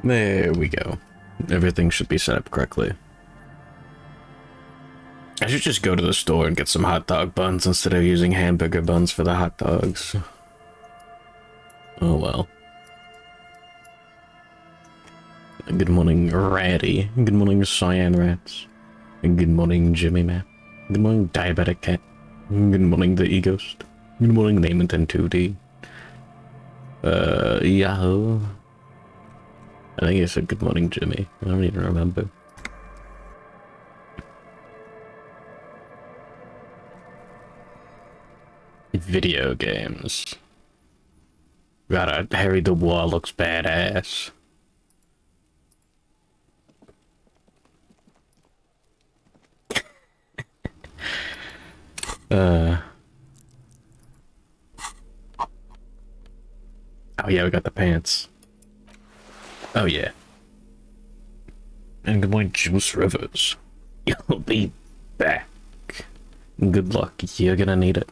There we go. Everything should be set up correctly. I should just go to the store and get some hot dog buns instead of using hamburger buns for the hot dogs. Oh well. Good morning, Ratty. Good morning, Cyan Rats. And good morning, Jimmy Man. Good morning, Diabetic Cat. Good morning, the E-Ghost. Good morning, Namenton 2D. Yahoo. I think I said good morning, Jimmy. I don't even remember. Video games. God, Harry the Wall looks badass. Oh yeah, we got the pants. Oh yeah. And good morning, Juice Rivers. You'll be back. Good luck, you're gonna need it.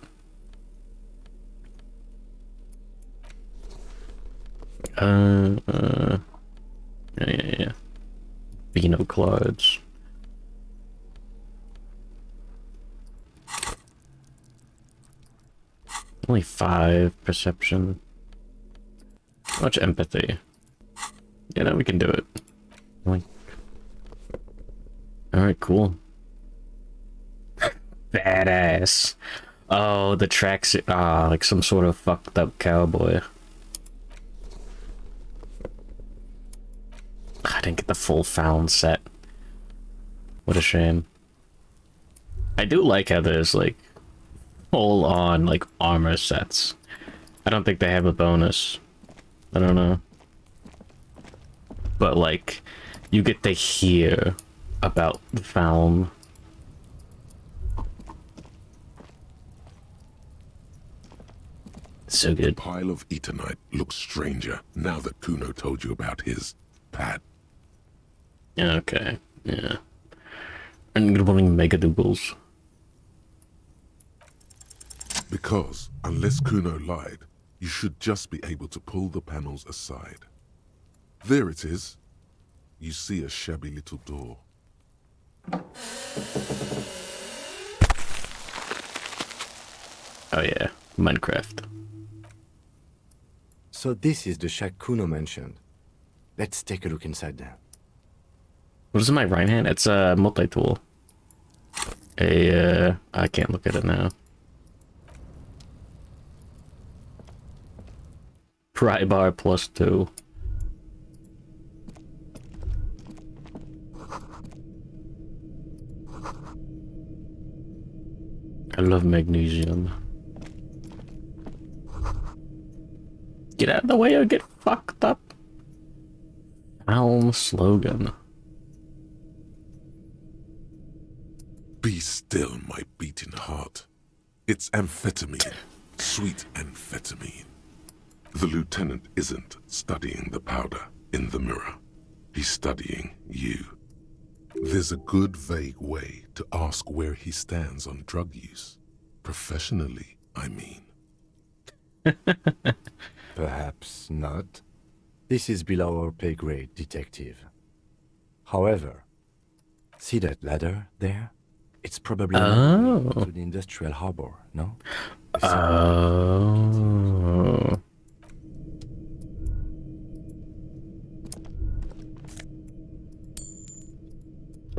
Yeah. Vino clouds. Only 5 perception. How much empathy? Yeah, no, we can do it. Like, alright, cool. Badass. Oh, the tracksuit. Ah, like some sort of fucked up cowboy. I didn't get the full found set. What a shame. I do like how there's like full on like armor sets. I don't think they have a bonus. I don't know. But like you get to hear about the Falm. So good. The pile of Eternite looks stranger now that Kuno told you about his pad. Okay, yeah. And good morning, Mega Doubles. Because, unless Kuno lied, you should just be able to pull the panels aside. There it is. You see a shabby little door. Oh yeah, Minecraft. So this is the shack Kuno mentioned. Let's take a look inside there. What is in my right hand? It's a multi-tool. I can't look at it now. Pry bar +2. I love magnesium. Get out of the way or get fucked up. Alm slogan. Be still, my beating heart. It's amphetamine. Sweet amphetamine. The lieutenant isn't studying the powder in the mirror. He's studying you. There's a good vague way to ask where he stands on drug use. Professionally, I mean. Perhaps not. This is below our pay grade, detective. However, see that ladder there? It's probably to the industrial harbor, no? Oh.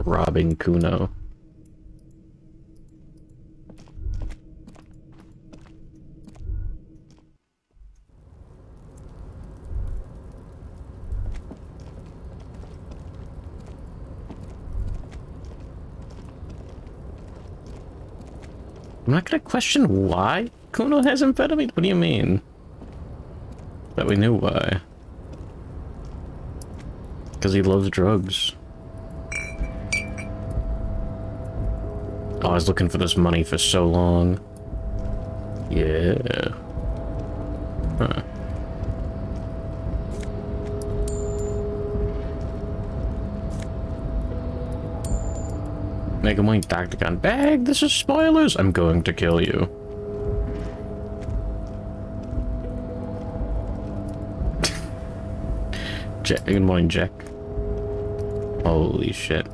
Robbing Kuno. I'm not gonna question why Kuno has amphetamine. What do you mean? That we knew why. Because he loves drugs. Oh, I was looking for this money for so long. Yeah. Huh. Make a wing Tacticon bag. This is spoilers. I'm going to kill you. Good morning, Jack. Holy shit.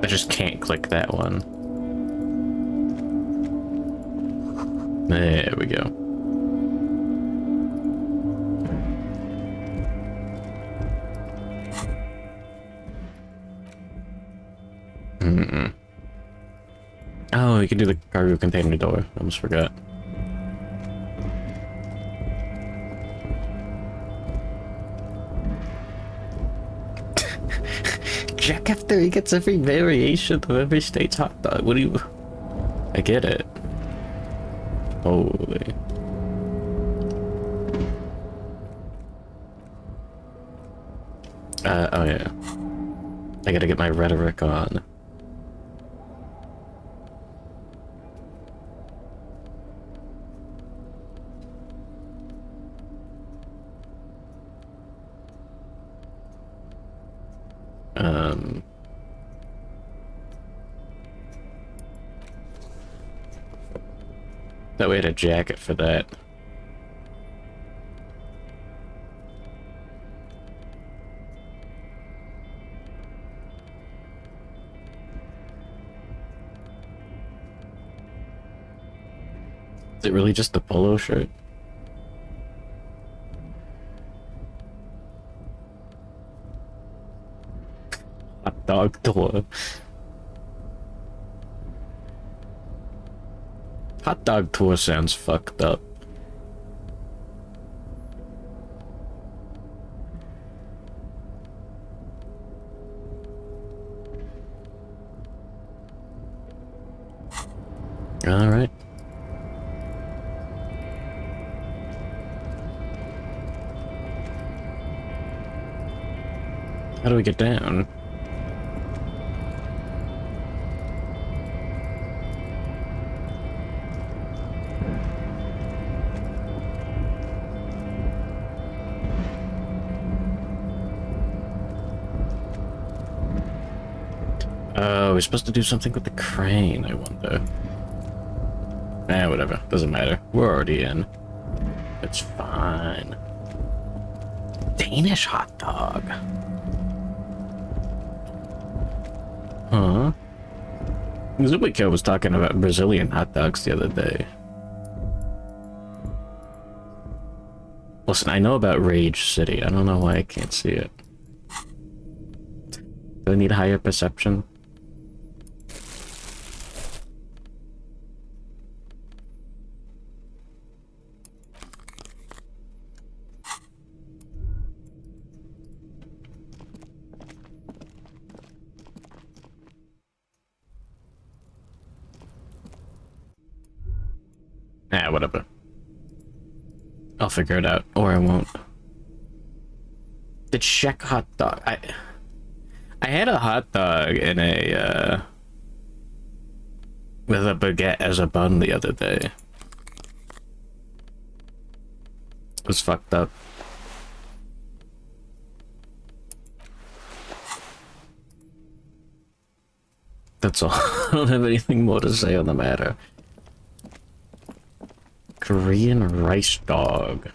I just can't click that one. There we go. Oh, you can do the cargo container door. I almost forgot. Jack after he gets every variation of every state's hot dog. What do you... I get it. Holy. Oh yeah. I gotta get my rhetoric on. That we had a jacket for that. Is it really just the polo shirt? Hot dog tour. Hot dog tour sounds fucked up. All right. How do we get down? Oh, we're supposed to do something with the crane, I wonder. Eh, whatever. Doesn't matter. We're already in. It's fine. Danish hot dog. Huh? Zubiko was talking about Brazilian hot dogs the other day. Listen, I know about Rage City. I don't know why I can't see it. Do I need higher perception? Ah, whatever. I'll figure it out, or I won't. The Czech hot dog. I had a hot dog in a with a baguette as a bun the other day. It was fucked up. That's all. I don't have anything more to say on the matter. Korean rice dog.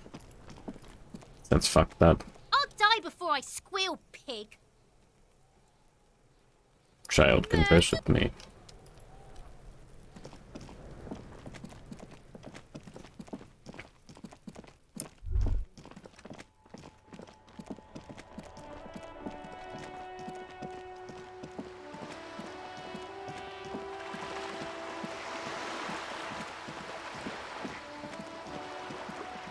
That's fucked up. I'll die before I squeal, pig. Child, converse with me.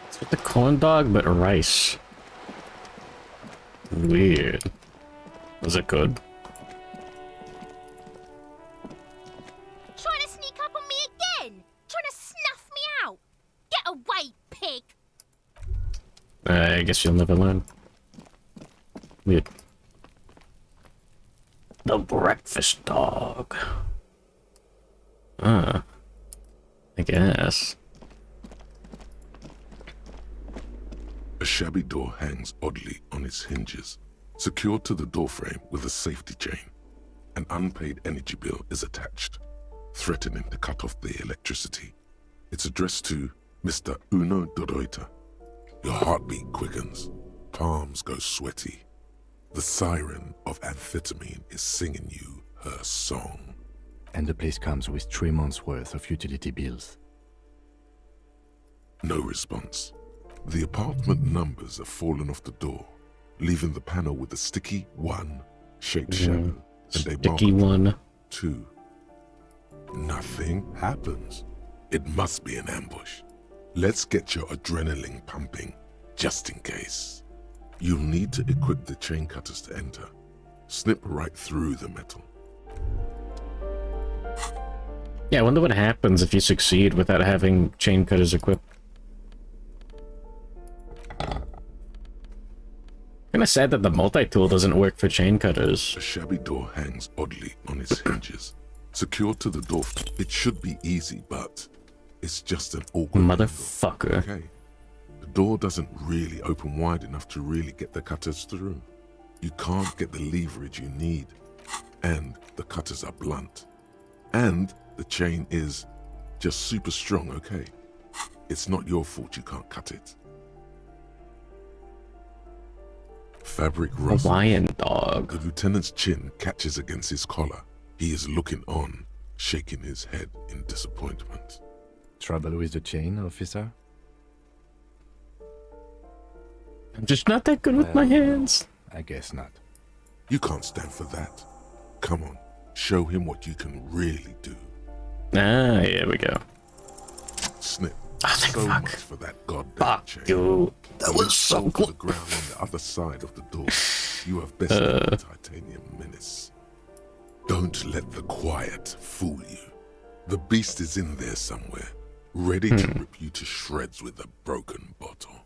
It's with the corn dog, but rice. Weird. Was it good? Trying to sneak up on me again? Trying to snuff me out? Get away, pig! I guess you'll never learn. Weird. The breakfast dog. I guess. A shabby door hangs oddly on its hinges, secured to the doorframe with a safety chain. An unpaid energy bill is attached, threatening to cut off the electricity. It's addressed to Mr. Uno Doroita. Your heartbeat quickens, palms go sweaty. The siren of amphetamine is singing you her song. And the place comes with 3 months' worth of utility bills. No response. The apartment numbers have fallen off the door, leaving the panel with a sticky 1 shaped shadow and a Sticky marker 1. 2. Nothing happens. It must be an ambush. Let's get your adrenaline pumping, just in case. You'll need to equip the chain cutters to enter. Snip right through the metal. Yeah, I wonder what happens if you succeed without having chain cutters equipped. Kinda sad that the multi-tool doesn't work for chain cutters. The shabby door hangs oddly on its hinges. Secured to the door, it should be easy, but it's just an awkward angle. Motherfucker. Okay. The door doesn't really open wide enough to really get the cutters through. You can't get the leverage you need. And the cutters are blunt. And the chain is just super strong, okay? It's not your fault you can't cut it. Fabric rustles. Hawaiian dog. The lieutenant's chin catches against his collar. He is looking on, shaking his head in disappointment. Trouble with the chain, officer? I'm just not that good with my hands. I guess not. You can't stand for that. Come on, show him what you can really do. Ah, here we go. Snip. Oh, thank So fuck. much for that goddamn Fuck chain. you. That When was it's so sold to the cool. ground on the other side of the door. You have bested the titanium menace. Don't let the quiet fool you. The beast is in there somewhere, ready to rip you to shreds with a broken bottle.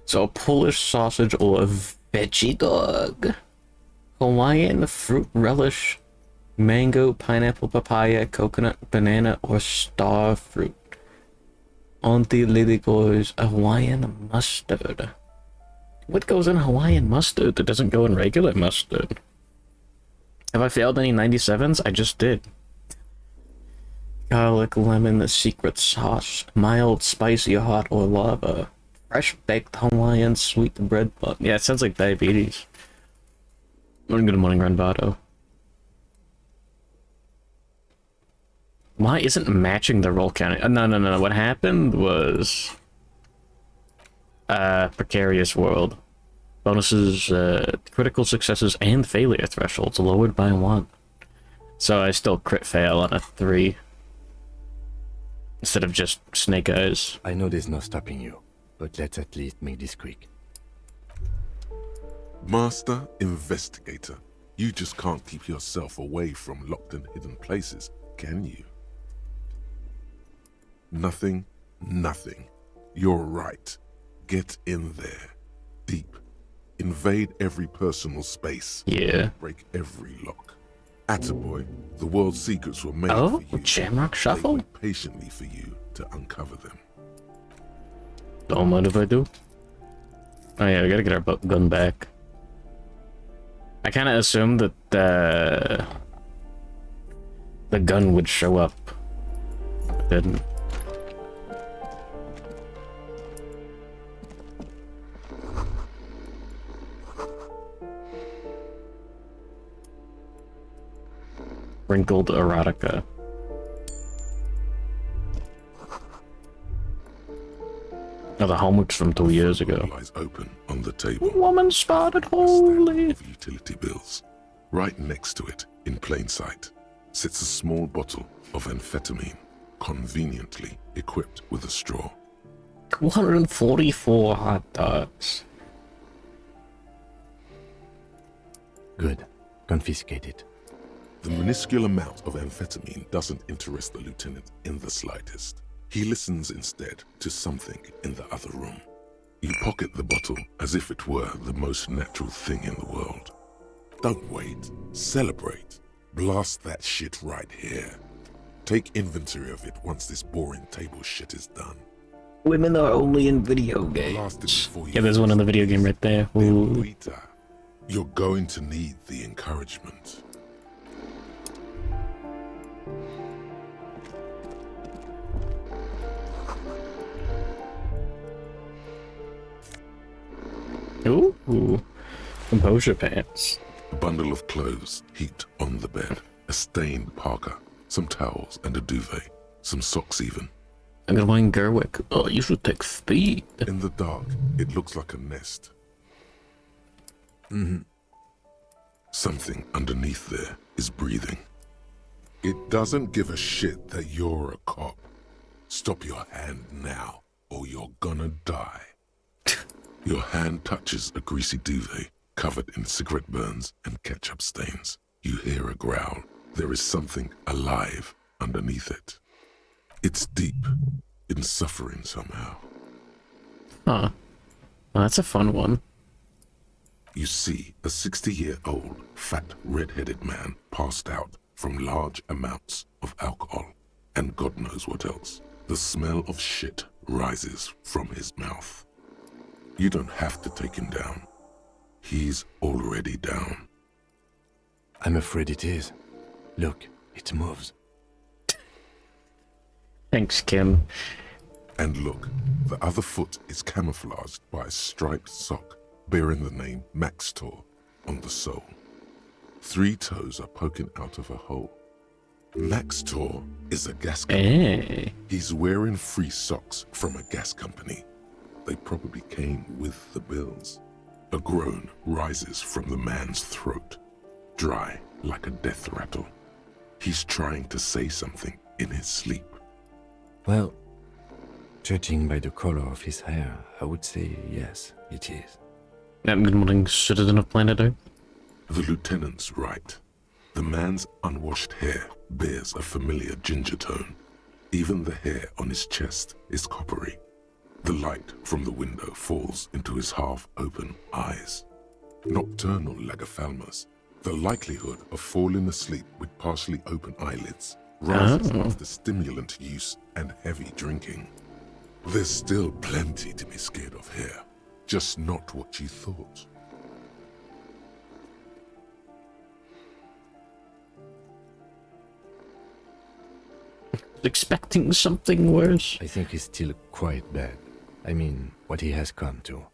So a Polish sausage or a veggie dog. Hawaiian fruit relish. Mango, pineapple, papaya, coconut, banana, or star fruit. Auntie Lady goes Hawaiian mustard. What goes in Hawaiian mustard that doesn't go in regular mustard? Have I failed any 97s? I just did. Garlic, lemon, secret sauce, mild, spicy, hot, or lava. Fresh baked Hawaiian sweet bread bun. Yeah, it sounds like diabetes. Good morning, Ranvato. Why isn't matching the roll counting? No. What happened was precarious world. Bonuses, critical successes, and failure thresholds lowered by 1. So I still crit fail on a 3. Instead of just snake eyes. I know there's no stopping you, but let's at least make this quick. Master Investigator, you just can't keep yourself away from locked and hidden places, can you? Nothing. You're right. Get in there. Deep. Invade every personal space. Yeah. Break every lock. Attaboy, the world's secrets were made Oh, for you. Shamrock They Shuffle? wait patiently for you to uncover them. Don't mind if I do. Oh yeah, we gotta get our gun back. I kind of assumed that the gun would show up. It didn't. Wrinkled erotica. Oh, the homework's from 2 years ago. Lies open on the table. Woman spotted, A stack holy. of utility bills. Right next to it, in plain sight, sits a small bottle of amphetamine, conveniently equipped with a straw. 244 hot dogs. Good. Confiscate it. The minuscule amount of amphetamine doesn't interest the lieutenant in the slightest. He listens instead to something in the other room. You pocket the bottle as if it were the most natural thing in the world. Don't wait. Celebrate. Blast that shit right here. Take inventory of it once this boring table shit is done. Women are only in video Blast it games. before you Yeah, there's one in the video game right there. Ooh. Rita, you're going to need the encouragement. Ooh. Composure pants. A bundle of clothes heaped on the bed. A stained parka, some towels and a duvet. Some socks even. I'm gonna find Gerwick. Oh, you should take speed. In the dark, it looks like a nest. Something underneath there is breathing. It doesn't give a shit that you're a cop. Stop your hand now, or you're gonna die. Your hand touches a greasy duvet, covered in cigarette burns and ketchup stains. You hear a growl. There is something alive underneath it. It's deep, in suffering somehow. Huh. Well, that's a fun one. You see a 60-year-old, fat, red-headed man passed out from large amounts of alcohol, and God knows what else. The smell of shit rises from his mouth. You don't have to take him down. He's already down. I'm afraid it is. Look, it moves. Thanks, Kim. And look, the other foot is camouflaged by a striped sock bearing the name Maxtor on the sole. 3 toes are poking out of a hole. Maxtor is a gas company. Hey. He's wearing free socks from a gas company. They probably came with the bills. A groan rises from the man's throat, dry like a death rattle. He's trying to say something in his sleep. Well, judging by the color of his hair, I would say yes, it is. Good morning, citizen of planet Earth. The lieutenant's right. The man's unwashed hair bears a familiar ginger tone. Even the hair on his chest is coppery. The light from the window falls into his half-open eyes. Nocturnal lagophthalmos, the likelihood of falling asleep with partially open eyelids, rises after stimulant use and heavy drinking. There's still plenty to be scared of here, just not what you thought. Expecting something worse. I think he's still quite bad. I mean, what he has come to.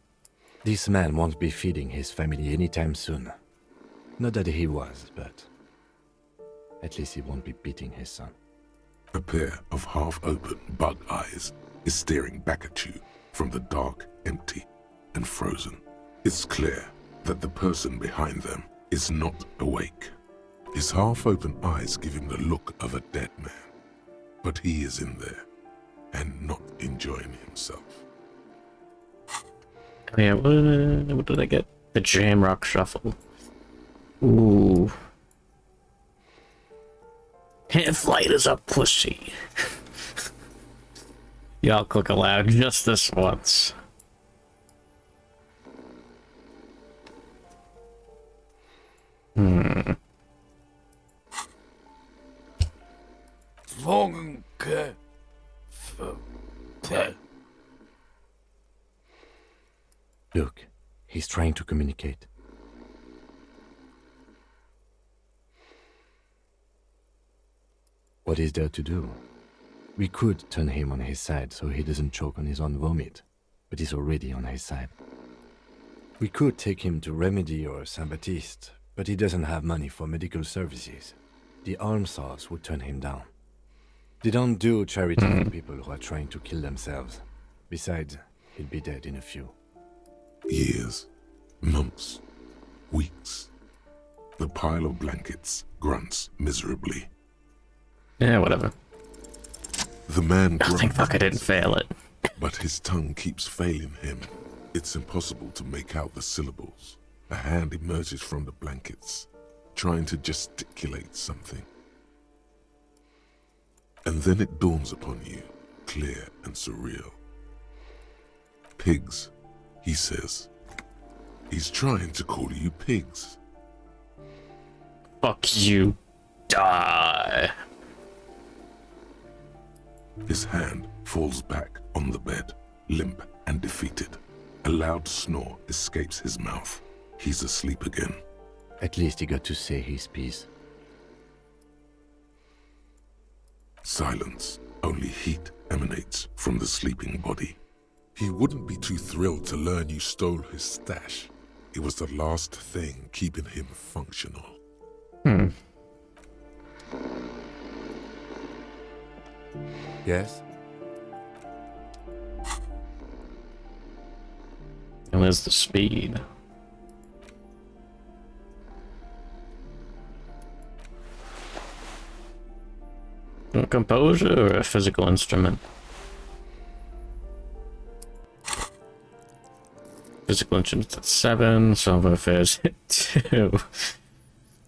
This man won't be feeding his family anytime soon. Not that he was, but at least he won't be beating his son. A pair of half-open bug eyes is staring back at you from the dark, empty, and frozen. It's clear that the person behind them is not awake. His half-open eyes give him the look of a dead man. But he is in there, and not enjoying himself. Oh, yeah, what did I get? The Jamrock Shuffle. Ooh. Half-Light is a pussy. Y'all click aloud just this once. Look, he's trying to communicate. What is there to do? We could turn him on his side so he doesn't choke on his own vomit, but he's already on his side. We could take him to Remedy or Saint-Baptiste, but he doesn't have money for medical services. The almshouse would turn him down. They don't do charity for people who are trying to kill themselves. Besides, he'll be dead in a few. Years, months, weeks. The pile of blankets grunts miserably. Yeah, whatever. The man Oh, thank fuck I didn't fail it. but his tongue keeps failing him. It's impossible to make out the syllables. A hand emerges from the blankets, trying to gesticulate something. And then it dawns upon you, clear and surreal. Pigs, he says. He's trying to call you pigs. Fuck you. Die. His hand falls back on the bed, limp and defeated. A loud snore escapes his mouth. He's asleep again. At least he got to say his piece. Silence. Only heat emanates from the sleeping body. He wouldn't be too thrilled to learn you stole his stash. It was the last thing keeping him functional. Yes? And there's the speed. A composure or a physical instrument? Physical instruments at 7, Salvo affairs at 2.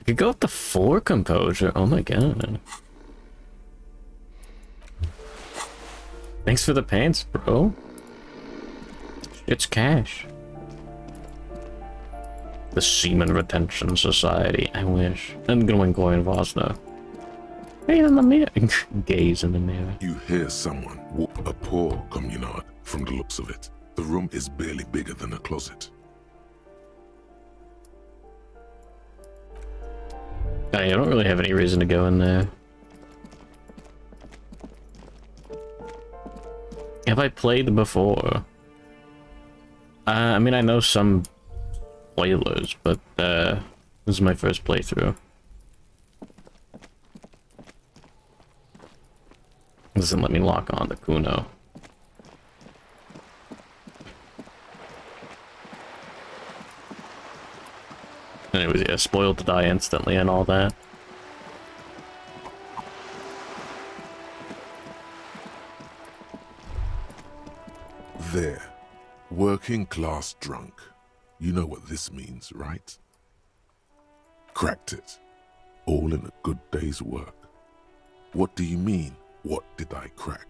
I could go up to 4 composure. Oh my god. Thanks for the pants, bro. It's cash. The Seaman Retention Society. I wish. I'm going Goy Vosna. Hey, in the mirror. Gaze in the mirror. You hear someone whoop a poor communard from the looks of it. The room is barely bigger than a closet. I don't really have any reason to go in there. Have I played before? I mean, I know some spoilers, but this is my first playthrough. Doesn't let me lock on the Kuno. Anyways, yeah, spoiled to die instantly and all that. There. Working class drunk. You know what this means, right? Cracked it. All in a good day's work. What do you mean, what did I crack?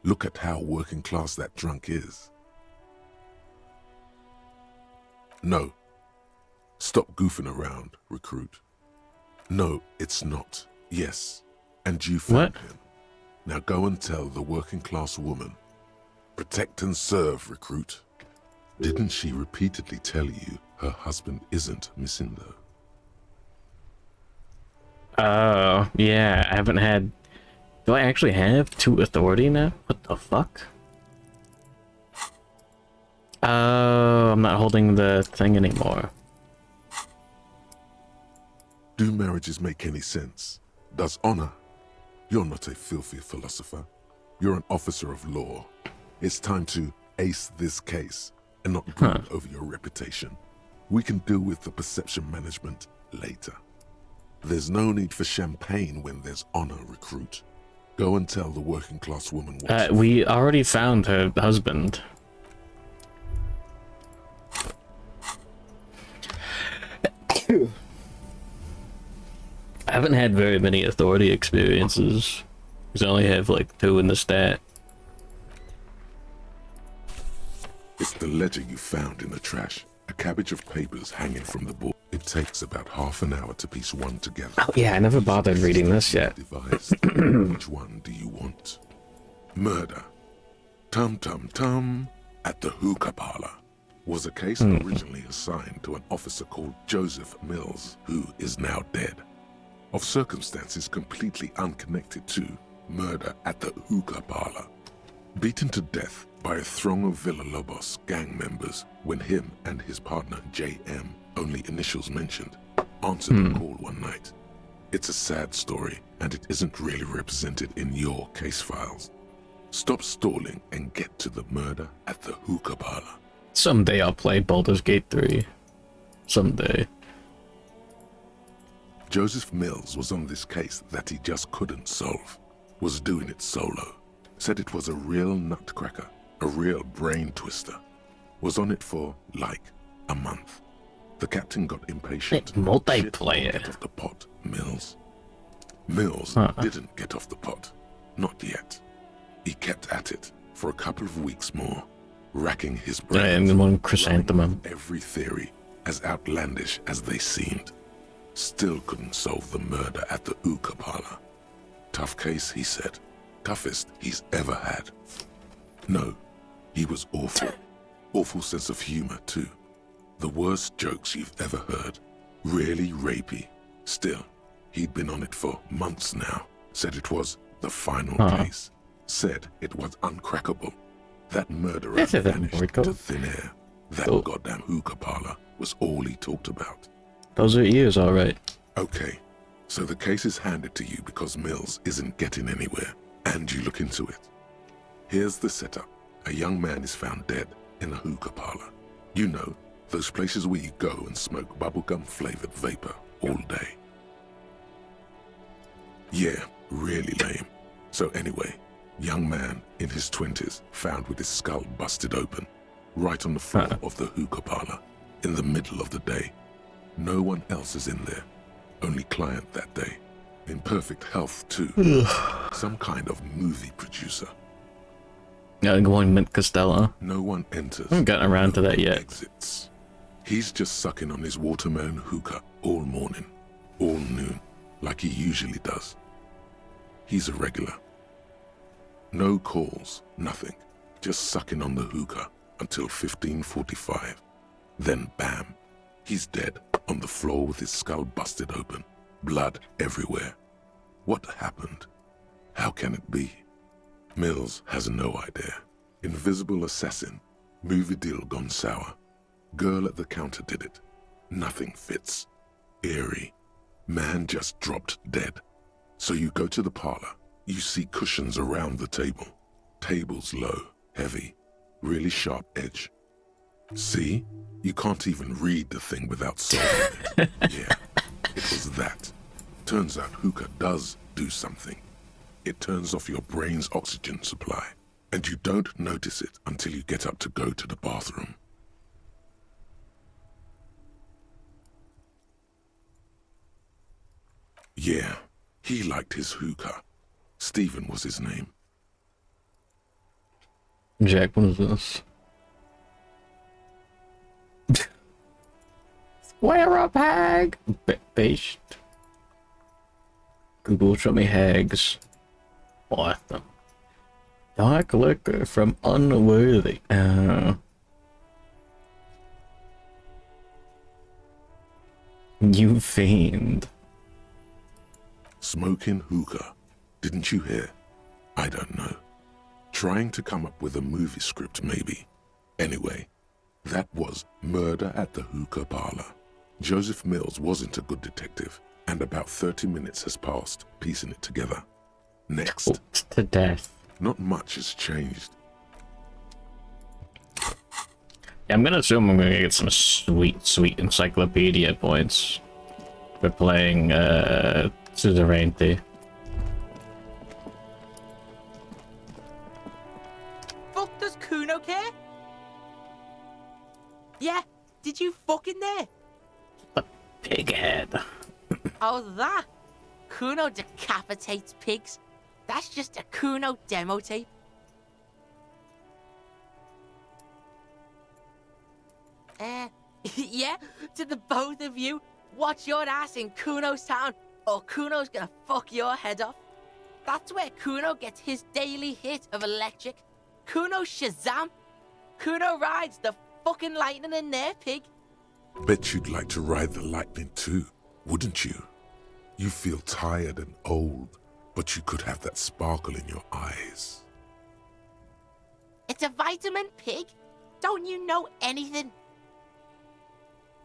Look at how working class that drunk is. No. Stop goofing around, recruit. No, it's not. Yes. And you found him. Now go and tell the working class woman. Protect and serve, recruit. Didn't she repeatedly tell you her husband isn't missing though? Oh, yeah, I haven't had... Do I actually have 2 authority now? What the fuck? Oh, I'm not holding the thing anymore. Do marriages make any sense? Does honor? You're not a filthy philosopher. You're an officer of law. It's time to ace this case and not brood over your reputation. We can deal with the perception management later. There's no need for champagne when there's honor, recruit. Go and tell the working class woman what we already found her husband. I haven't had very many authority experiences, because I only have like 2 in the stat. It's the ledger you found in the trash. A cabbage of papers hanging from the board. It takes about half an hour to piece one together. Oh yeah, I never bothered reading this yet. Which one do you want? Murder. Tum tum tum. At the hookah parlor. Was a case originally assigned to an officer called Joseph Mills, who is now dead. Of circumstances completely unconnected to murder at the hookah parlor. Beaten to death by a throng of Villalobos gang members when him and his partner JM, only initials mentioned, answered the call one night. It's a sad story, and it isn't really represented in your case files. Stop stalling and get to the murder at the hookah parlor. Someday I'll play Baldur's Gate 3. Someday. Joseph Mills was on this case that he just couldn't solve. Was doing it solo. Said it was a real nutcracker, a real brain twister. Was on it for, like, a month. The captain got impatient. Multiplayer. Get off the pot, Mills. Mills didn't get off the pot. Not yet. He kept at it for a couple of weeks more, racking his brains. And one chrysanthemum. Every theory, as outlandish as they seemed. Still couldn't solve the murder at the hookah parlor. Tough case, he said. Toughest he's ever had. No, he was awful. Awful sense of humor, too. The worst jokes you've ever heard. Really rapey. Still, he'd been on it for months now. Said it was the final case. Said it was uncrackable. That murderer vanished to thin air. That goddamn hookah parlor was all he talked about. Those are ears, all right. Okay, so the case is handed to you because Mills isn't getting anywhere, and you look into it. Here's the setup. A young man is found dead in a hookah parlor. You know, those places where you go and smoke bubblegum-flavored vapor all day. Yeah, really lame. So anyway, young man in his 20s found with his skull busted open, right on the floor of the hookah parlor, in the middle of the day. No one else is in there, only client that day. In perfect health too. Some kind of movie producer. Yeah, going Mint Costello. No one enters. I haven't gotten around to that yet. Exits. He's just sucking on his watermelon hookah all morning, all noon, like he usually does. He's a regular. No calls, nothing. Just sucking on the hookah until 15:45. Then bam, he's dead on the floor with his skull busted open, blood everywhere. What happened? How can it be? Mills has no idea. Invisible assassin, movie deal gone sour. Girl at the counter did it. Nothing fits. Eerie. Man just dropped dead. So you go to the parlor. You see cushions around the table. Table's low, heavy, really sharp edge. See? You can't even read the thing without solving it. Yeah, it was that. Turns out hookah does do something. It turns off your brain's oxygen supply, and you don't notice it until you get up to go to the bathroom. Yeah, he liked his hookah. Stephen was his name. Jack, what is this? Square up, hag! Based. Google, show me hags. What them? Dark liquor from unworthy. You fiend. Smoking hookah. Didn't you hear? I don't know. Trying to come up with a movie script, maybe. Anyway, that was Murder at the Hookah Parlor. Joseph Mills wasn't a good detective, and about 30 minutes has passed, piecing it together. Next. Choked to death. Not much has changed. Yeah, I'm gonna assume I'm gonna get some sweet encyclopedia points for playing Suzerainty. Fuck does Kuno care? Yeah, did you fucking there? Pig head. Oh, that? Kuno decapitates pigs. That's just a Kuno demo tape. Yeah, to the both of you, watch your ass in Kuno's town, or Kuno's gonna fuck your head off. That's where Kuno gets his daily hit of electric. Kuno Shazam. Kuno rides the fucking lightning in there, pig. Bet you'd like to ride the lightning too, wouldn't you? You feel tired and old, but you could have that sparkle in your eyes. It's a vitamin, pig. Don't you know anything?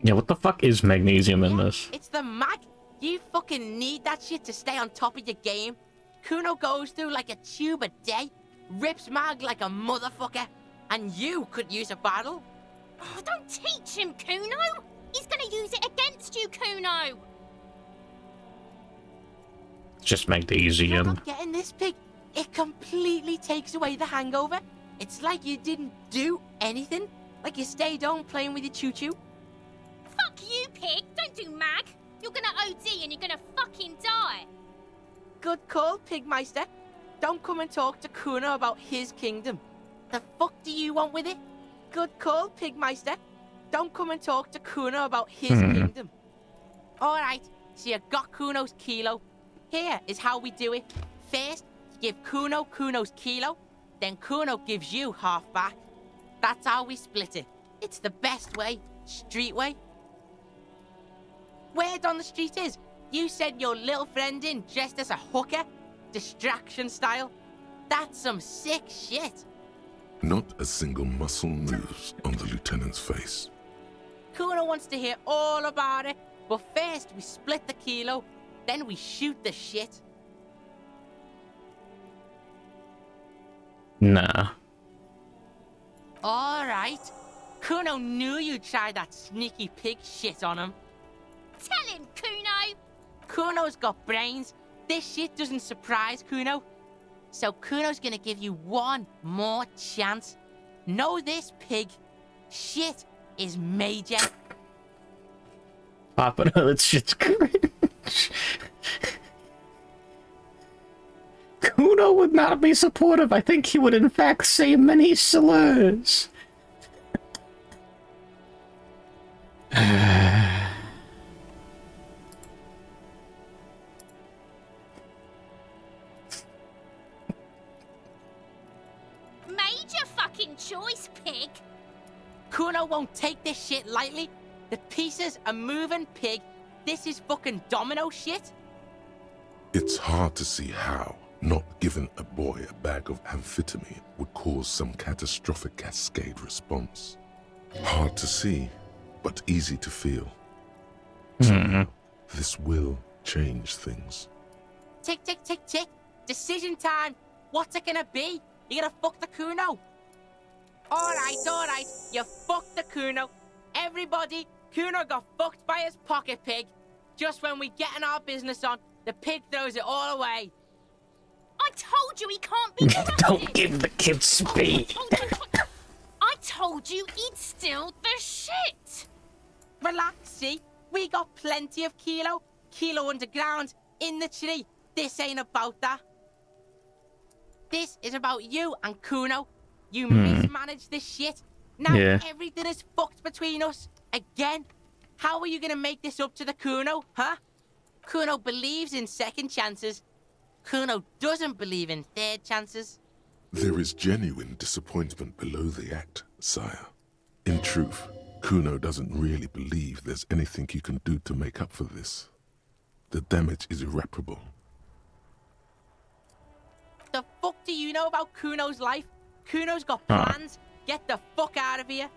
Yeah, what the fuck is magnesium in this? It's the mag. You fucking need that shit to stay on top of your game. Kuno goes through like a tube a day, rips mag like a motherfucker, and you could use a battle. Oh, don't teach him, Kuno! He's gonna use it against you, Kuno! Just You're magnesium. not getting this, pig. It completely takes away the hangover. It's like you didn't do anything. Like you stayed home playing with your choo-choo. Fuck you, pig! Don't do mag! You're gonna OD and you're gonna fucking die! Good call, Pigmeister. Don't come and talk to Kuno about his kingdom. The fuck do you want with it? Good call, Pigmeister. Don't come and talk to Kuno about his kingdom. Alright, so you got Kuno's kilo. Here is how we do it. First, give Kuno Kuno's kilo, then Kuno gives you half back. That's how we split it. It's the best way, street way. Word on the street is, you sent your little friend in dressed as a hooker, distraction style. That's some sick shit. Not a single muscle moves on the lieutenant's face. Kuno wants to hear all about it, but first we split the kilo, then we shoot the shit. Nah. Alright. Kuno knew you'd try that sneaky pig shit on him. Tell him, Kuno. Kuno's got brains. This shit doesn't surprise Kuno. So Kuno's gonna give you one more chance. Know this, pig. Shit is major. Papa, that shit's cringe. Kuno would not be supportive. I think he would in fact say many slurs. Major fucking choice, pig. Kuno won't take this shit lightly. The pieces are moving, pig. This is fucking domino shit. It's hard to see how not giving a boy a bag of amphetamine would cause some catastrophic cascade response. Hard to see, but easy to feel. Somehow, this will change things. Tick, tick, tick, tick. Decision time. What's it gonna be? You gonna fuck the Kuno? Alright. You fucked the Kuno. Everybody, Kuno got fucked by his pocket pig. Just when we getting our business on, the pig throws it all away. I told you he can't be trusted. Don't give the kid speed. I told you he'd steal the shit. Relax, see? We got plenty of kilo. Kilo underground, in the tree. This ain't about that. This is about you and Kuno. You mismanaged this shit. Now everything is fucked between us. Again. How are you gonna make this up to the Kuno, huh? Kuno believes in second chances. Kuno doesn't believe in third chances. There is genuine disappointment below the act, sire. In truth, Kuno doesn't really believe there's anything you can do to make up for this. The damage is irreparable. The fuck do you know about Kuno's life? Kuno's got plans. Get the fuck out of here.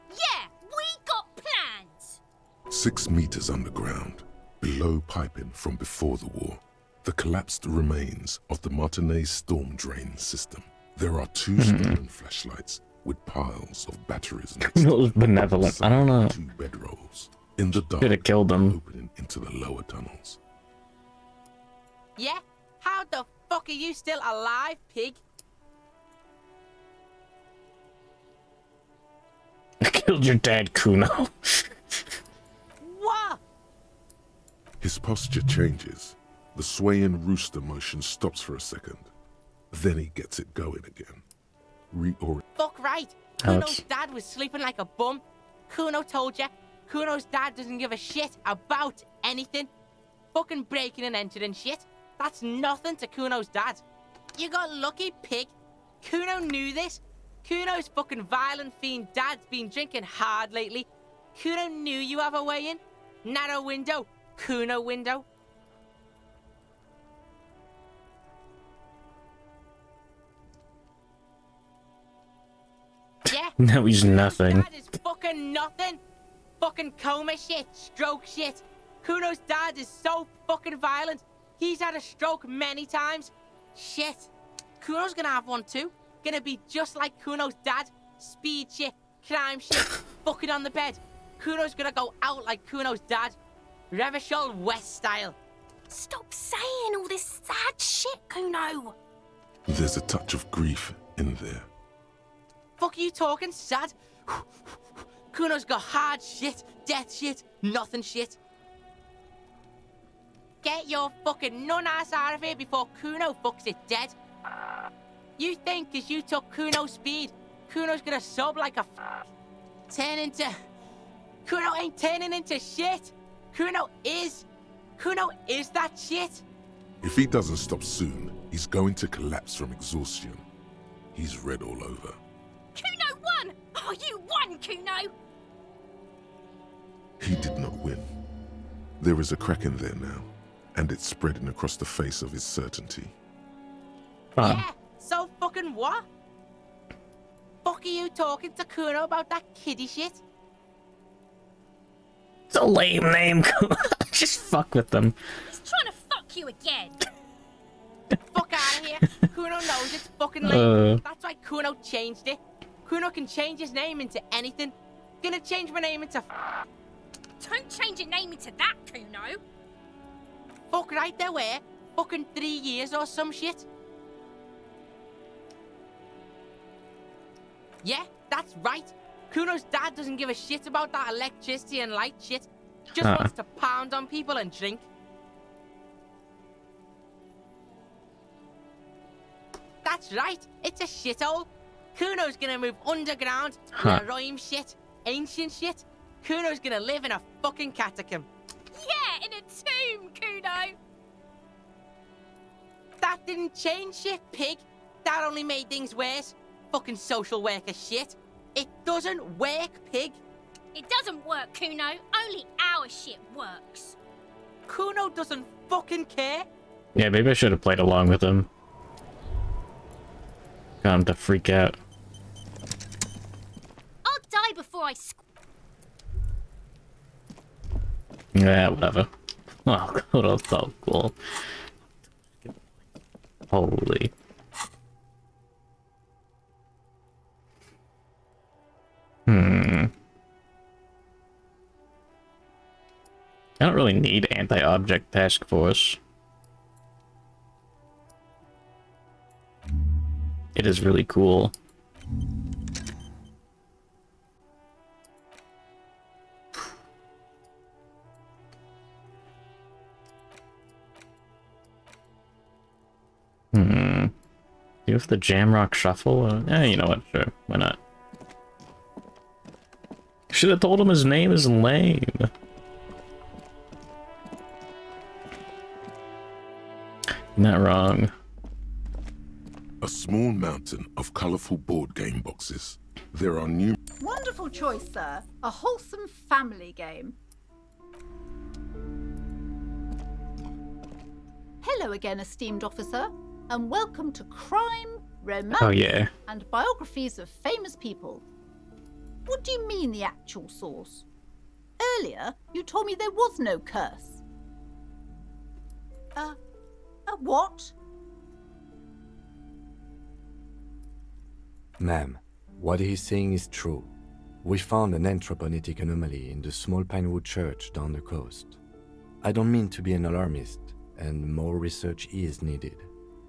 Yeah, we got plans. 6 meters underground, below piping from before the war, the collapsed remains of the Martinez storm drain system. There are 2 stolen flashlights with piles of batteries next It was benevolent. I don't know. 2 bedrolls in the dark, Should have killed them. opening into the lower tunnels. Yeah? How the fuck are you still alive, pig? I killed your dad, Kuno. What? His posture changes. The swaying rooster motion stops for a second. Then he gets it going again. Reorient. Fuck right. Kuno's dad was sleeping like a bum. Kuno told ya. Kuno's dad doesn't give a shit about anything. Fucking breaking and entering shit. That's nothing to Kuno's dad. You got lucky, pig. Kuno knew this. Kuno's fucking violent fiend dad's been drinking hard lately. Kuno knew you have a way in. Narrow window. Kuno window. Yeah. No, he's nothing. Dad is fucking nothing. Fucking coma shit, stroke shit. Kuno's dad is so fucking violent. He's had a stroke many times. Shit. Kuno's gonna have one too. Gonna be just like Kuno's dad. Speed shit, crime shit, fucking on the bed. Kuno's gonna go out like Kuno's dad. Revachol West style. Stop saying all this sad shit, Kuno. There's a touch of grief in there. Fuck you talking sad? Kuno's got hard shit, death shit, nothing shit. Get your fucking nun-ass out of here before Kuno fucks it dead. You think 'cause you took Kuno's speed, Kuno's gonna sub like a turn into... Kuno ain't turning into shit. Kuno is that shit. If he doesn't stop soon, he's going to collapse from exhaustion. He's red all over. Kuno won! Oh, you won, Kuno! He did not win. There is a crack in there now, and it's spreading across the face of his certainty. Yeah, so fucking what? Fuck are you talking to Kuno about that kiddie shit? It's a lame name. Just fuck with them. He's trying to fuck you again. Fuck out of here. Kuno knows it's fucking lame. Uh. That's why Kuno changed it. Kuno can change his name into anything. Gonna change my name into Don't change your name into that, Kuno. fuck right there where? Fucking 3 years or some shit. Yeah, that's right. Kuno's dad doesn't give a shit about that electricity and light shit. Just wants to pound on people and drink. That's right, it's a shithole. Kuno's gonna move underground, rhyme shit, ancient shit. Kuno's gonna live in a fucking catacomb. Yeah, in a tomb, Kuno. That didn't change shit, pig. That only made things worse. Fucking social worker shit. It doesn't work, pig. It doesn't work, Kuno. Only our shit works. Kuno doesn't fucking care. Yeah, maybe I should have played along with him. Got him to freak out. I'll die before I Yeah, whatever. Oh, god, that's so cool. Holy. I don't really need anti-object task force. It is really cool. Do you have the Jamrock Shuffle? You know what? Sure, why not? Should have told him his name is lame. Not wrong. A small mountain of colorful board game boxes. There are new. Wonderful choice, sir. A wholesome family game. Hello again, esteemed officer, and welcome to Crime, Romance, Oh yeah. and Biographies of Famous People. What do you mean, the actual source? Earlier, you told me there was no curse. What? Ma'am, what he's saying is true. We found an anthroponetic anomaly in the small Pinewood church down the coast. I don't mean to be an alarmist, and more research is needed,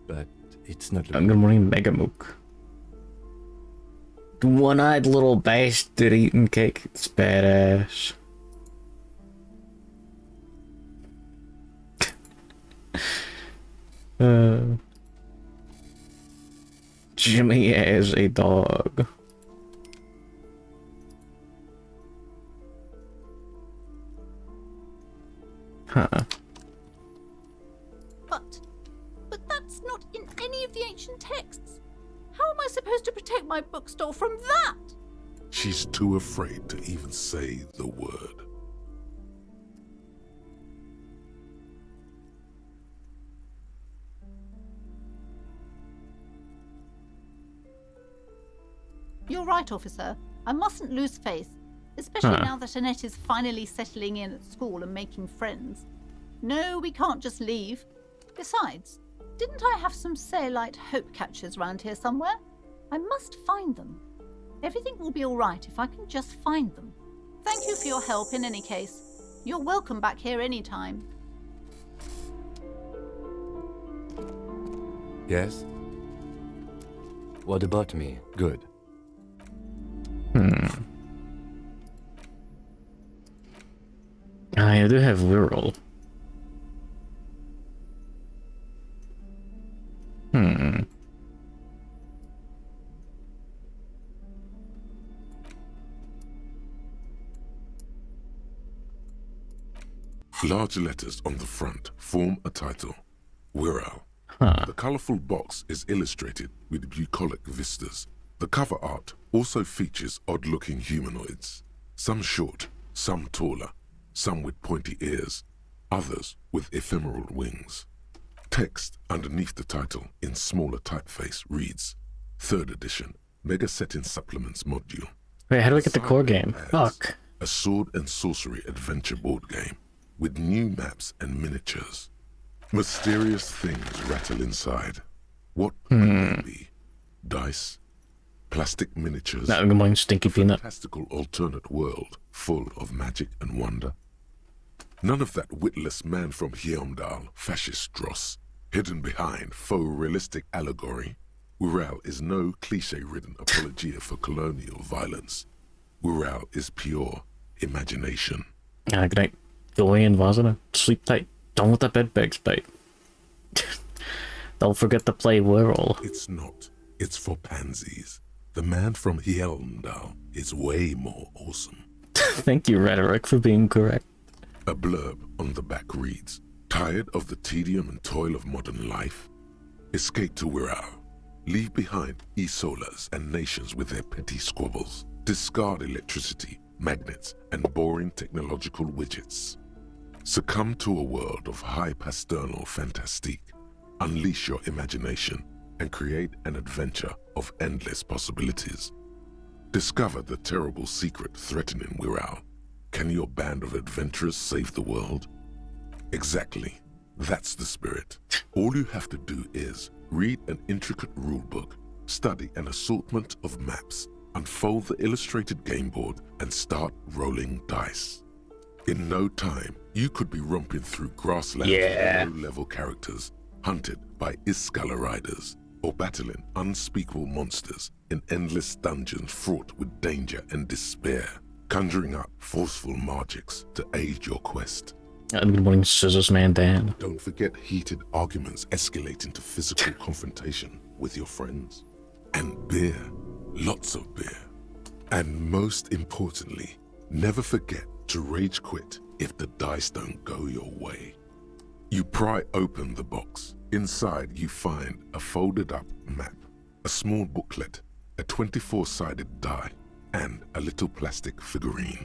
but it's not Good morning, Megamook. The one-eyed little bastard eating cake. It's badass. Jimmy as a dog. Huh. But that's not in any of the ancient texts. How am I supposed to protect my bookstore from that? She's too afraid to even say the word. You're right, officer. I mustn't lose faith, especially now that Annette is finally settling in at school and making friends. No, we can't just leave. Besides, didn't I have some Sailite hope catchers round here somewhere? I must find them. Everything will be all right if I can just find them. Thank you for your help in any case. You're welcome back here anytime. Yes? What about me? Good. I do have Wirral. Large letters on the front form a title. Wirral. The colorful box is illustrated with bucolic vistas. The cover art also features odd-looking humanoids. Some short, some taller, some with pointy ears, others with ephemeral wings. Text underneath the title in smaller typeface reads, 3rd edition, Mega Setting Supplements Module. Wait, how do I get the core game? Fuck. a sword and sorcery adventure board game with new maps and miniatures. Mysterious things rattle inside. What could they be? Dice? Plastic miniatures? No, good morning, Stinky A Peanut. fantastical alternate world full of magic and wonder? None of that witless man from Heimdall, fascist dross, hidden behind faux realistic allegory. Wirral is no cliche-ridden apologia for colonial violence. Wirral is pure imagination. Good night. Go away and Vazana. Sleep tight. Don't let that bed bugs bite. Don't forget to play Whirl. It's not. It's for pansies. The man from Heimdall is way more awesome. Thank you, Rhetoric, for being correct. A blurb on the back reads, tired of the tedium and toil of modern life? Escape to Wirral. Leave behind Isolas and nations with their petty squabbles. Discard electricity, magnets, and boring technological widgets. Succumb to a world of high pasternal fantastique. Unleash your imagination and create an adventure of endless possibilities. Discover the terrible secret threatening Wirral. Can your band of adventurers save the world? Exactly. That's the spirit. All you have to do is read an intricate rulebook, study an assortment of maps, unfold the illustrated game board, and start rolling dice. In no time, you could be romping through grasslands with low-level characters, hunted by Iskala riders, or battling unspeakable monsters in endless dungeons fraught with danger and despair, conjuring up forceful magics to aid your quest. Good morning, Scissors Man Dan. Don't forget heated arguments escalate into physical confrontation with your friends. And beer. Lots of beer. And most importantly, never forget to rage quit if the dice don't go your way. You pry open the box. Inside you find a folded up map, a small booklet, a 24-sided die, and a little plastic figurine.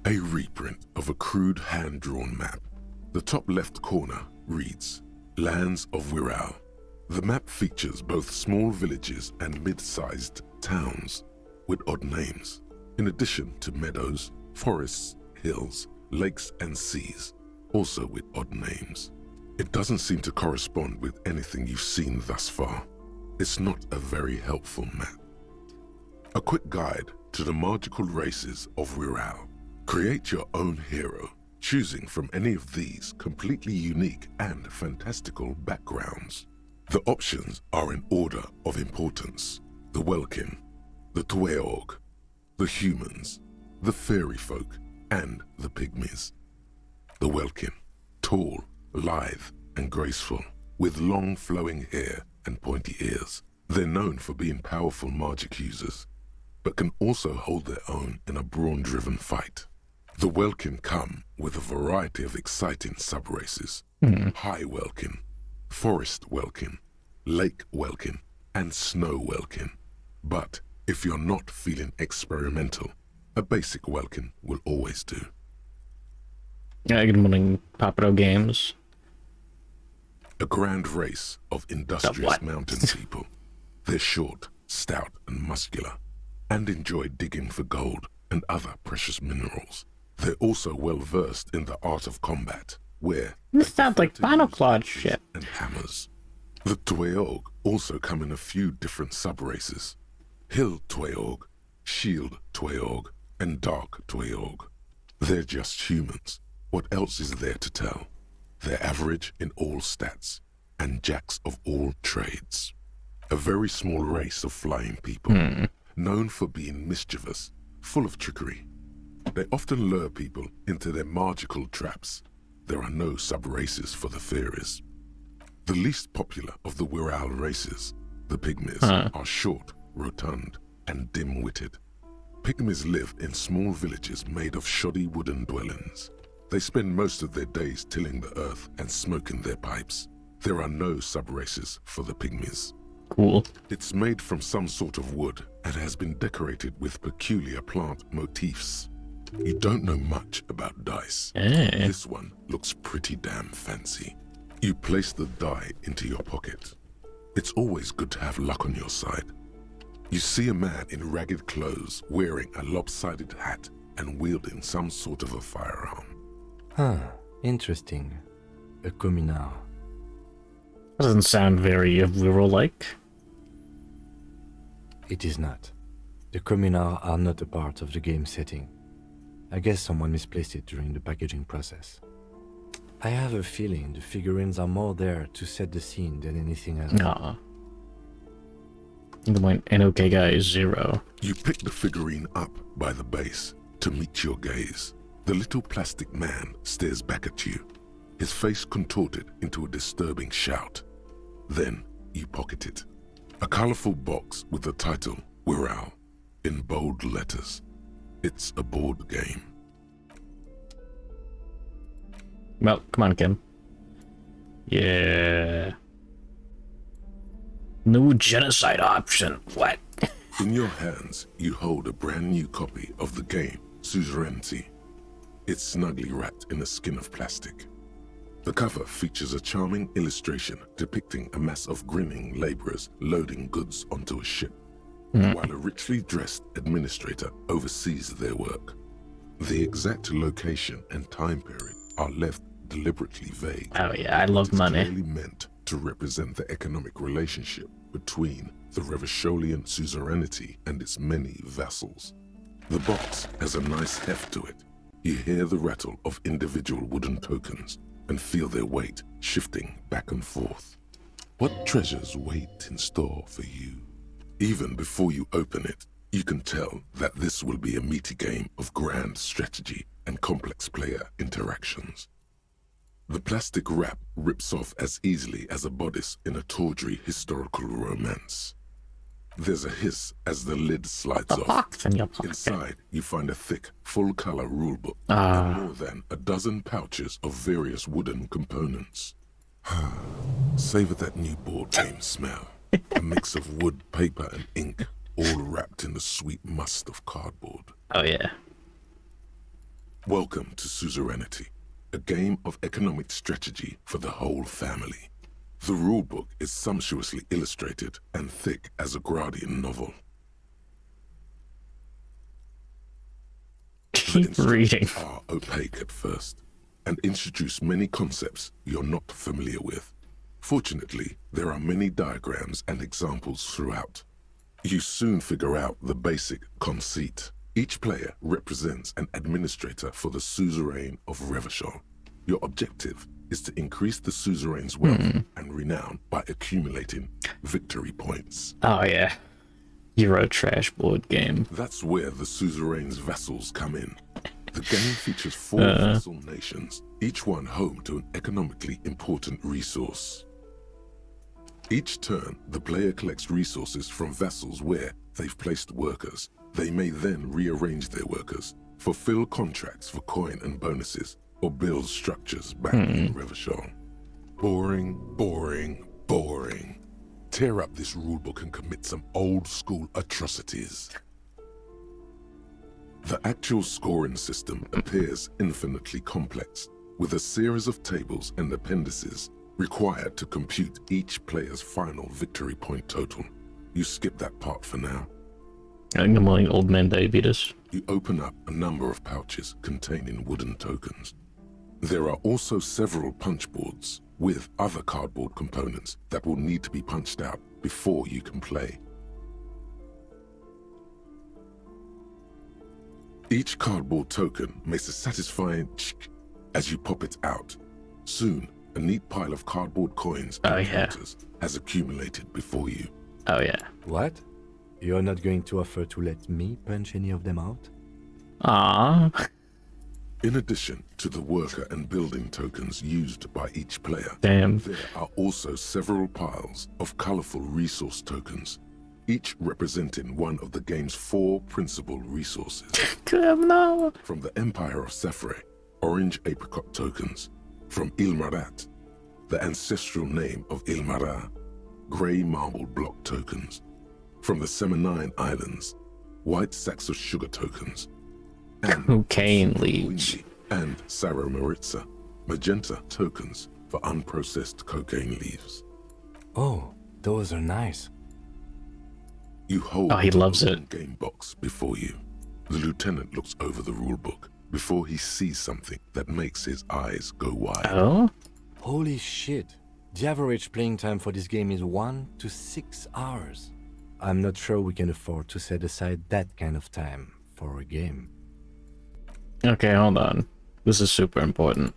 A reprint of a crude hand-drawn map. The top left corner reads, Lands of Wirral. The map features both small villages and mid-sized towns with odd names, in addition to meadows, forests, hills, lakes, and seas, also with odd names. It doesn't seem to correspond with anything you've seen thus far. It's not a very helpful map. A quick guide to the magical races of Wirral. Create your own hero, choosing from any of these completely unique and fantastical backgrounds. The options are in order of importance. The Welkin, the Tweog, the humans, the fairy folk, and the pygmies. The Welkin, tall, lithe, and graceful, with long flowing hair and pointy ears. They're known for being powerful magic users, but can also hold their own in a brawn-driven fight. The Welkin come with a variety of exciting sub-races. High Welkin, Forest Welkin, Lake Welkin, and Snow Welkin. But if you're not feeling experimental, a basic Welkin will always do. Good morning, Papado Games. A grand race of industrious mountain people. They're short, stout, and muscular, and enjoy digging for gold and other precious minerals. They're also well versed in the art of combat, where This sounds like Final Claude shit. and hammers. The Tweog also come in a few different sub-races. Hill Tweog, Shield Tweog, and Dark Tweog. They're just humans. What else is there to tell? They're average in all stats, and jacks of all trades. A very small race of flying people, known for being mischievous, full of trickery. They often lure people into their magical traps. There are no sub-races for the fairies. The least popular of the Wirral races, the Pygmies, are short, rotund, and dim-witted. Pygmies live in small villages made of shoddy wooden dwellings. They spend most of their days tilling the earth and smoking their pipes. There are no sub-races for the Pygmies. Cool. It's made from some sort of wood and has been decorated with peculiar plant motifs. You don't know much about dice. This one looks pretty damn fancy. You place the die into your pocket. It's always good to have luck on your side. You see a man in ragged clothes wearing a lopsided hat and wielding some sort of a firearm. Huh, interesting. A communard. Doesn't sound very rural-like. It is not. The communards are not a part of the game setting. I guess someone misplaced it during the packaging process. I have a feeling the figurines are more there to set the scene than anything else. Nah. The point NOK guy is 0. You pick the figurine up by the base to meet your gaze. The little plastic man stares back at you, his face contorted into a disturbing shout. Then you pocket it. A colorful box with the title, Wirral, in bold letters. It's a board game. Well, come on, Kim. Yeah. No genocide option. What? In your hands, you hold a brand new copy of the game, Suzerainty. It's snugly wrapped in a skin of plastic. The cover features a charming illustration depicting a mass of grinning laborers loading goods onto a ship, while a richly dressed administrator oversees their work. The exact location and time period are left deliberately vague. Oh yeah, I love It's money. clearly meant to represent the economic relationship between the Revacholian suzerainty and its many vassals. The box has a nice heft to it. You hear the rattle of individual wooden tokens and feel their weight shifting back and forth. What treasures wait in store for you? Even before you open it, you can tell that this will be a meaty game of grand strategy and complex player interactions. The plastic wrap rips off as easily as a bodice in a tawdry historical romance. There's a hiss as the lid slides A off. box in your pocket. Inside, you find a thick, full-color rulebook Ah. and more than a dozen pouches of various wooden components. Savor that new board game smell. A mix of wood, paper, and ink, all wrapped in the sweet must of cardboard. Oh yeah. Welcome to Suzerainty, a game of economic strategy for the whole family. The rulebook is sumptuously illustrated and thick as a Gradian novel. The Keep reading. instructions are opaque at first and introduce many concepts you're not familiar with. Fortunately, there are many diagrams and examples throughout. You soon figure out the basic conceit. Each player represents an administrator for the suzerain of Revachol. Your objective is to increase the suzerain's wealth and renown by accumulating victory points. Oh yeah. Euro trash board game. That's where the suzerain's vassals come in. The game features 4 vassal nations, each one home to an economically important resource. Each turn, the player collects resources from vassals where they've placed workers. They may then rearrange their workers, fulfill contracts for coin and bonuses, or build structures back in Revachol. Boring, boring, boring. Tear up this rulebook and commit some old-school atrocities. The actual scoring system appears infinitely complex, with a series of tables and appendices required to compute each player's final victory point total. You skip that part for now. Good morning, old man diabetes. You open up a number of pouches containing wooden tokens. There are also several punch boards with other cardboard components that will need to be punched out before you can play. Each cardboard token makes a satisfying ch as you pop it out. Soon, a neat pile of cardboard coins and counters has accumulated before you. Oh yeah. What? You're not going to offer to let me punch any of them out? Aww. In addition to the worker and building tokens used by each player, Damn. there are also several piles of colorful resource tokens, each representing one of the game's 4 principal resources. No. From the Empire of Safre, orange apricot tokens. From Ilmarat, the ancestral name of Ilmara, gray marble block tokens. From the Seminine Islands, white sacks of sugar tokens. And Cocaine leaves. and Sarah Maritza, magenta tokens for unprocessed cocaine leaves. Oh, those are nice. You hold Oh, he loves the it. open game box before you. The lieutenant looks over the rulebook before he sees something that makes his eyes go wide. Oh? Holy shit. The average playing time for this game is 1 to 6 hours. I'm not sure we can afford to set aside that kind of time for a game. Okay, hold on. This is super important.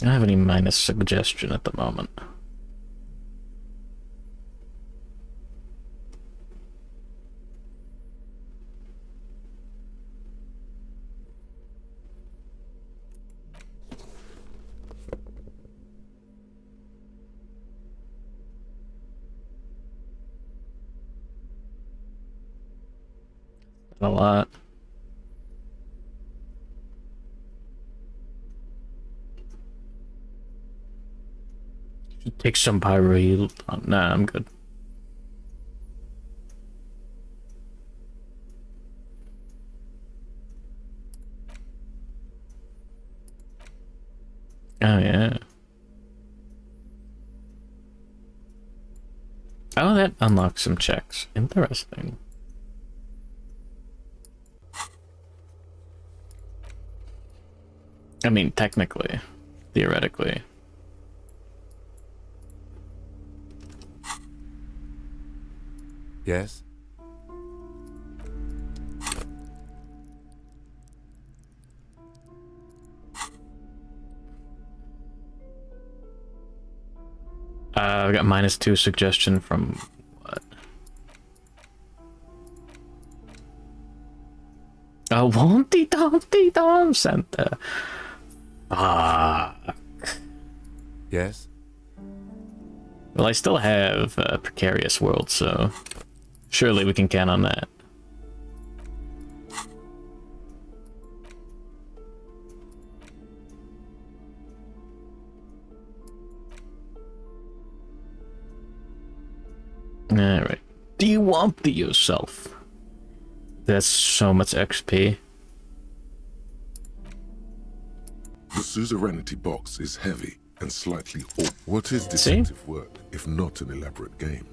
I don't have any minus suggestion at the moment. A lot. Take some pyro heal. Oh, nah, I'm good. Oh yeah. Oh, that unlocks some checks. Interesting. I mean, technically, theoretically. Yes? I got -2 suggestion from what? Oh, Wonty Dom Santa. Ah. Yes? Well, I still have Precarious World, so surely we can count on that. Alright. Do you want the yourself? That's so much XP. The Suzerainty box is heavy and slightly off. What is detective work if not an elaborate game?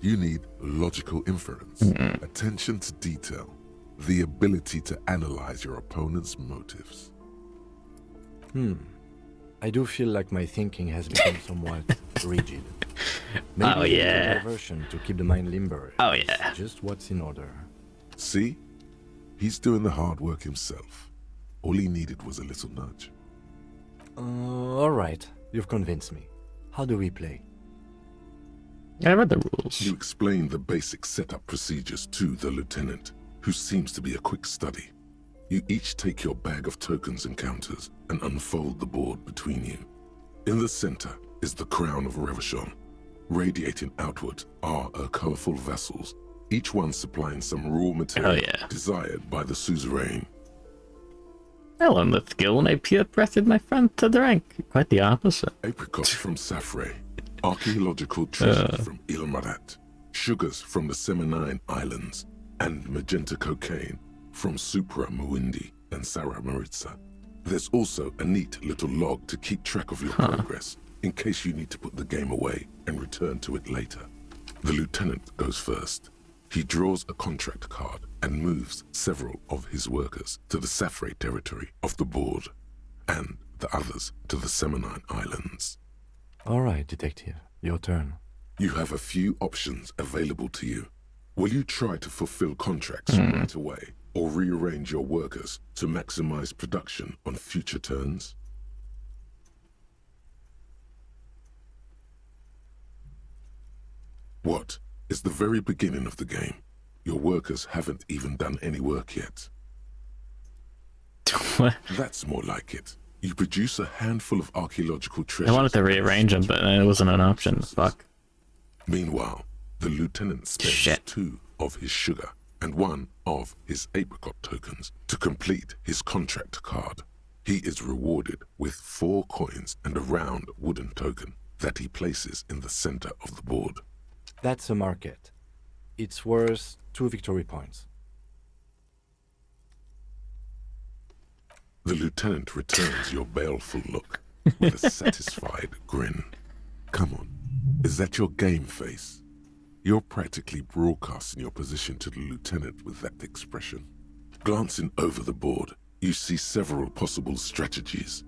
You need logical inference, attention to detail, the ability to analyze your opponent's motives. I do feel like my thinking has become somewhat rigid. Maybe Oh, yeah. a diversion to keep the mind limber. Oh, is yeah. Just what's in order. See? He's doing the hard work himself. All he needed was a little nudge. Alright, you've convinced me. How do we play? I read the rules. You explain the basic setup procedures to the lieutenant, who seems to be a quick study. You each take your bag of tokens and counters and unfold the board between you. In the center is the crown of Revachon. Radiating outward are her colorful vessels, each one supplying some raw material desired by the suzerain. Hello, Lithgil, and I purebreathed my friend to drink. Quite the opposite. Apricots from Safre, archaeological treasures from Ilmarat, sugars from the Seminine Islands, and magenta cocaine from Supra Muindi and Sarah Maritza. There's also a neat little log to keep track of your progress, in case you need to put the game away and return to it later. The lieutenant goes first. He draws a contract card and moves several of his workers to the Safre territory of the board, and the others to the Seminine Islands. Alright, detective. Your turn. You have a few options available to you. Will you try to fulfill contracts right away, or rearrange your workers to maximize production on future turns? What is the very beginning of the game? Your workers haven't even done any work yet. What? That's more like it. You produce a handful of archaeological treasures. I wanted to rearrange them, but it wasn't an option. Fuck. Meanwhile, the lieutenant spends 2 of his sugar and 1 of his apricot tokens to complete his contract card. He is rewarded with 4 coins and a round wooden token that he places in the center of the board. That's a market. It's worth 2 victory points. The lieutenant returns your baleful look. with a satisfied grin. Come on, is that your game face? You're practically broadcasting your position to the lieutenant with that expression. Glancing over the board, you see several possible strategies.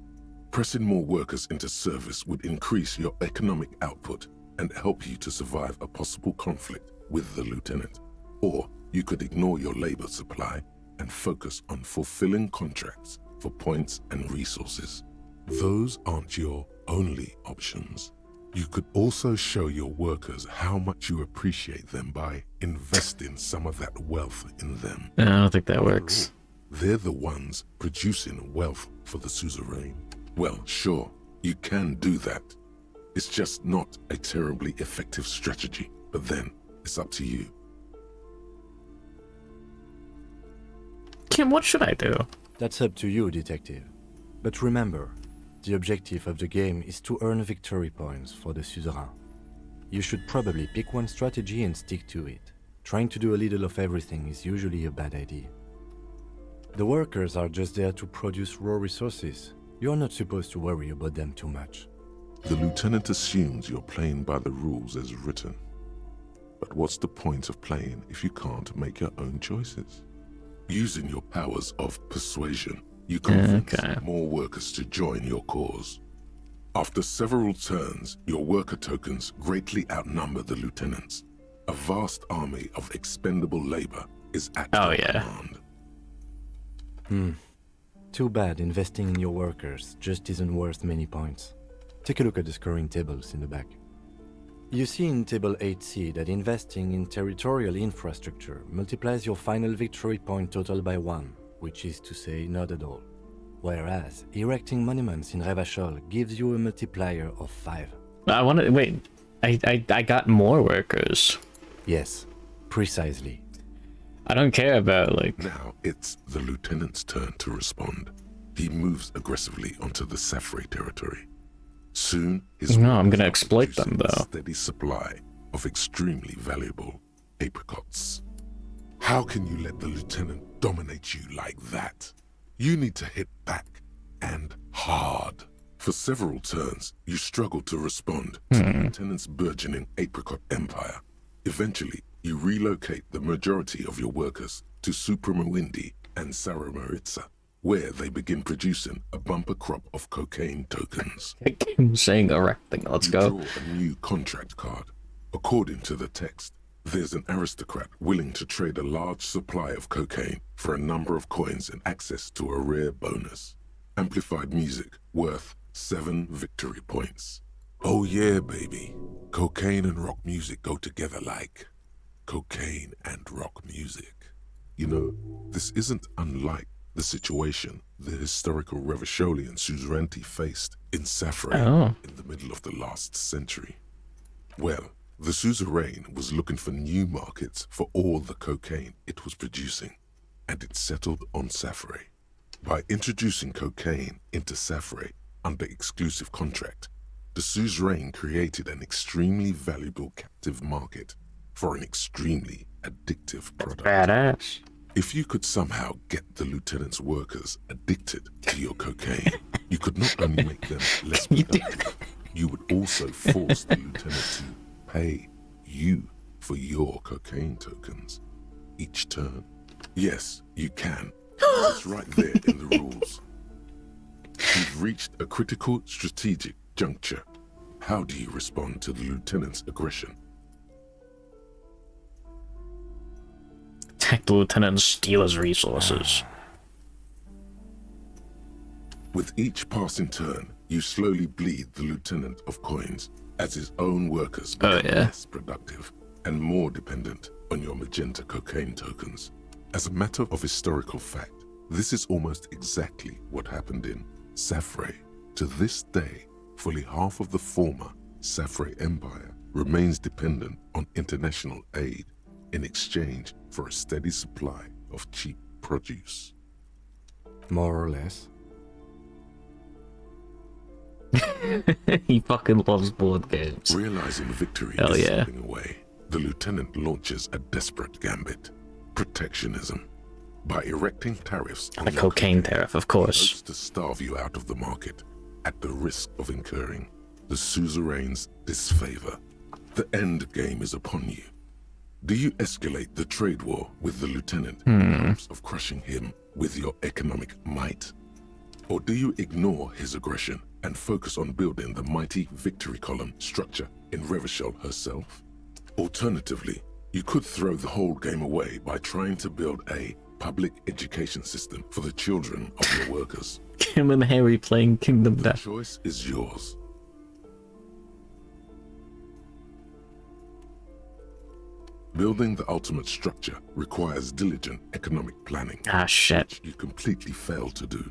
Pressing more workers into service would increase your economic output and help you to survive a possible conflict with the lieutenant. Or you could ignore your labor supply and focus on fulfilling contracts for points and resources. Those aren't your only options. You could also show your workers how much you appreciate them by investing some of that wealth in them. I don't think that works. They're the ones producing wealth for the suzerain. Well, sure, you can do that. It's just not a terribly effective strategy, but then it's up to you. Kim, what should I do? That's up to you, detective. But remember, the objective of the game is to earn victory points for the suzerain. You should probably pick one strategy and stick to it. Trying to do a little of everything is usually a bad idea. The workers are just there to produce raw resources. You're not supposed to worry about them too much. The lieutenant assumes you're playing by the rules as written. But what's the point of playing if you can't make your own choices? Using your powers of persuasion, you convince more workers to join your cause. After several turns, your worker tokens greatly outnumber the lieutenants. A vast army of expendable labor is at your command. Too bad investing in your workers just isn't worth many points. Take a look at the scoring tables in the back. You see in Table 8C that investing in territorial infrastructure multiplies your final victory point total by 1, which is to say not at all. Whereas erecting monuments in Revachol gives you a multiplier of 5. I want to wait. I got more workers. Yes, precisely. I don't care about like. Now it's the lieutenant's turn to respond. He moves aggressively onto the Safre territory. Soon, his I'm gonna exploit them though. A steady supply of extremely valuable apricots. How can you let the lieutenant dominate you like that? You need to hit back, and hard. For several turns, you struggle to respond to the lieutenant's burgeoning apricot empire. Eventually, you relocate the majority of your workers to Supremawindi and Saramaritsa, where they begin producing a bumper crop of cocaine tokens. I'm saying erecting. Let's go. Draw a new contract card. According to the text, there's an aristocrat willing to trade a large supply of cocaine for a number of coins and access to a rare bonus. Amplified music worth 7 victory points. Oh yeah, baby. Cocaine and rock music go together like cocaine and rock music. You know, this isn't unlike the situation the historical Revacholian Suzerainty faced in Safre in the middle of the last century. Well, the suzerain was looking for new markets for all the cocaine it was producing, and it settled on Safre. By introducing cocaine into Safre under exclusive contract, the suzerain created an extremely valuable captive market for an extremely addictive product. Badass. If you could somehow get the lieutenant's workers addicted to your cocaine, you could not only make them less productive, you would also force the lieutenant to pay you for your cocaine tokens each turn. Yes, you can. It's right there in the rules. You've reached a critical strategic juncture. How do you respond to the lieutenant's aggression? Attack the lieutenant and steal his resources. With each passing turn, you slowly bleed the lieutenant of coins as his own workers become less productive and more dependent on your magenta cocaine tokens. As a matter of historical fact, this is almost exactly what happened in Safre. To this day, fully half of the former Safre Empire remains dependent on international aid in exchange for a steady supply of cheap produce. More or less. He fucking loves board games. Realizing victory Hell is yeah. slipping away, the lieutenant launches a desperate gambit: protectionism. By erecting tariffs on A your cocaine tariff, of he course. hopes to starve you out of the market. at the risk of incurring the suzerain's disfavor. The end game is upon you. Do you escalate the trade war with the lieutenant in hopes of crushing him with your economic might? Or do you ignore his aggression and focus on building the mighty victory column structure in Revachol herself? Alternatively, you could throw the whole game away by trying to build a public education system for the children of your workers. Him and Harry playing Kingdom The Death. choice is yours. Building the ultimate structure requires diligent economic planning, Ah, shit. which you completely fail to do.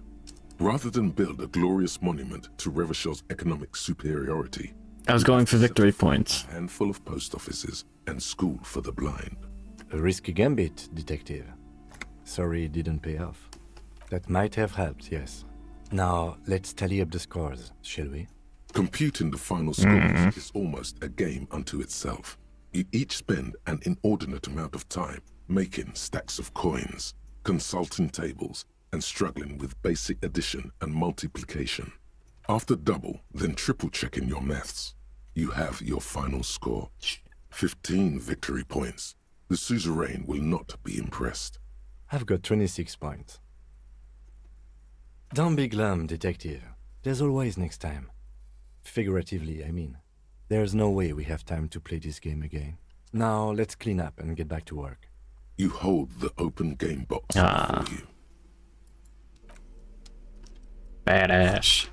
Rather than build a glorious monument to Revachel's economic superiority, I was going for victory points. a handful of post offices and school for the blind. A risky gambit, detective. Sorry it didn't pay off. That might have helped, yes. Now, let's tally up the scores, shall we? Computing the final scores is almost a game unto itself. You each spend an inordinate amount of time making stacks of coins, consulting tables, and struggling with basic addition and multiplication. After double, then triple checking your maths, you have your final score. 15 victory points. The suzerain will not be impressed. I've got 26 points. Don't be glum, detective. There's always next time. Figuratively, I mean. There's no way we have time to play this game again. Now, let's clean up and get back to work. You hold the open game box Ah. before you. Badass.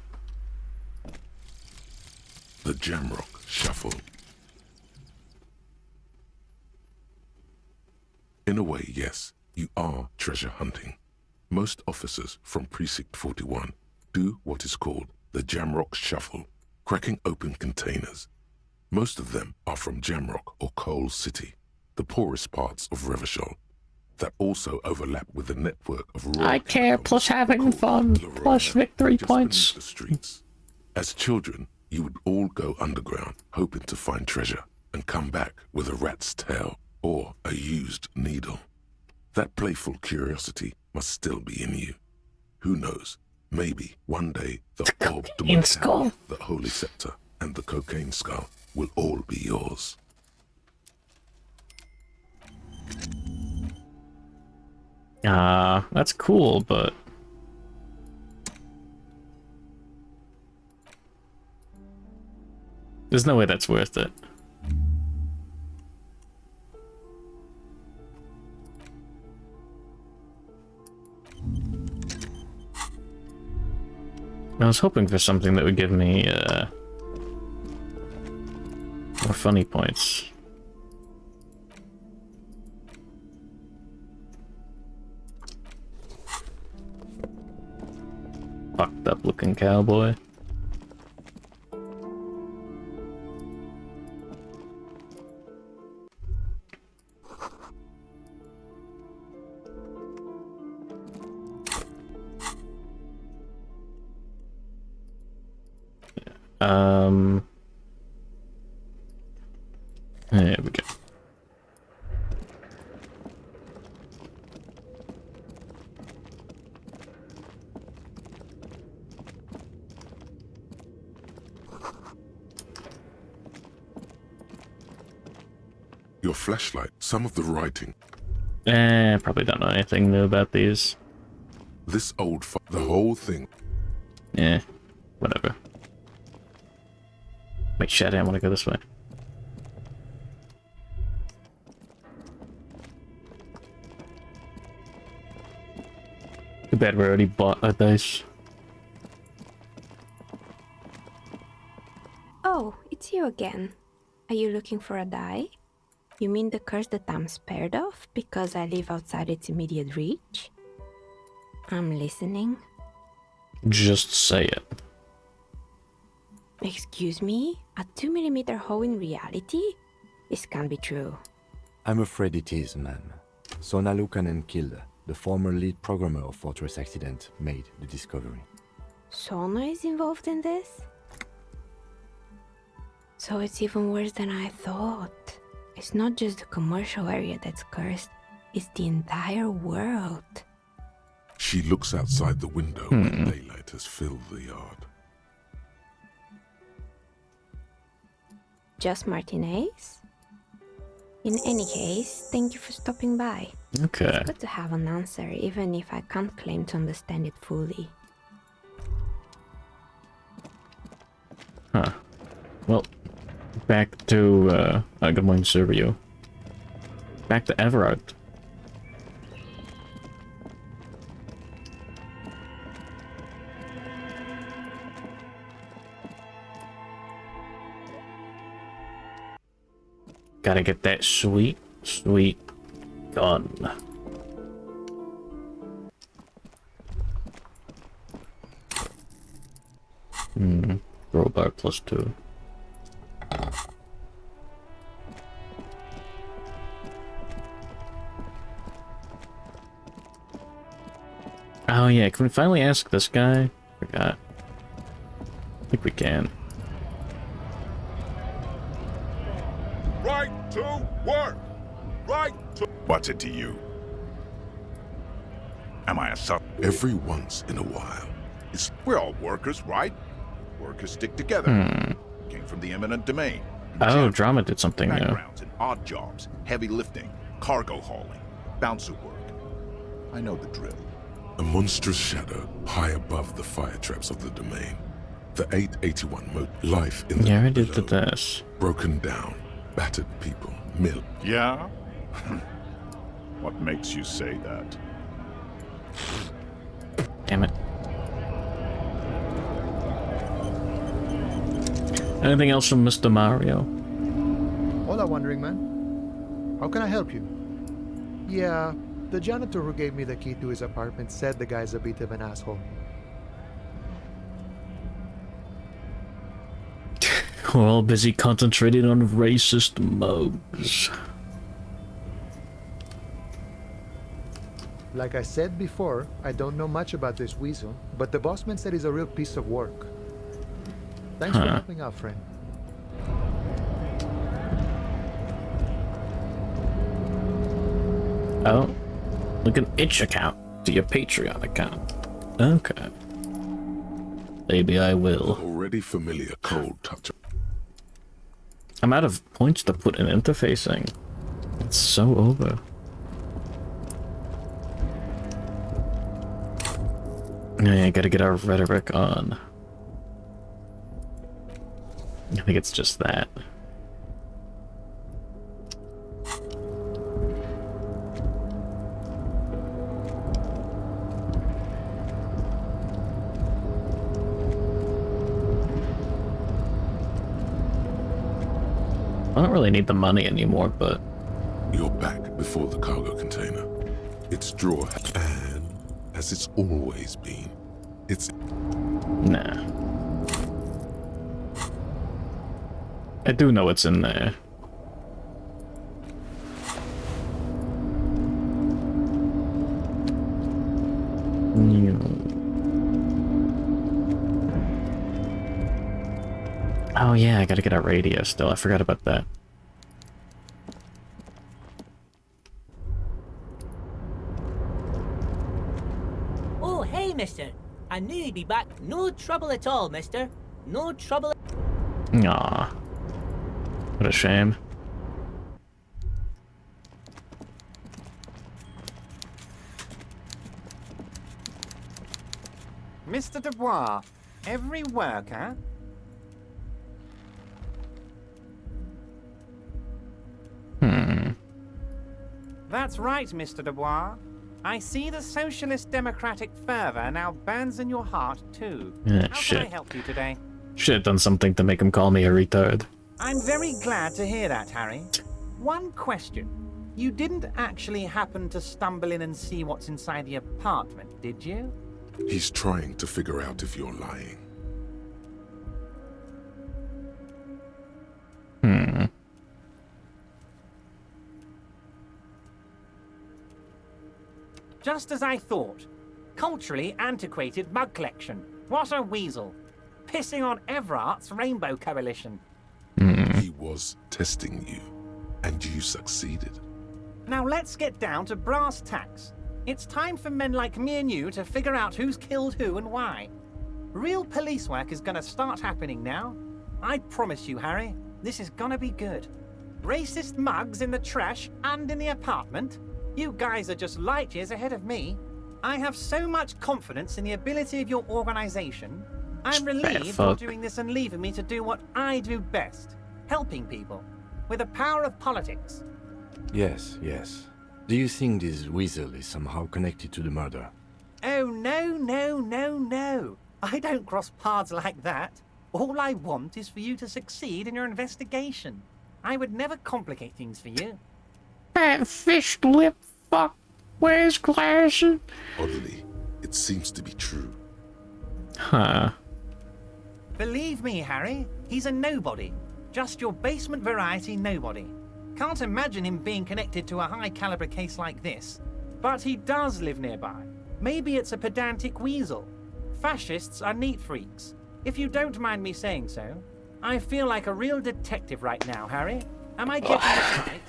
The Jamrock Shuffle. In a way, yes, you are treasure hunting. Most officers from Precinct 41 do what is called the Jamrock Shuffle, cracking open containers. Most of them are from Jamrock or Coal City, the poorest parts of Revachol, that also overlap with the network of rural I care, catacombs plus having called fun, Leroy, plus victory just points. beneath the streets. As children, you would all go underground hoping to find treasure and come back with a rat's tail or a used needle. That playful curiosity must still be in you. Who knows? Maybe one day the orb de cocaine Mortal, skull. the Holy Scepter, and the Cocaine Skull will all be yours. That's cool, but there's no way that's worth it. I was hoping for something that would give me more funny points. Fucked up looking cowboy. There we go. Your flashlight, some of the writing. Probably don't know anything new about these. This the whole thing. Yeah, whatever. Wait, shit, I didn't want to go this way. Too bad we already bought a dice. Oh, it's you again. Are you looking for a die? You mean the curse that I'm spared of because I live outside its immediate reach? I'm listening. Just say it. Excuse me? A 2mm hole in reality? This can't be true. I'm afraid it is, ma'am. Sona Lukanen killed the former lead programmer of Fortress Accident made the discovery. Sona is involved in this? So it's even worse than I thought. It's not just the commercial area that's cursed, it's the entire world. She looks outside the window when daylight has filled the yard. just Martinez? In any case, thank you for stopping by. Okay. It's good to have an answer, even if I can't claim to understand it fully. Huh. Well, back to, good morning, Serbio. Back to Everard. Gotta get that sweet, sweet gun. Crowbar +2. Oh yeah, can we finally ask this guy? Forgot. I think we can. Right to work! Right to... What's it to you? Am I a sub? Every once in a while, We're all workers, right? Workers stick together. Came from the eminent domain. Oh, Drama did something new. Backgrounds in odd jobs, heavy lifting, cargo hauling, bouncer work. I know the drill. a monstrous shadow high above the fire traps of the domain. The 881 life in the Yeah, I did below. this. Broken down, battered people, mill. Yeah? What makes you say that? Damn it. Anything else from Mr. Mario? Hola, Wandering Man. How can I help you? Yeah, the janitor who gave me the key to his apartment said the guy's a bit of an asshole. We're all busy concentrating on racist mugs. Like I said before, I don't know much about this weasel, but the bossman said he's a real piece of work. Thanks for helping out, friend. Oh, look an itch account to your Patreon account. Okay. Maybe I will. Already familiar cold touch. I'm out of points to put in interfacing. It's so over. Yeah, gotta get our rhetoric on. I think it's just that. I don't really need the money anymore, but... You're back before the cargo container. Its drawer, and as it's always been, it's... Nah. I do know what's in there. Oh yeah, I gotta get a radio still. I forgot about that. Oh, hey, mister. I knew you'd be back. No trouble at all, mister. No trouble. Aw. What a shame. Mr. Dubois, every worker... That's right, Mr. Dubois. I see the socialist democratic fervor now burns in your heart, too. Yeah, How shit. can I help you today? Should have done something to make him call me a retard. I'm very glad to hear that, Harry. One question. You didn't actually happen to stumble in and see what's inside the apartment, did you? He's trying to figure out if you're lying. Just as I thought. Culturally antiquated mug collection. What a weasel. Pissing on Everart's Rainbow Coalition. He was testing you, and you succeeded. Now let's get down to brass tacks. It's time for men like me and you to figure out who's killed who and why. Real police work is gonna start happening now. I promise you, Harry, This is gonna be good. Racist mugs in the trash and in the apartment? You guys are just light years ahead of me. I have so much confidence in the ability of your organization. I'm relieved you're doing this and leaving me to do what I do best. Helping people. With the power of politics. Yes, yes. Do you think this weasel is somehow connected to the murder? Oh, no. I don't cross paths like that. All I want is for you to succeed in your investigation. I would never complicate things for you. That fish lip fuck wears glasses. Oddly, it seems to be true. Huh. Believe me, Harry, he's a nobody. Just your basement variety nobody. Can't imagine him being connected to a high-caliber case like this. But he does live nearby. Maybe it's a pedantic weasel. Fascists are neat freaks. If you don't mind me saying so, I feel like a real detective right now, Harry. Am I getting this right?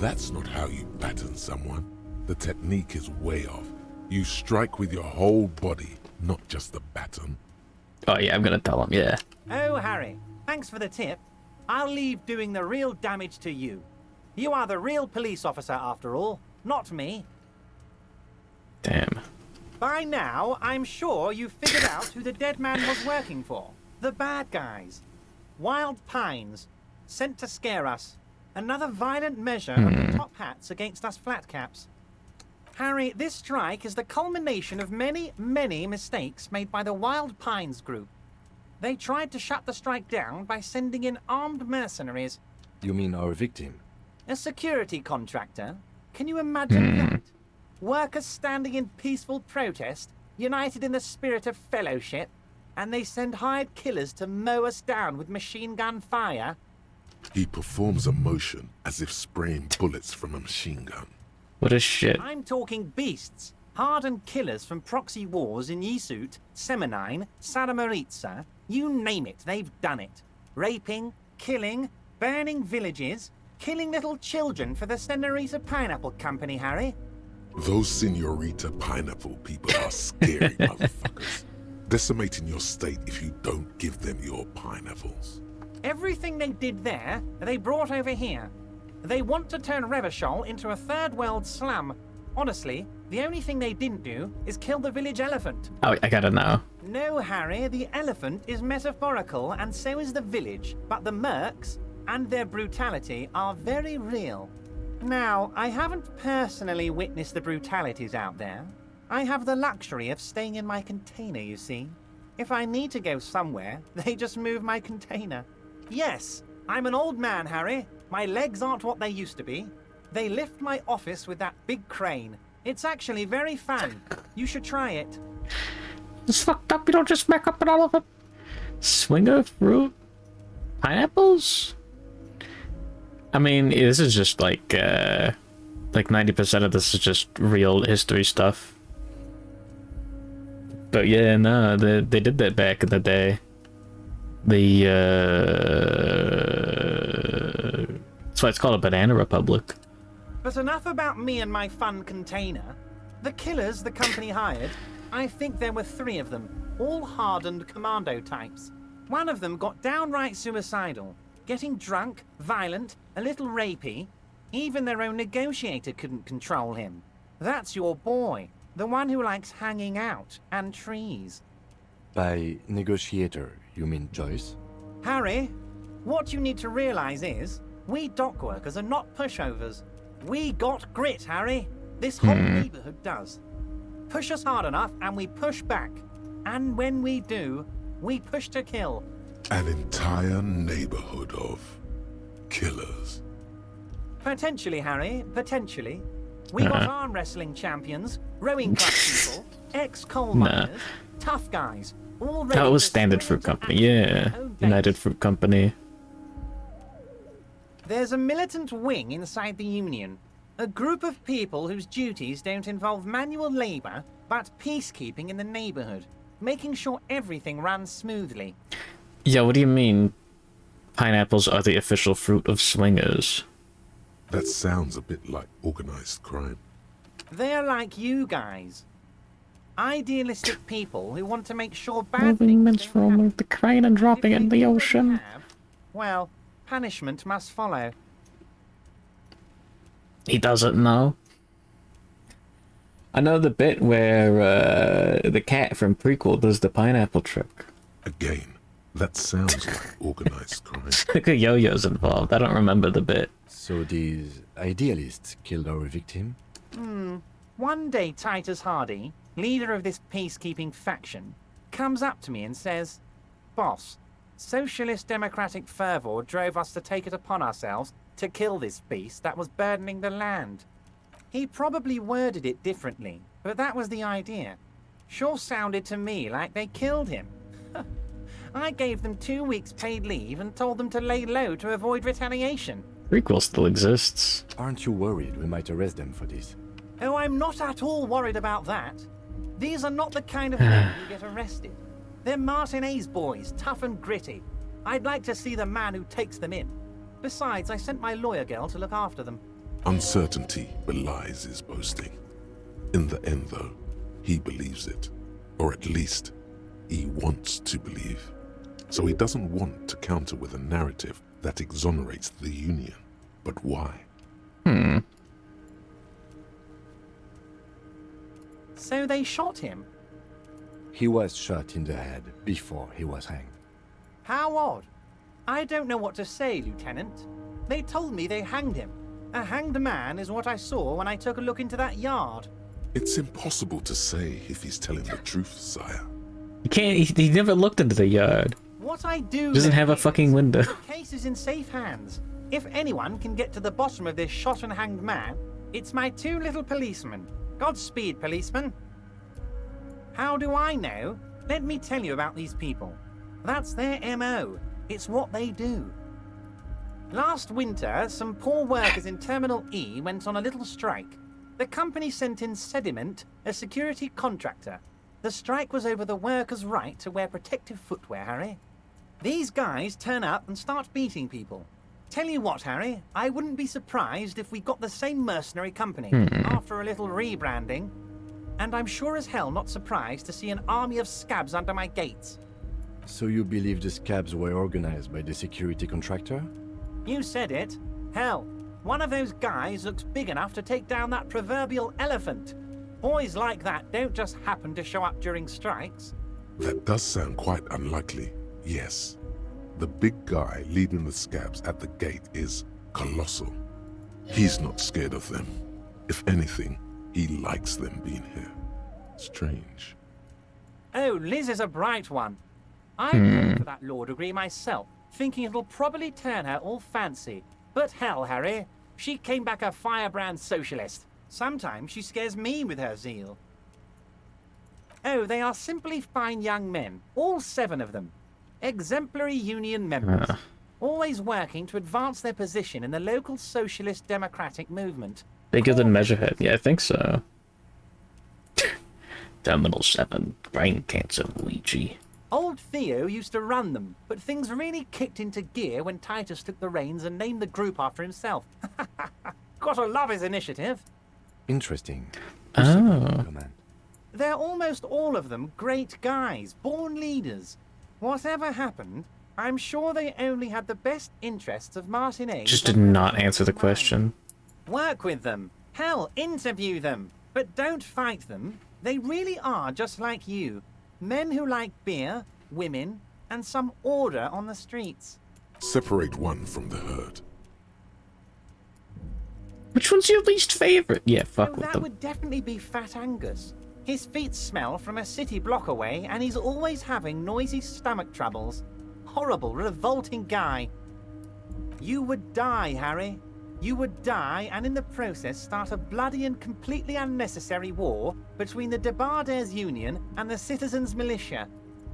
That's not how you baton someone. The technique is way off. You strike with your whole body, not just the baton. Oh yeah, I'm gonna tell him, yeah. Oh, Harry, thanks for the tip. I'll leave doing the real damage to you. You are the real police officer after all, not me. Damn. By now, I'm sure you've figured out who the dead man was working for. The bad guys. Wild Pines. Sent to scare us. Another violent measure of the top hats against us flatcaps. Harry, this strike is the culmination of many, many mistakes made by the Wild Pines group. They tried to shut the strike down by sending in armed mercenaries. You mean our victim? A security contractor? Can you imagine that? Workers standing in peaceful protest, united in the spirit of fellowship, and they send hired killers to mow us down with machine gun fire? He performs a motion as if spraying bullets from a machine gun. What a shit. I'm talking beasts. Hardened killers from proxy wars in Yisut, Semenine, Saramaritsa. You name it, they've done it. Raping, killing, burning villages, killing little children for the Senorita Pineapple Company, Harry. Those Senorita Pineapple people are scary motherfuckers. Decimating your state if you don't give them your pineapples. Everything they did there, they brought over here. They want to turn Revachol into a third world slum. Honestly, the only thing they didn't do is kill the village elephant. Oh, I gotta know. No, Harry, the elephant is metaphorical and so is the village, but the mercs and their brutality are very real. Now, I haven't personally witnessed the brutalities out there. I have the luxury of staying in my container, you see. If I need to go somewhere, they just move my container. Yes, I'm an old man, Harry. My legs aren't what they used to be. They lift my office with that big crane. It's actually very fun. You should try it. It's fucked up. You don't just smack up an elephant. Swinger fruit? Pineapples? I mean, this is just like 90% of this is just real history stuff. But yeah, no, they did that back in the day. That's why it's called a banana republic. But enough about me and my fun container. The killers the company hired, I think there were 3 of them, all hardened commando types. One of them got downright suicidal, getting drunk, violent, a little rapey. Even their own negotiator couldn't control him. That's your boy, the one who likes hanging out and trees. By negotiator, you mean Joyce? Harry, what you need to realize is, we dock workers are not pushovers. We got grit, Harry. This whole neighborhood does. Push us hard enough and we push back. And when we do, we push to kill. An entire neighborhood of killers. Potentially, Harry, potentially. We got arm wrestling champions, rowing club people, ex-coal miners, tough guys, all ready. That was Standard Fruit Company, yeah. United Fruit Company. There's a militant wing inside the Union. A group of people whose duties don't involve manual labor, but peacekeeping in the neighborhood, making sure everything runs smoothly. Yeah, what do you mean pineapples are the official fruit of swingers? That sounds a bit like organized crime. They're like you guys. Idealistic people who want to make sure bad Moving things mince don't from happen. the crane and dropping it in the ocean. well, punishment must follow. He doesn't know. I know the bit where the cat from prequel does the pineapple trick. Again, that sounds like organized crime. I think a yo-yo's involved. I don't remember the bit. So these idealists killed our victim? One day Titus Hardy, leader of this peacekeeping faction, comes up to me and says, "Boss, socialist democratic fervor drove us to take it upon ourselves to kill this beast that was burdening the land." He probably worded it differently, but that was the idea. Sure sounded to me like they killed him. I gave them 2 weeks paid leave and told them to lay low to avoid retaliation. Prequel still exists. Aren't you worried we might arrest them for this? Oh, I'm not at all worried about that. These are not the kind of men who get arrested. They're Martinez boys, tough and gritty. I'd like to see the man who takes them in. Besides, I sent my lawyer girl to look after them. Uncertainty belies his boasting. In the end, though, he believes it. Or at least, he wants to believe. So he doesn't want to counter with a narrative that exonerates the Union. But why? So they shot him? He was shot in the head before he was hanged. How odd. I don't know what to say, Lieutenant. They told me they hanged him. A hanged man is what I saw when I took a look into that yard. It's impossible to say if he's telling the truth, sire. You can't. He never looked into the yard. What I do... Doesn't have a fucking window. The case is in safe hands. If anyone can get to the bottom of this shot and hanged man, it's my 2 little policemen. Godspeed, policeman. How do I know? Let me tell you about these people. That's their MO. It's what they do. Last winter, some poor workers in Terminal E went on a little strike. The company sent in Sediment, a security contractor. The strike was over the workers' right to wear protective footwear, Harry. These guys turn up and start beating people. Tell you what, Harry, I wouldn't be surprised if we got the same mercenary company after a little rebranding. And I'm sure as hell not surprised to see an army of scabs under my gates. So you believe the scabs were organized by the security contractor? You said it. Hell, one of those guys looks big enough to take down that proverbial elephant. Boys like that don't just happen to show up during strikes. That does sound quite unlikely, yes. The big guy leading the scabs at the gate is colossal. He's not scared of them. If anything, he likes them being here. Strange. Oh, Liz is a bright one. I went for that law degree myself, thinking it'll probably turn her all fancy. But hell, Harry, she came back a firebrand socialist. Sometimes she scares me with her zeal. Oh, they are simply fine young men, all 7 of them. Exemplary union members, always working to advance their position in the local socialist democratic movement. Bigger than Measurehead. Yeah, I think so. Terminal 7, brain cancer, Luigi. Old Theo used to run them, but things really kicked into gear when Titus took the reins and named the group after himself. Gotta love his initiative. Interesting. Oh. They're almost all of them great guys, born leaders. Whatever happened, I'm sure they only had the best interests of Martinez. Just did not answer the question. Work with them. Hell, interview them. But don't fight them. They really are just like you. Men who like beer, women, and some order on the streets. Separate one from the herd. Which one's your least favorite? Yeah, fuck with That them. would definitely be Fat Angus. His feet smell from a city block away, and he's always having noisy stomach troubles. Horrible, revolting guy. You would die, Harry. You would die, and in the process start a bloody and completely unnecessary war between the Debarders Union and the Citizens Militia.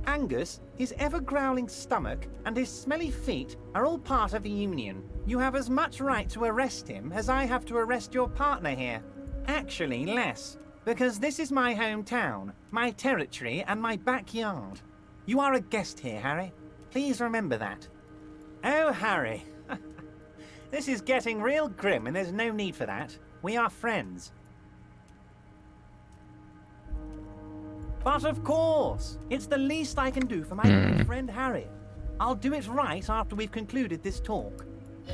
Angus, his ever-growling stomach, and his smelly feet are all part of the Union. You have as much right to arrest him as I have to arrest your partner here. Actually, less, because this is my hometown, my territory, and my backyard. You are a guest here, Harry. Please remember that. Oh, Harry. This is getting real grim, and there's no need for that. We are friends. But of course, it's the least I can do for my good friend Harry. I'll do it right after we've concluded this talk.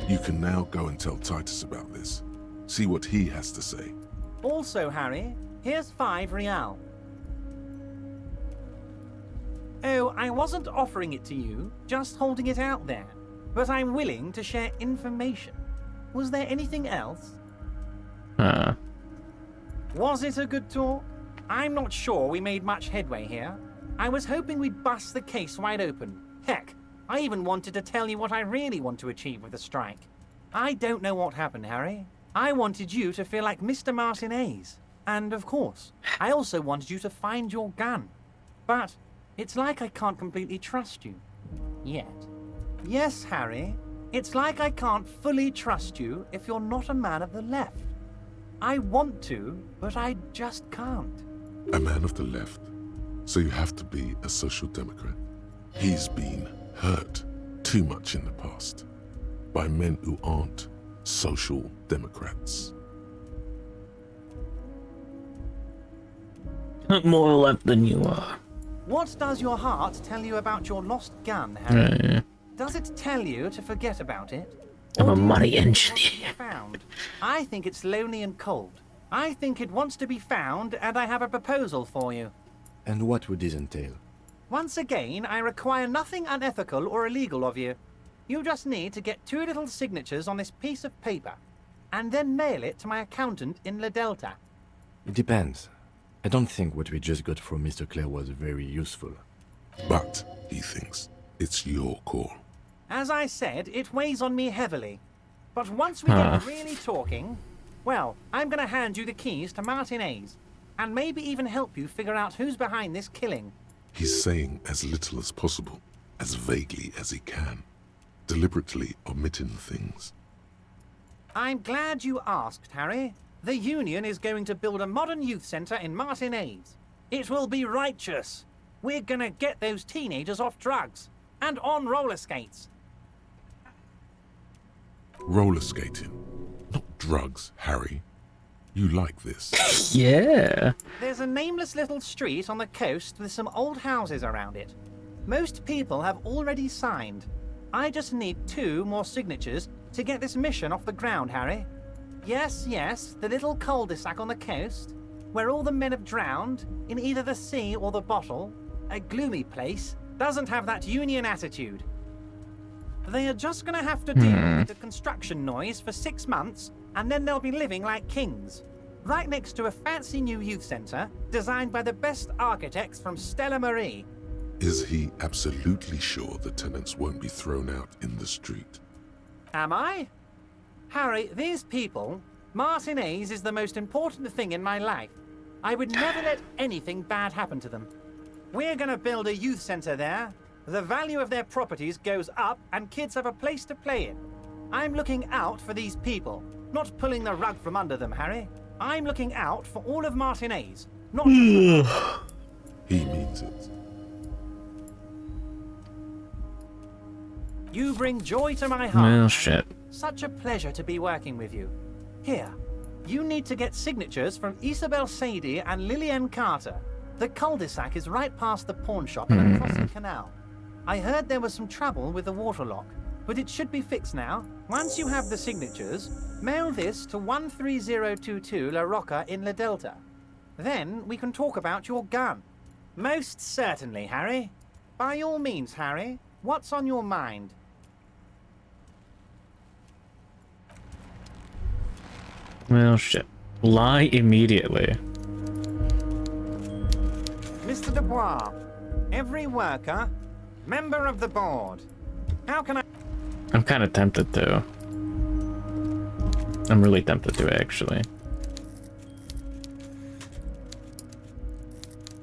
You can now go and tell Titus about this. See what he has to say. Also, Harry, here's 5 real. Oh, I wasn't offering it to you, just holding it out there. But I'm willing to share information. Was there anything else? Was it a good talk? I'm not sure we made much headway here. I was hoping we'd bust the case wide open. Heck, I even wanted to tell you what I really want to achieve with the strike. I don't know what happened, Harry. I wanted you to feel like Mr. Martinez. And of course, I also wanted you to find your gun. But it's like I can't completely trust you. Yet. Yes, Harry, it's like I can't fully trust you if you're not a man of the left. I want to, but I just can't. A man of the left? So you have to be a social democrat? He's been hurt too much in the past by men who aren't social democrats. More left than you are. What does your heart tell you about your lost gun, Harry? Yeah. Does it tell you to forget about it? I'm Or a do you money think it wants to be engineer. found? I think it's lonely and cold. I think it wants to be found, and I have a proposal for you. And what would this entail? Once again, I require nothing unethical or illegal of you. You just need to get 2 little signatures on this piece of paper, and then mail it to my accountant in La Delta. It depends. I don't think what we just got from Mr. Clare was very useful. But, he thinks, it's your call. As I said, it weighs on me heavily. But once we get really talking, well, I'm going to hand you the keys to Martinez, and maybe even help you figure out who's behind this killing. He's saying as little as possible, as vaguely as he can, deliberately omitting things. I'm glad you asked, Harry. The Union is going to build a modern youth centre in Martinez. It will be righteous. We're going to get those teenagers off drugs and on roller skates. Roller skating, not drugs, Harry. You like this? Yeah. There's a nameless little street on the coast with some old houses around it. Most people have already signed. I just need 2 more signatures to get this mission off the ground, Harry. Yes, the little cul-de-sac on the coast, where all the men have drowned, in either the sea or the bottle, a gloomy place, doesn't have that Union attitude. They are just going to have to deal with the construction noise for 6 months, and then they'll be living like kings. Right next to a fancy new youth centre, designed by the best architects from Stella Marie. Is he absolutely sure the tenants won't be thrown out in the street? Am I? Harry, these people, Martinez is the most important thing in my life. I would never let anything bad happen to them. We're going to build a youth centre there. The value of their properties goes up and kids have a place to play in. I'm looking out for these people, not pulling the rug from under them, Harry. I'm looking out for all of Martinez, not... He means it. You bring joy to my heart. Well, shit. Such a pleasure to be working with you. Here, you need to get signatures from Isabel Sadie and Lillian Carter. The cul-de-sac is right past the pawn shop and across the canal. I heard there was some trouble with the water lock, but it should be fixed now. Once you have the signatures, mail this to 13022 La Rocca in La Delta. Then we can talk about your gun. Most certainly, Harry. By all means, Harry. What's on your mind? Well, shit. Lie immediately. Mr. Dubois, every worker, member of the board. How can I... I'm kind of tempted to. I'm really tempted to, actually.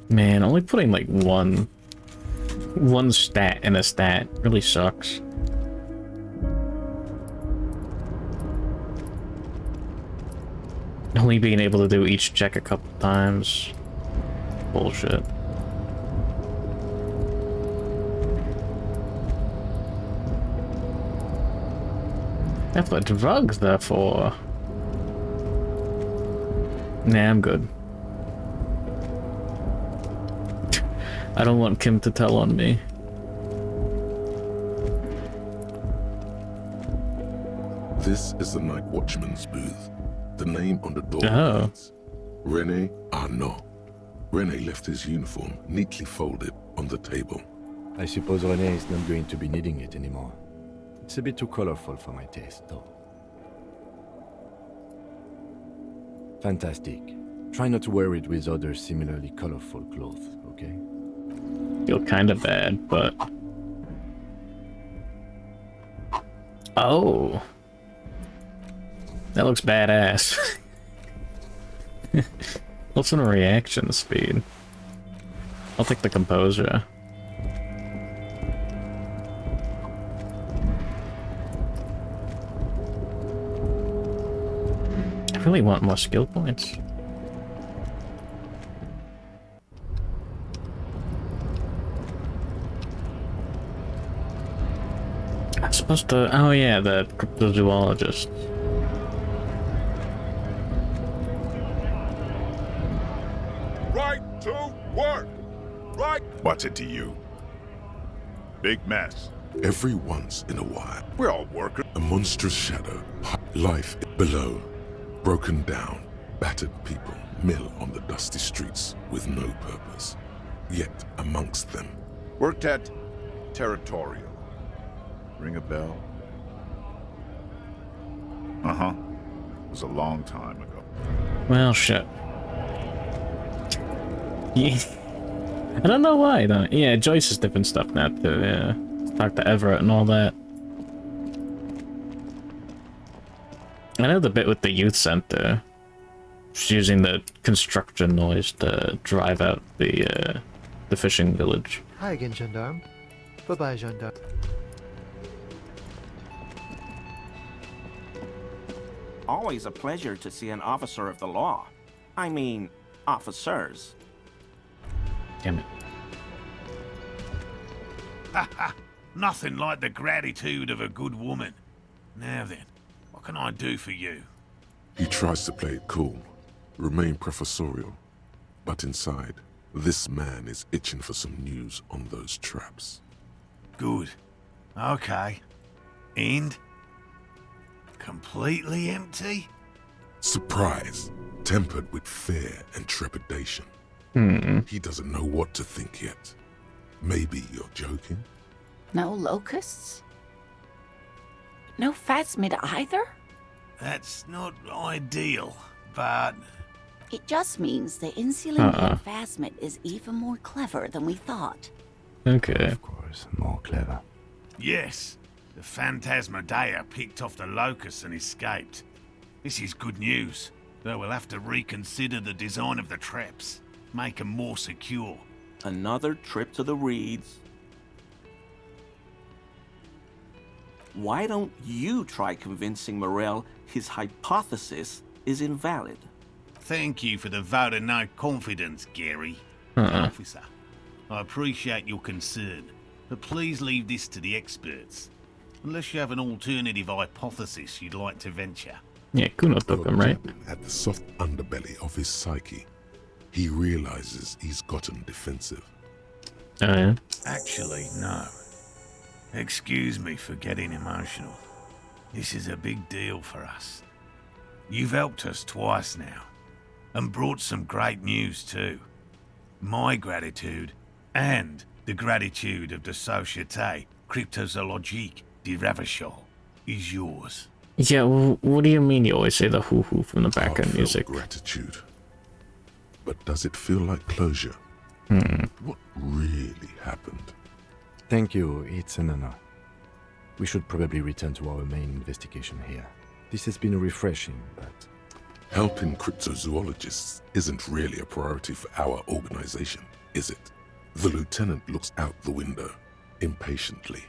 Man, only putting like one stat in a stat really sucks. Only being able to do each check a couple times. Bullshit. That's what drugs, therefore. Nah, I'm good. I don't want Kim to tell on me. This is the night watchman's booth. The name on the door reads René Arnaud. René left his uniform neatly folded on the table. I suppose René is not going to be needing it anymore. It's a bit too colorful for my taste, though. Fantastic. Try not to wear it with other similarly colorful clothes, okay? Feel kind of bad, but... Oh! That looks badass. What's in reaction speed? I'll take the composure. I really want more skill points. I'm supposed to... Oh yeah, the cryptozoologist. Right to work! Right! What's it to you? Big mess. Every once in a while, We're all workers. a monstrous shadow, life below, broken down, battered people mill on the dusty streets with no purpose. Yet amongst them, Worked at Territorial. Ring a bell? Uh-huh. It was a long time ago. Well, shit. Yeah. I don't know why, though. Yeah, Joyce is different stuff now, too, yeah. Talk to Everett and all that. I know the bit with the youth center. Just using the construction noise to drive out the fishing village. Hi again, Gendarme. Bye-bye, Gendarme. Always a pleasure to see an officer of the law. I mean, officers. Damn it. Nothing like the gratitude of a good woman. Now then, what can I do for you? he tries to play it cool, remain professorial, but inside, this man is itching for some news on those traps. Good. Okay. And? Completely empty? Surprise, tempered with fear and trepidation. He doesn't know what to think yet. Maybe you're joking? No locusts? No phasmid either? That's not ideal, but... It just means the insulin phasmid is even more clever than we thought. Okay. Of course, more clever. Yes, the Phantasmadeia picked off the locusts and escaped. This is good news, though we'll have to reconsider the design of the traps. Make them more secure. Another trip to the Reeds. Why don't you try convincing Morel his hypothesis is invalid? Thank you for the vote of no confidence, Gary. Officer, I appreciate your concern, but please leave this to the experts. Unless you have an alternative hypothesis you'd like to venture. Yeah, Kuno took him, right? At the soft underbelly of his psyche, he realizes he's gotten defensive. Oh, yeah? Actually, no. Excuse me for getting emotional. This is a big deal for us. You've helped us twice now, and brought some great news too. My gratitude, and the gratitude of the Société Cryptozoologique de Ravachol, is yours. Yeah, well, what do you mean you always say the hoo-hoo from the background music? Gratitude. But does it feel like closure? What really happened? Thank you, it's an honor. We should probably return to our main investigation here. This has been refreshing, but... Helping cryptozoologists isn't really a priority for our organization, is it? The lieutenant looks out the window, impatiently.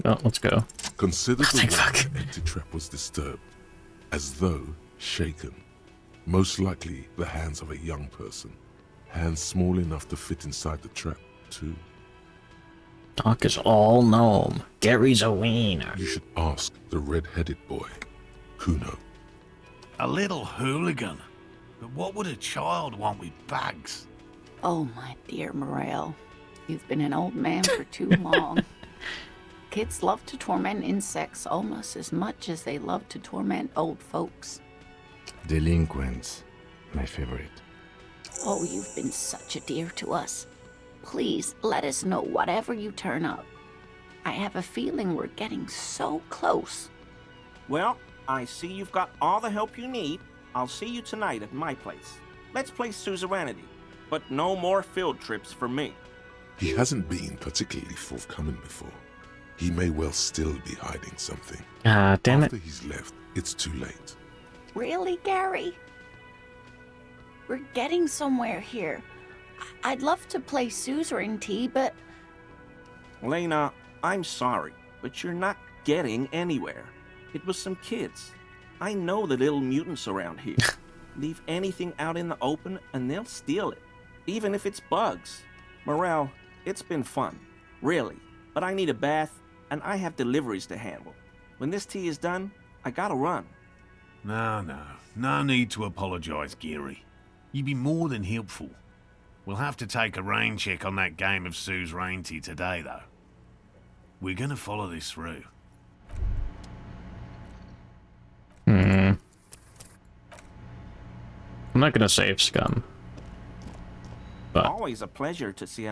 Oh, let's go. Consider the way the empty trap was disturbed, as though shaken. Most likely the hands of a young person. Hands small enough to fit inside the trap, too. Doc is all gnome. Gary's a wiener. You should ask the red-headed boy, Kuno. A little hooligan. But what would a child want with bags? Oh, my dear Morel. You've been an old man for too long. Kids love to torment insects almost as much as they love to torment old folks. Delinquents, my favorite. Oh, you've been such a dear to us. Please let us know whatever you turn up. I have a feeling we're getting so close. Well, I see you've got all the help you need. I'll see you tonight at my place. Let's play Suzerainty, but no more field trips for me. He hasn't been particularly forthcoming before. He may well still be hiding something. Ah, damn it. After he's left, it's too late. Really, Gary? We're getting somewhere here. I'd love to play Suzerainty, but... Lena, I'm sorry, but you're not getting anywhere. It was some kids. I know the little mutants around here. Leave anything out in the open and they'll steal it, even if it's bugs. Morel, it's been fun, really, but I need a bath and I have deliveries to handle. When this tea is done, I gotta run. No need to apologize, Geary. You'd be more than helpful. We'll have to take a rain check on that game of Suzerainty today, though. We're gonna follow this through. I'm not gonna save Scum. But Always a pleasure to see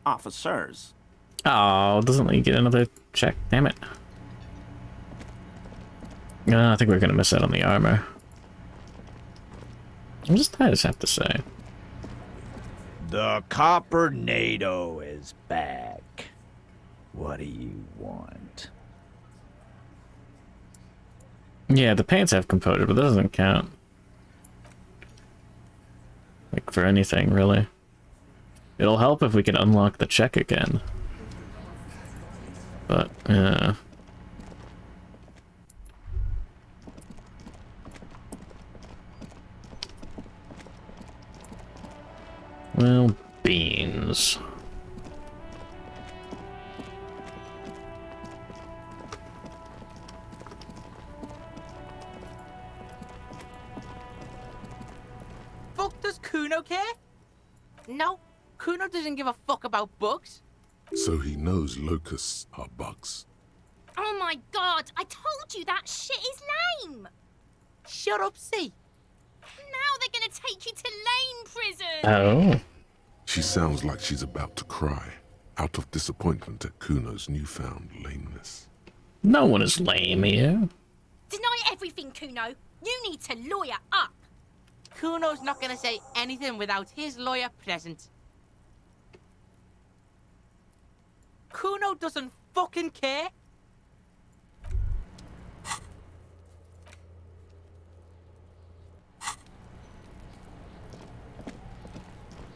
officers. oh, doesn't he get another check? Damn it. I think we're gonna miss out on the armor. I'm just tired, I have to say. The Copper NATO is back. What do you want? Yeah, the pants have component, but that doesn't count. Like, for anything, really. It'll help if we can unlock the check again. But, yeah. Well, beans. Fuck does Kuno care? No, Kuno doesn't give a fuck about bugs. So he knows locusts are bugs. Oh my god, I told you that shit is lame! Shut up, C. Now they're gonna take you to Lane prison! Oh. She sounds like she's about to cry, out of disappointment at Kuno's newfound lameness. No one is lame here. Deny everything, Kuno. You need to lawyer up. Kuno's not gonna say anything without his lawyer present. Kuno doesn't fucking care.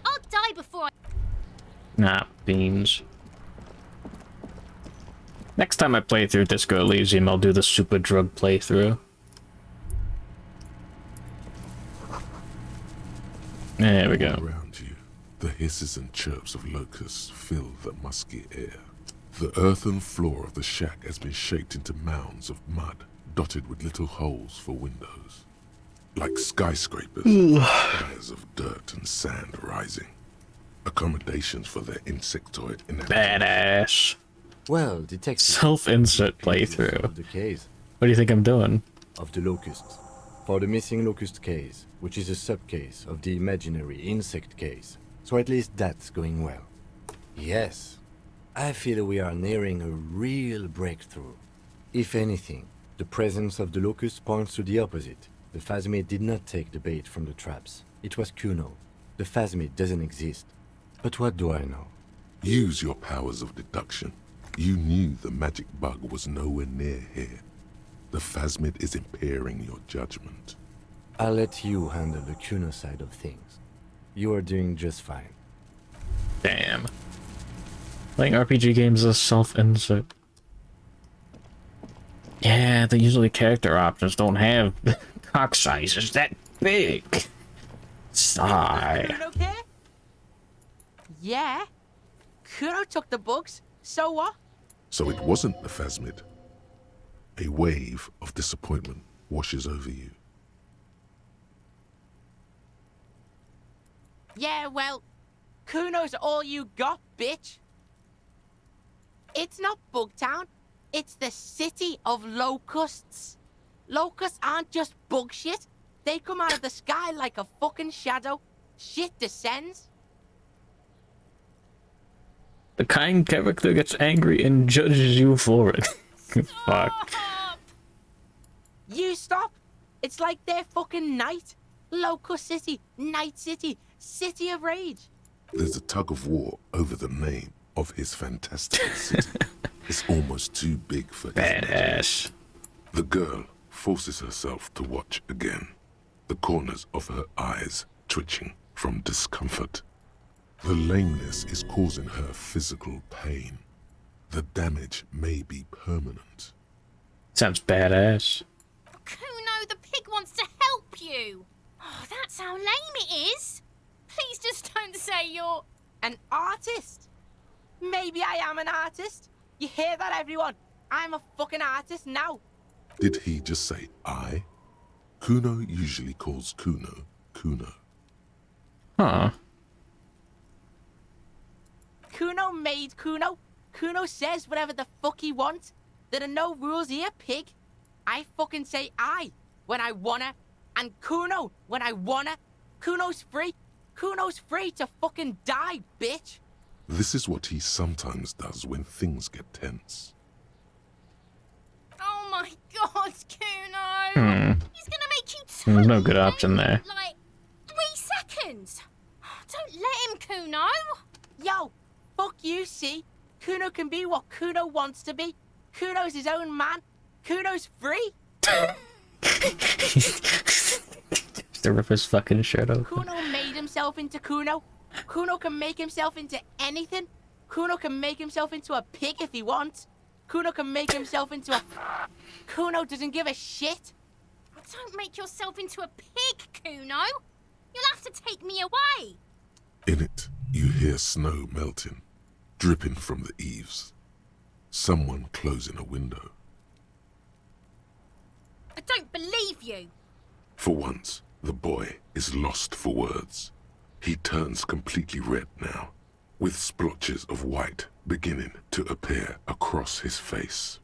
I'll die before I... Nah, beans. Next time I play through Disco Elysium, I'll do the super drug playthrough. There we go. Around you, the hisses and chirps of locusts fill the musky air. The earthen floor of the shack has been shaped into mounds of mud, dotted with little holes for windows. Like skyscrapers, layers of dirt and sand rising. Accommodations for their insectoid inhabitants. Badass. Well, detective. Self-insert playthrough. Of the case. What do you think I'm doing? Of the locusts. For the missing locust case, which is a sub-case of the imaginary insect case. So at least that's going well. Yes. I feel we are nearing a real breakthrough. If anything, the presence of the locust points to the opposite. The phasmid did not take the bait from the traps. It was Kuno. The phasmid doesn't exist. But what do I know? Use your powers of deduction. You knew the magic bug was nowhere near here. The phasmid is impairing your judgment. I'll let you handle the Kuno side of things. You are doing just fine. Damn. Playing RPG games is self-insert. Yeah, the usually character options don't have cock sizes that big. Sigh. Kuno care? Yeah. Kuno took the bugs, so what? So it wasn't the phasmid. A wave of disappointment washes over you. Yeah, well, Kuno's all you got, bitch. It's not Bugtown. It's the city of locusts. Locusts aren't just bug shit. They come out of the sky like a fucking shadow. Shit descends. The kind character gets angry and judges you for it. Fuck. You stop. It's like their fucking night. Locust City, Night City, City of Rage. There's a tug of war over the name of his fantastical city. It's almost too big for his badass. The girl forces herself to watch again, the corners of her eyes twitching from discomfort. The lameness is causing her physical pain. The damage may be permanent. Sounds badass. Kuno, the pig wants to help you. Oh, that's how lame it is. Please just don't say you're... An artist? Maybe I am an artist. You hear that, everyone? I'm a fucking artist now. Did he just say I? Kuno usually calls Kuno, Kuno. Huh. Kuno made Kuno. Kuno says whatever the fuck he wants. There are no rules here, pig. I fucking say I when I wanna, and Kuno when I wanna. Kuno's free. Kuno's free to fucking die, bitch. This is what he sometimes does when things get tense. Oh my god, Kuno! He's gonna make you There's no good option there. like 3 seconds. Don't let him, Kuno. Yo, fuck you, see? Kuno can be what Kuno wants to be. Kuno's his own man. Kuno's free. Just to rip his fucking shirt off. Kuno made himself into Kuno. Kuno can make himself into anything. Kuno can make himself into a pig if he wants. Kuno can make himself into a... Kuno doesn't give a shit. Don't make yourself into a pig, Kuno. You'll have to take me away. In it, you hear snow melting, dripping from the eaves. Someone closing a window. I don't believe you. For once, the boy is lost for words. He turns completely red now, with splotches of white beginning to appear across his face.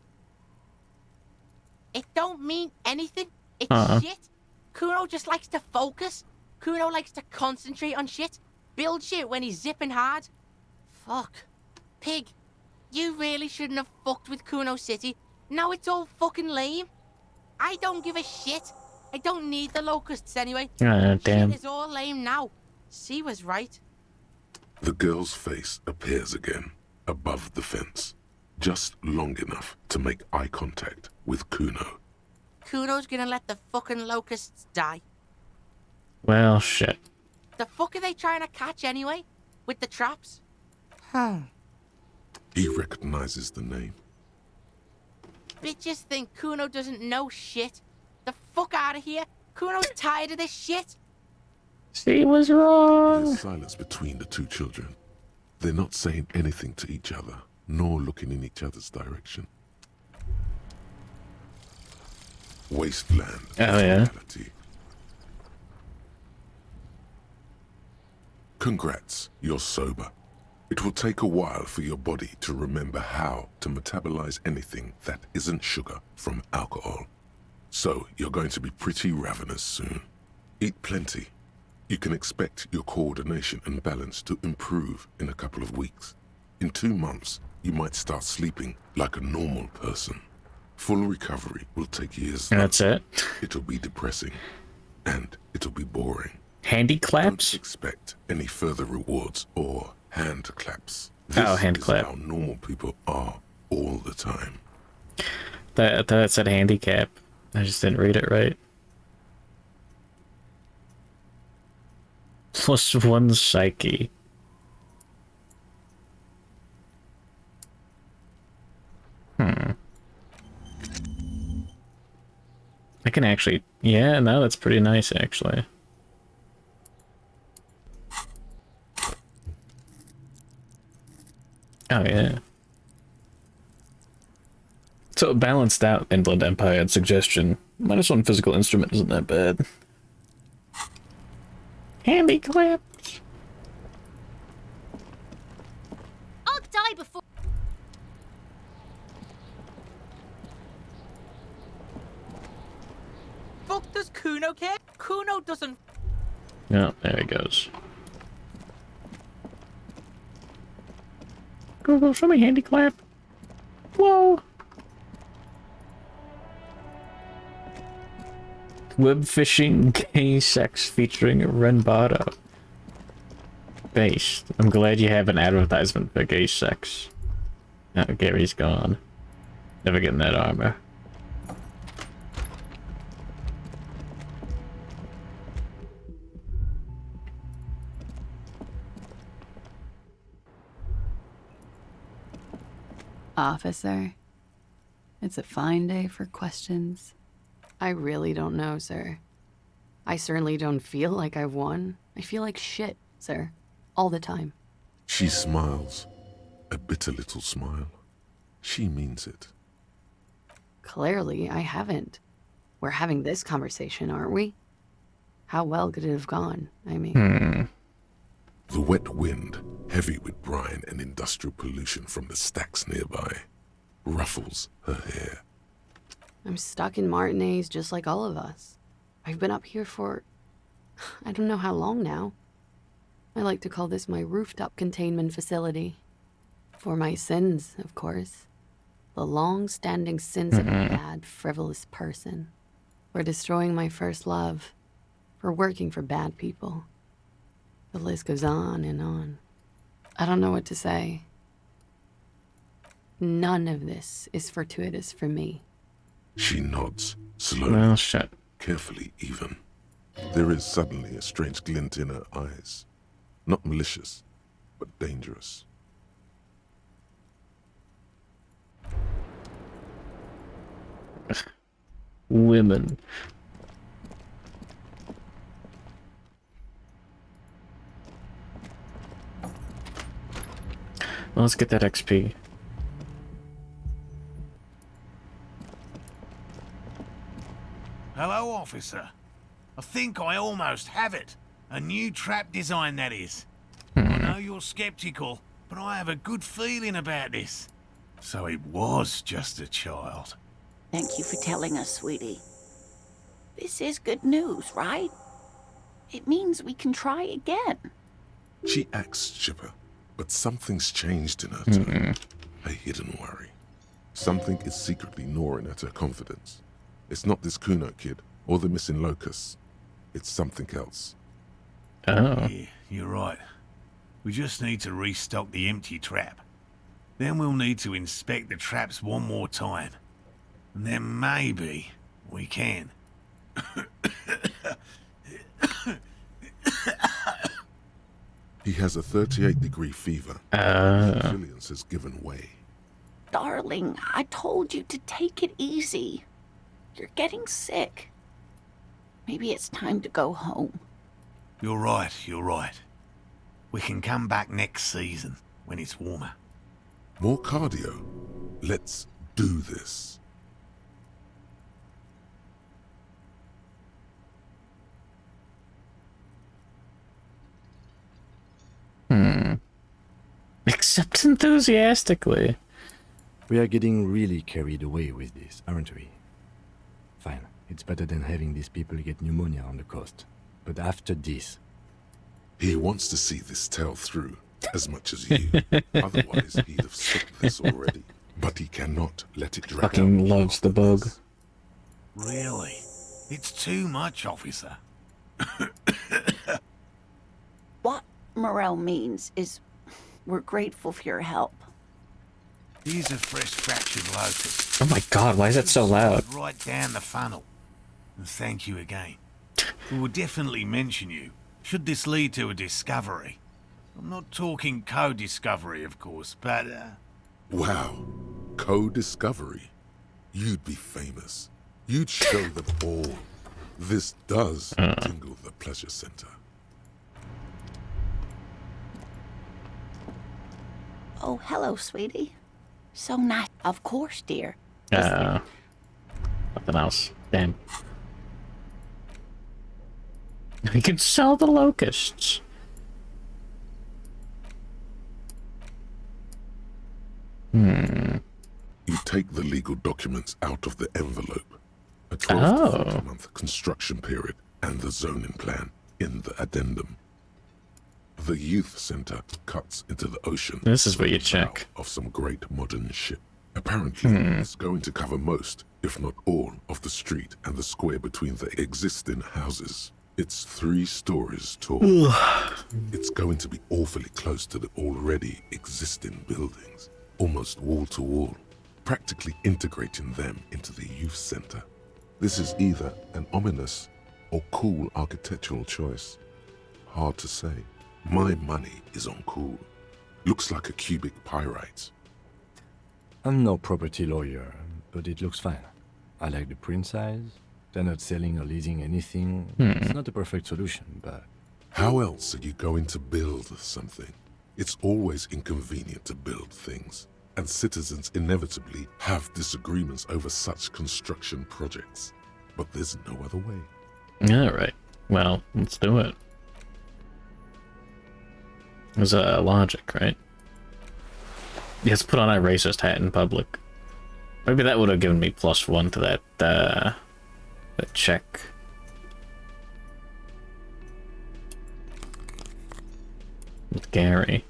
It don't mean anything. It's shit. Kuno just likes to focus. Kuno likes to concentrate on shit. Build shit when he's zipping hard. Fuck. Pig, you really shouldn't have fucked with Kuno City. Now it's all fucking lame. I don't give a shit. I don't need the locusts anyway. Damn. Shit is all lame now. She was right. The girl's face appears again, above the fence, just long enough to make eye contact with Kuno. Kuno's gonna let the fucking locusts die. Well, shit. The fuck are they trying to catch anyway? With the traps? He recognizes the name. Bitches think Kuno doesn't know shit. The fuck out of here. Kuno's tired of this shit. She was wrong. There's silence between the two children. They're not saying anything to each other, nor looking in each other's direction. Wasteland. Oh, yeah. Reality. Congrats, you're sober. It will take a while for your body to remember how to metabolize anything that isn't sugar from alcohol. So you're going to be pretty ravenous soon. Eat plenty. You can expect your coordination and balance to improve in a couple of weeks. In 2 months, you might start sleeping like a normal person. Full recovery will take years. That's it. It'll be depressing, and it'll be boring. Handy claps? Don't expect any further rewards or hand claps. Hand This clap. is how normal people are all the time. That said handicap. I just didn't read it right. +1 psyche. I can actually... Yeah, no, that's pretty nice, actually. Oh, yeah. So balanced out Inland Empire and suggestion. -1 physical instrument isn't that bad. Handy claps. I'll die before... fuck does Kuno care? Kuno doesn't. Yeah, there he goes. Google, show me handy clap. Whoa. Web fishing gay sex featuring Renbado. Based. I'm glad you have an advertisement for gay sex. Oh, Gary's gone. Never getting that armor. Officer, it's a fine day for questions. I really don't know, sir. I certainly don't feel like I've won. I feel like shit, sir. All the time. She smiles. A bitter little smile. She means it. Clearly, I haven't. We're having this conversation, aren't we? How well could it have gone? I mean... The wet wind, heavy with brine and industrial pollution from the stacks nearby, ruffles her hair. I'm stuck in Martinez just like all of us. I've been up here for... I don't know how long now. I like to call this my rooftop containment facility. For my sins, of course. The long-standing sins of a bad, frivolous person. For destroying my first love. For working for bad people. The list goes on and on. I don't know what to say. None of this is fortuitous for me. She nods, slowly, Well, shit. carefully even. There is suddenly a strange glint in her eyes. Not malicious, but dangerous. Women. Well, let's get that XP. Hello, officer. I think I almost have it. A new trap design, that is. I know you're skeptical, but I have a good feeling about this. So it was just a child. Thank you for telling us, sweetie. This is good news, right? It means we can try again. She acts chipper, but something's changed in her tone. A hidden worry. Something is secretly gnawing at her confidence. It's not this Kuno kid or the missing locusts. It's something else. Oh. Yeah, you're right. We just need to restock the empty trap. Then we'll need to inspect the traps one more time. And then maybe we can. He has a 38-degree fever. His resilience has given way. Darling, I told you to take it easy. You're getting sick. Maybe it's time to go home. You're right, you're right. We can come back next season, when it's warmer. More cardio. Let's do this. Except enthusiastically. We are getting really carried away with this, aren't we? Fine. It's better than having these people get pneumonia on the coast. But after this... He wants to see this tale through, as much as you. Otherwise, he'd have stopped this already. But he cannot let it drag Fucking out. loves the bug. Really? It's too much, officer. What Morel means is we're grateful for your help. Here's a fresh fractured locust. Oh my god, why is that so loud? Right down the funnel. And thank you again. We will definitely mention you, should this lead to a discovery. I'm not talking co-discovery, of course, but, Wow. Co-discovery. You'd be famous. You'd show them all. This does tingle the pleasure center. Oh, hello, sweetie. So nice. Of course, dear. Nothing else. Damn. We can sell the locusts. You take the legal documents out of the envelope. A 12 to 40-month construction period and the zoning plan in the addendum. The youth center cuts into the ocean. This is where you check. Of some great modern ship. Apparently, it's going to cover most, if not all, of the street and the square between the existing houses. It's 3 stories tall. It's going to be awfully close to the already existing buildings, almost wall to wall, practically integrating them into the youth center. This is either an ominous or cool architectural choice. Hard to say. My money is on cool. Looks like a cubic pyrite. I'm no property lawyer, but it looks fine. I like the print size. They're not selling or leasing anything. It's not a perfect solution, but... How else are you going to build something? It's always inconvenient to build things, and citizens inevitably have disagreements over such construction projects. But there's no other way. Alright, well, let's do it. There's a logic, right? Yes, put on a racist hat in public. Maybe that would have given me +1 to that check. With Gary.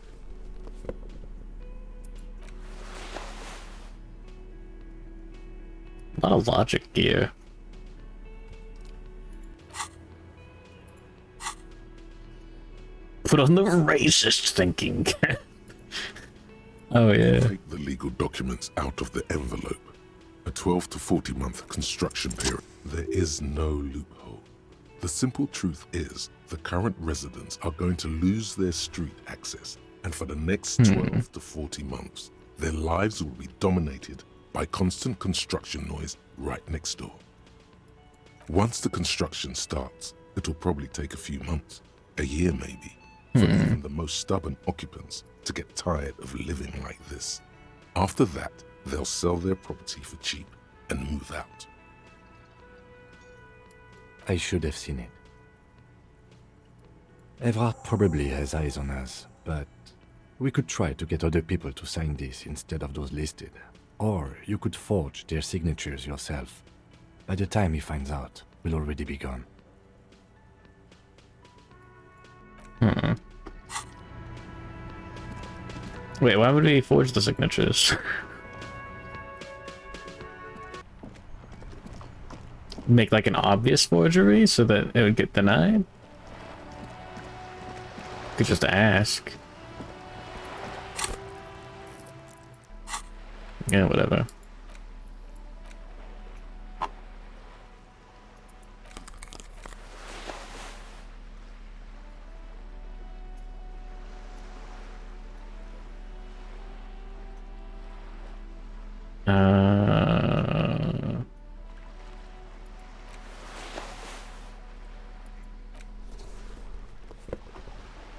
A lot of logic here. Put on the racist thinking. Oh yeah. Take the legal documents out of the envelope. A 12 to 40-month construction period. There is no loophole. The simple truth is, the current residents are going to lose their street access, and for the next 12 to 40 months, their lives will be dominated by constant construction noise right next door. Once the construction starts, it'll probably take a few months, a year maybe, for even the most stubborn occupants to get tired of living like this. After that, they'll sell their property for cheap and move out. I should have seen it. Evrard probably has eyes on us, but we could try to get other people to sign this instead of those listed. Or you could forge their signatures yourself. By the time he finds out, we'll already be gone. Wait, why would we forge the signatures? Make like an obvious forgery so that it would get denied? Could just ask. Yeah, whatever.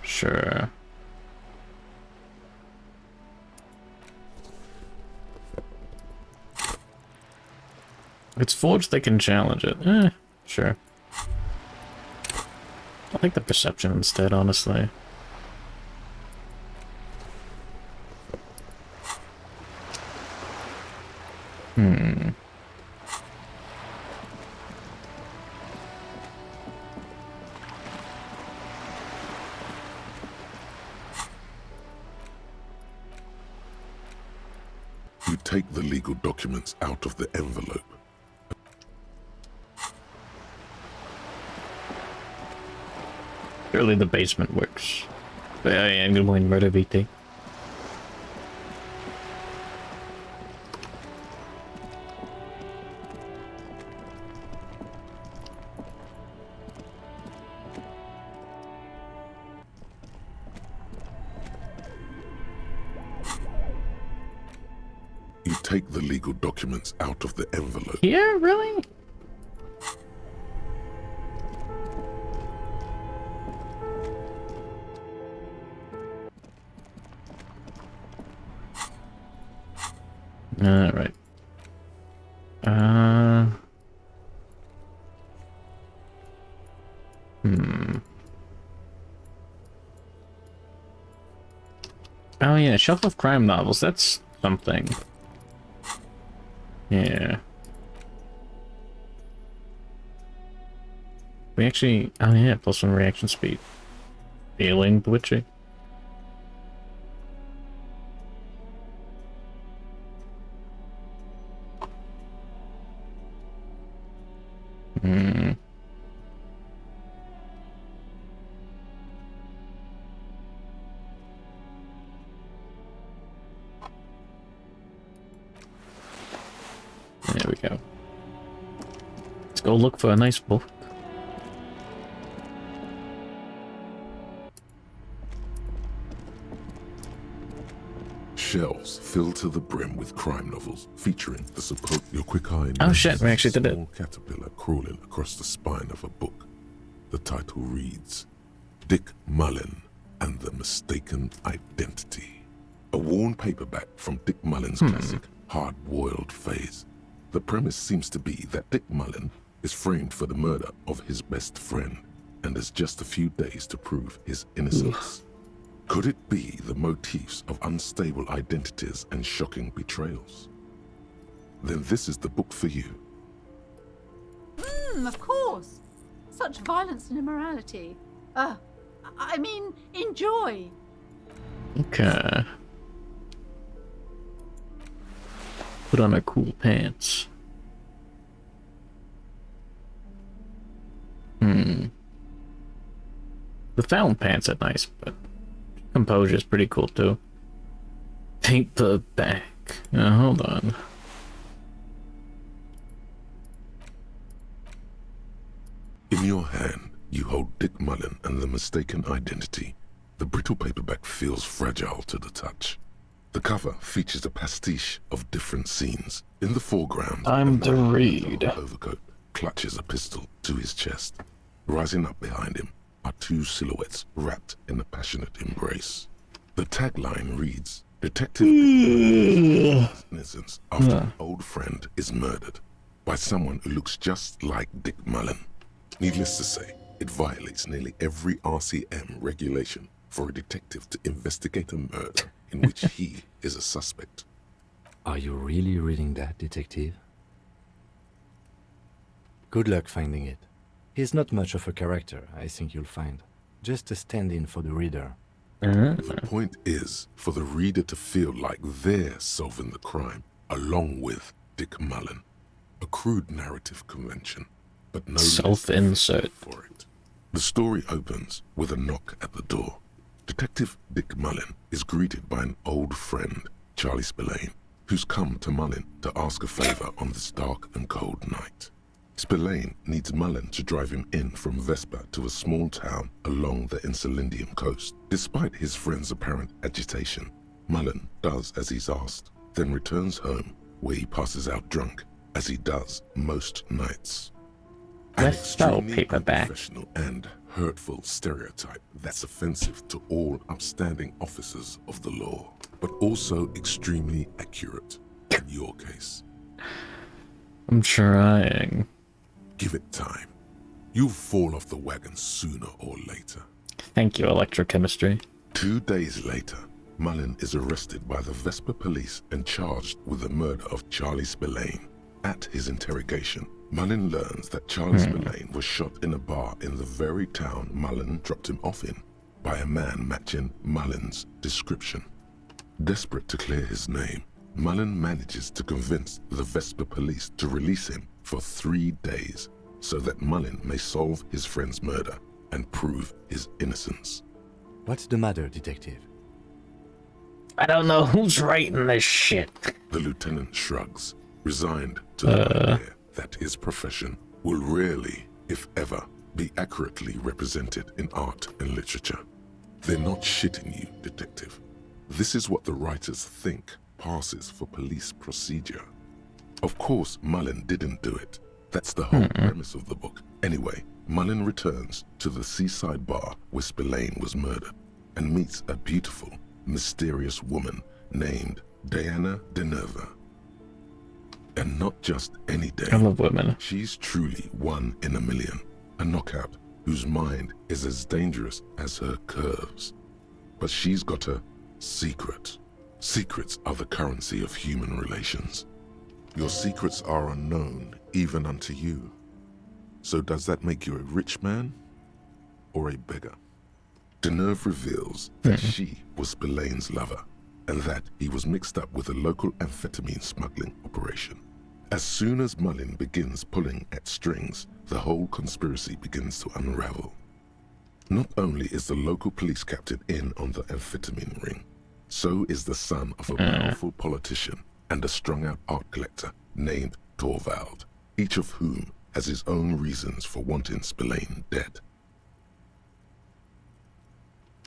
Sure. If it's forged, they can challenge it. Sure. I'll take the perception instead, honestly. You take the legal documents out of the envelope. Surely the basement works. But I am gonna win murder VT. You take the legal documents out of the envelope. Yeah, really? All right. Oh yeah, shelf of crime novels. That's something. Yeah. We actually... Oh yeah, +1 reaction speed. Feeling twitchy. Hmm. There we go. Let's go look for a nice book. Shelves filled to the brim with crime novels featuring the supposed... Your quick eye... Oh shit, we actually did it. A small caterpillar crawling across the spine of a book. The title reads, Dick Mullen and the Mistaken Identity. A worn paperback from Dick Mullen's classic Hard-Boiled Phase. The premise seems to be that Dick Mullen is framed for the murder of his best friend and has just a few days to prove his innocence. Could it be the motifs of unstable identities and shocking betrayals? Then this is the book for you. Of course. Such violence and immorality. I mean, enjoy. Okay. Put on our cool pants. The found pants are nice, but composure is pretty cool too. Paperback. Hold on. In your hand, you hold Dick Mullen and the Mistaken Identity. The brittle paperback feels fragile to the touch. The cover features a pastiche of different scenes. In the foreground, Time to read. Overcoat clutches a pistol to his chest. Rising up behind him are two silhouettes wrapped in a passionate embrace. The tagline reads, Detective innocence after an old friend is murdered by someone who looks just like Dick Mullen. Needless to say, it violates nearly every RCM regulation for a detective to investigate a murder in which he is a suspect. Are you really reading that, detective? Good luck finding it. He's not much of a character, I think you'll find. Just a stand-in for the reader. The point is for the reader to feel like they're solving the crime along with Dick Mullen. A crude narrative convention, but no self-insert for it. The story opens with a knock at the door. Detective Dick Mullen is greeted by an old friend, Charlie Spillane, who's come to Mullen to ask a favor on this dark and cold night. Spillane needs Mullen to drive him in from Vespa to a small town along the Elysium coast. Despite his friend's apparent agitation, Mullen does as he's asked, then returns home where he passes out drunk, as he does most nights. An extremely unprofessional and hurtful stereotype that's offensive to all upstanding officers of the law, but also extremely accurate in your case. I'm trying. Give it time. You'll fall off the wagon sooner or later. Thank you, electrochemistry. 2 days later, Mullen is arrested by the Vespa police and charged with the murder of Charlie Spillane. At his interrogation, Mullen learns that Charlie Spillane was shot in a bar in the very town Mullen dropped him off in by a man matching Mullen's description. Desperate to clear his name, Mullen manages to convince the Vespa police to release him for 3 days so that Mullen may solve his friend's murder and prove his innocence. What's the matter, detective? I don't know who's writing this shit. The lieutenant shrugs, resigned to the idea that his profession will rarely, if ever, be accurately represented in art and literature. They're not shitting you, detective. This is what the writers think passes for police procedure. Of course, Mullen didn't do it. That's the whole premise of the book. Anyway, Mullen returns to the seaside bar where Spillane was murdered and meets a beautiful, mysterious woman named Diana Deneva. And not just any day. I love women. She's truly one in a million. A knockout whose mind is as dangerous as her curves. But she's got a secret. Secrets are the currency of human relations. Your secrets are unknown even unto you. So does that make you a rich man or a beggar? Deneuve reveals that she was Spillane's lover and that he was mixed up with a local amphetamine smuggling operation. As soon as Mullin begins pulling at strings, the whole conspiracy begins to unravel. Not only is the local police captain in on the amphetamine ring, so is the son of a powerful politician and a strung-out art collector named Torvald, each of whom has his own reasons for wanting Spillane dead.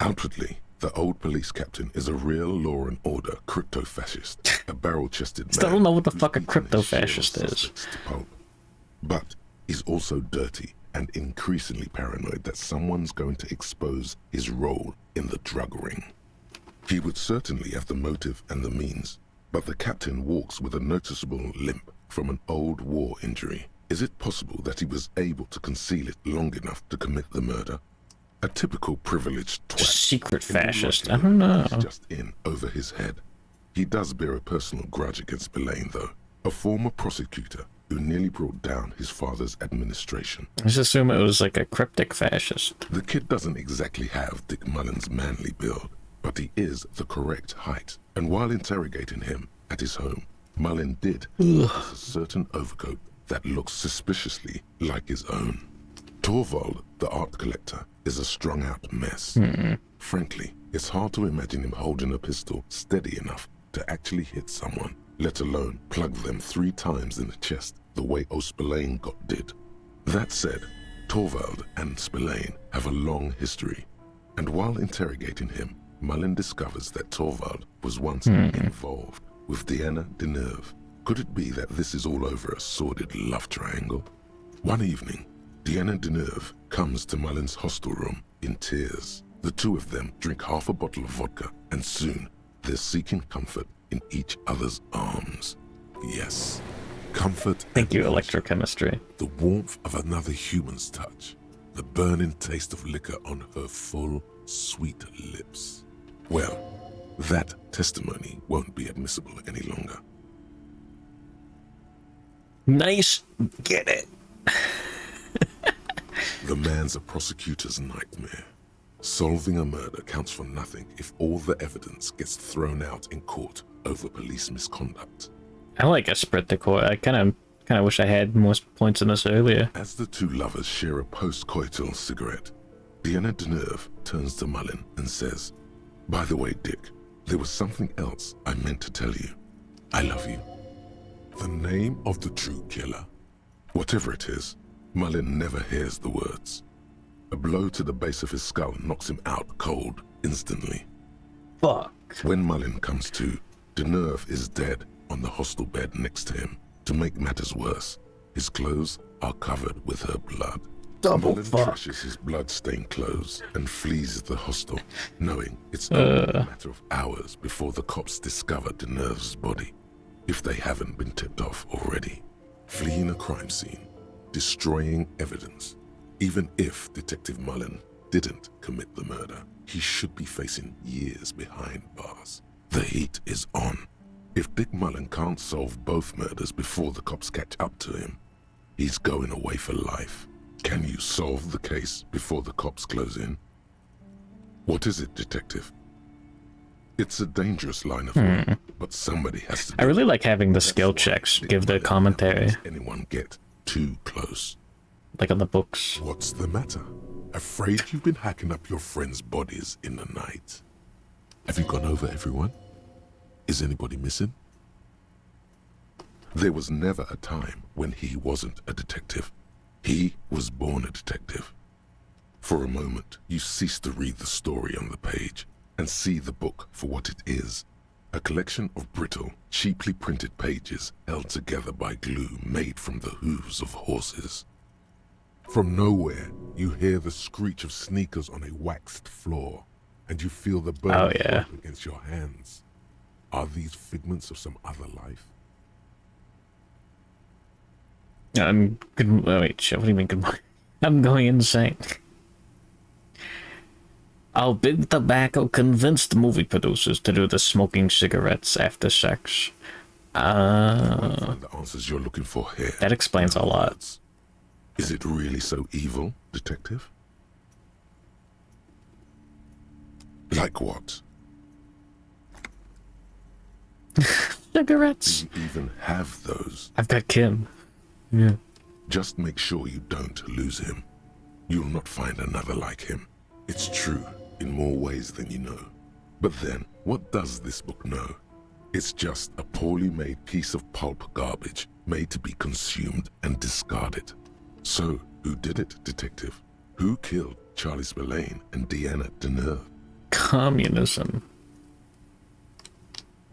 Outwardly, the old police captain is a real law and order crypto-fascist, a barrel-chested man. Still don't know what the fuck a crypto-fascist is. But he's also dirty and increasingly paranoid that someone's going to expose his role in the drug ring. He would certainly have the motive and the means, but the captain walks with a noticeable limp from an old war injury. Is it possible that he was able to conceal it long enough to commit the murder? A typical privileged twat. Secret fascist, I don't know. Just in over his head. He does bear a personal grudge against Spillane, though, a former prosecutor who nearly brought down his father's administration. I just assume it was like a cryptic fascist. The kid doesn't exactly have Dick Mullen's manly build, but he is the correct height. And while interrogating him at his home, Mullin did notice a certain overcoat that looks suspiciously like his own. Torvald, the art collector, is a strung-out mess. Frankly, it's hard to imagine him holding a pistol steady enough to actually hit someone, let alone plug them 3 times in the chest the way Spillane got did. That said, Torvald and Spillane have a long history, and while interrogating him, Mullin discovers that Torvald was once involved with Deanna Deneuve. Could it be that this is all over a sordid love triangle? One evening, Deanna Deneuve comes to Mullin's hostel room in tears. The two of them drink half a bottle of vodka, and soon they're seeking comfort in each other's arms. Yes, comfort. Thank you, electrochemistry. The warmth of another human's touch, the burning taste of liquor on her full, sweet lips. Well, that testimony won't be admissible any longer. Nice, get it. The man's a prosecutor's nightmare. Solving a murder counts for nothing if all the evidence gets thrown out in court over police misconduct. I like a sprint to court. I kind of wish I had more points in this earlier. As the two lovers share a post-coital cigarette, Deanna Deneuve turns to Mullin and says, "By the way, Dick, there was something else I meant to tell you. I love you." The name of the true killer. Whatever it is, Mullin never hears the words. A blow to the base of his skull knocks him out cold instantly. Fuck. When Mullin comes to, Deneuve is dead on the hostel bed next to him. To make matters worse, his clothes are covered with her blood. Double Mullin fuck. trashes his blood-stained clothes and flees the hostel, knowing it's only a matter of hours before the cops discover Deneuve's body, if they haven't been tipped off already. Fleeing a crime scene, destroying evidence. Even if Detective Mullin didn't commit the murder, he should be facing years behind bars. The heat is on. If Dick Mullin can't solve both murders before the cops catch up to him, he's going away for life. Can you solve the case before the cops close in? What is it, Detective? It's a dangerous line of work, but somebody has to do I really it. like having the That's skill why checks Dick give the Mullin commentary, never lets anyone get too close. like on the books. What's the matter? Afraid you've been hacking up your friends' bodies in the night? Have you gone over everyone? Is anybody missing? There was never a time when he wasn't a detective. He was born a detective. For a moment, you cease to read the story on the page and see the book for what it is, a collection of brittle, cheaply printed pages held together by glue made from the hooves of horses. From nowhere, you hear the screech of sneakers on a waxed floor, and you feel the burning rope against your hands. Are these figments of some other life? I'm good. Oh, wait, shit, what do you mean good morning? I'm going insane. How Big Tobacco convinced movie producers to do the smoking cigarettes after sex. Find the answers you're looking for here. That explains a lot. Is it really so evil, Detective? Like what? Cigarettes. Do you even have those? I've got Kim. Yeah. Just make sure you don't lose him. You'll not find another like him. It's true in more ways than you know. But then, what does this book know? It's just a poorly made piece of pulp garbage made to be consumed and discarded. So, who did it, Detective? Who killed Charlie Spillane and Deanna Deneuve? Communism.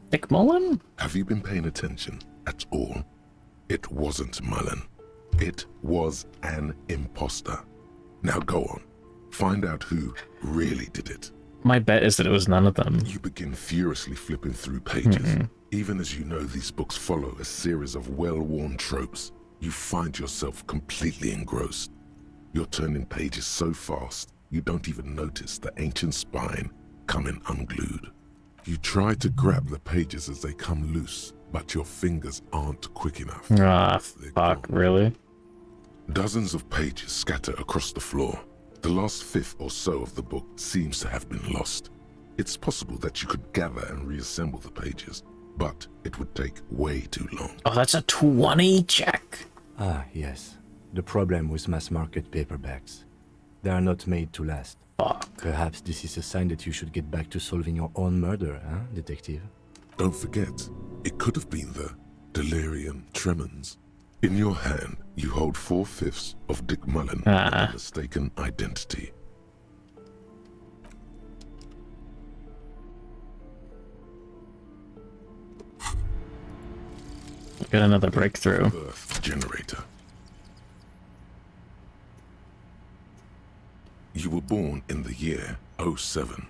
Dick Mullen? Have you been paying attention at all? It wasn't Mullen. It was an imposter. Now go on. Find out who really did it. My bet is that it was none of them. You begin furiously flipping through pages. Even as you know these books follow a series of well-worn tropes, you find yourself completely engrossed. You're turning pages so fast, you don't even notice the ancient spine coming unglued. You try to grab the pages as they come loose, but your fingers aren't quick enough. Ah, fuck, really? Dozens of pages scatter across the floor. The last fifth or so of the book seems to have been lost. It's possible that you could gather and reassemble the pages, but it would take way too long. Oh, that's a 20 check. Ah, yes. The problem with mass-market paperbacks. They are not made to last. Fuck. Perhaps this is a sign that you should get back to solving your own murder, huh, Detective? Don't forget, it could have been the Delirium Tremens. In your hand, you hold 4/5 of Dick Mullen with a mistaken identity. Got another breakthrough. Birth generator. You were born in the year 07,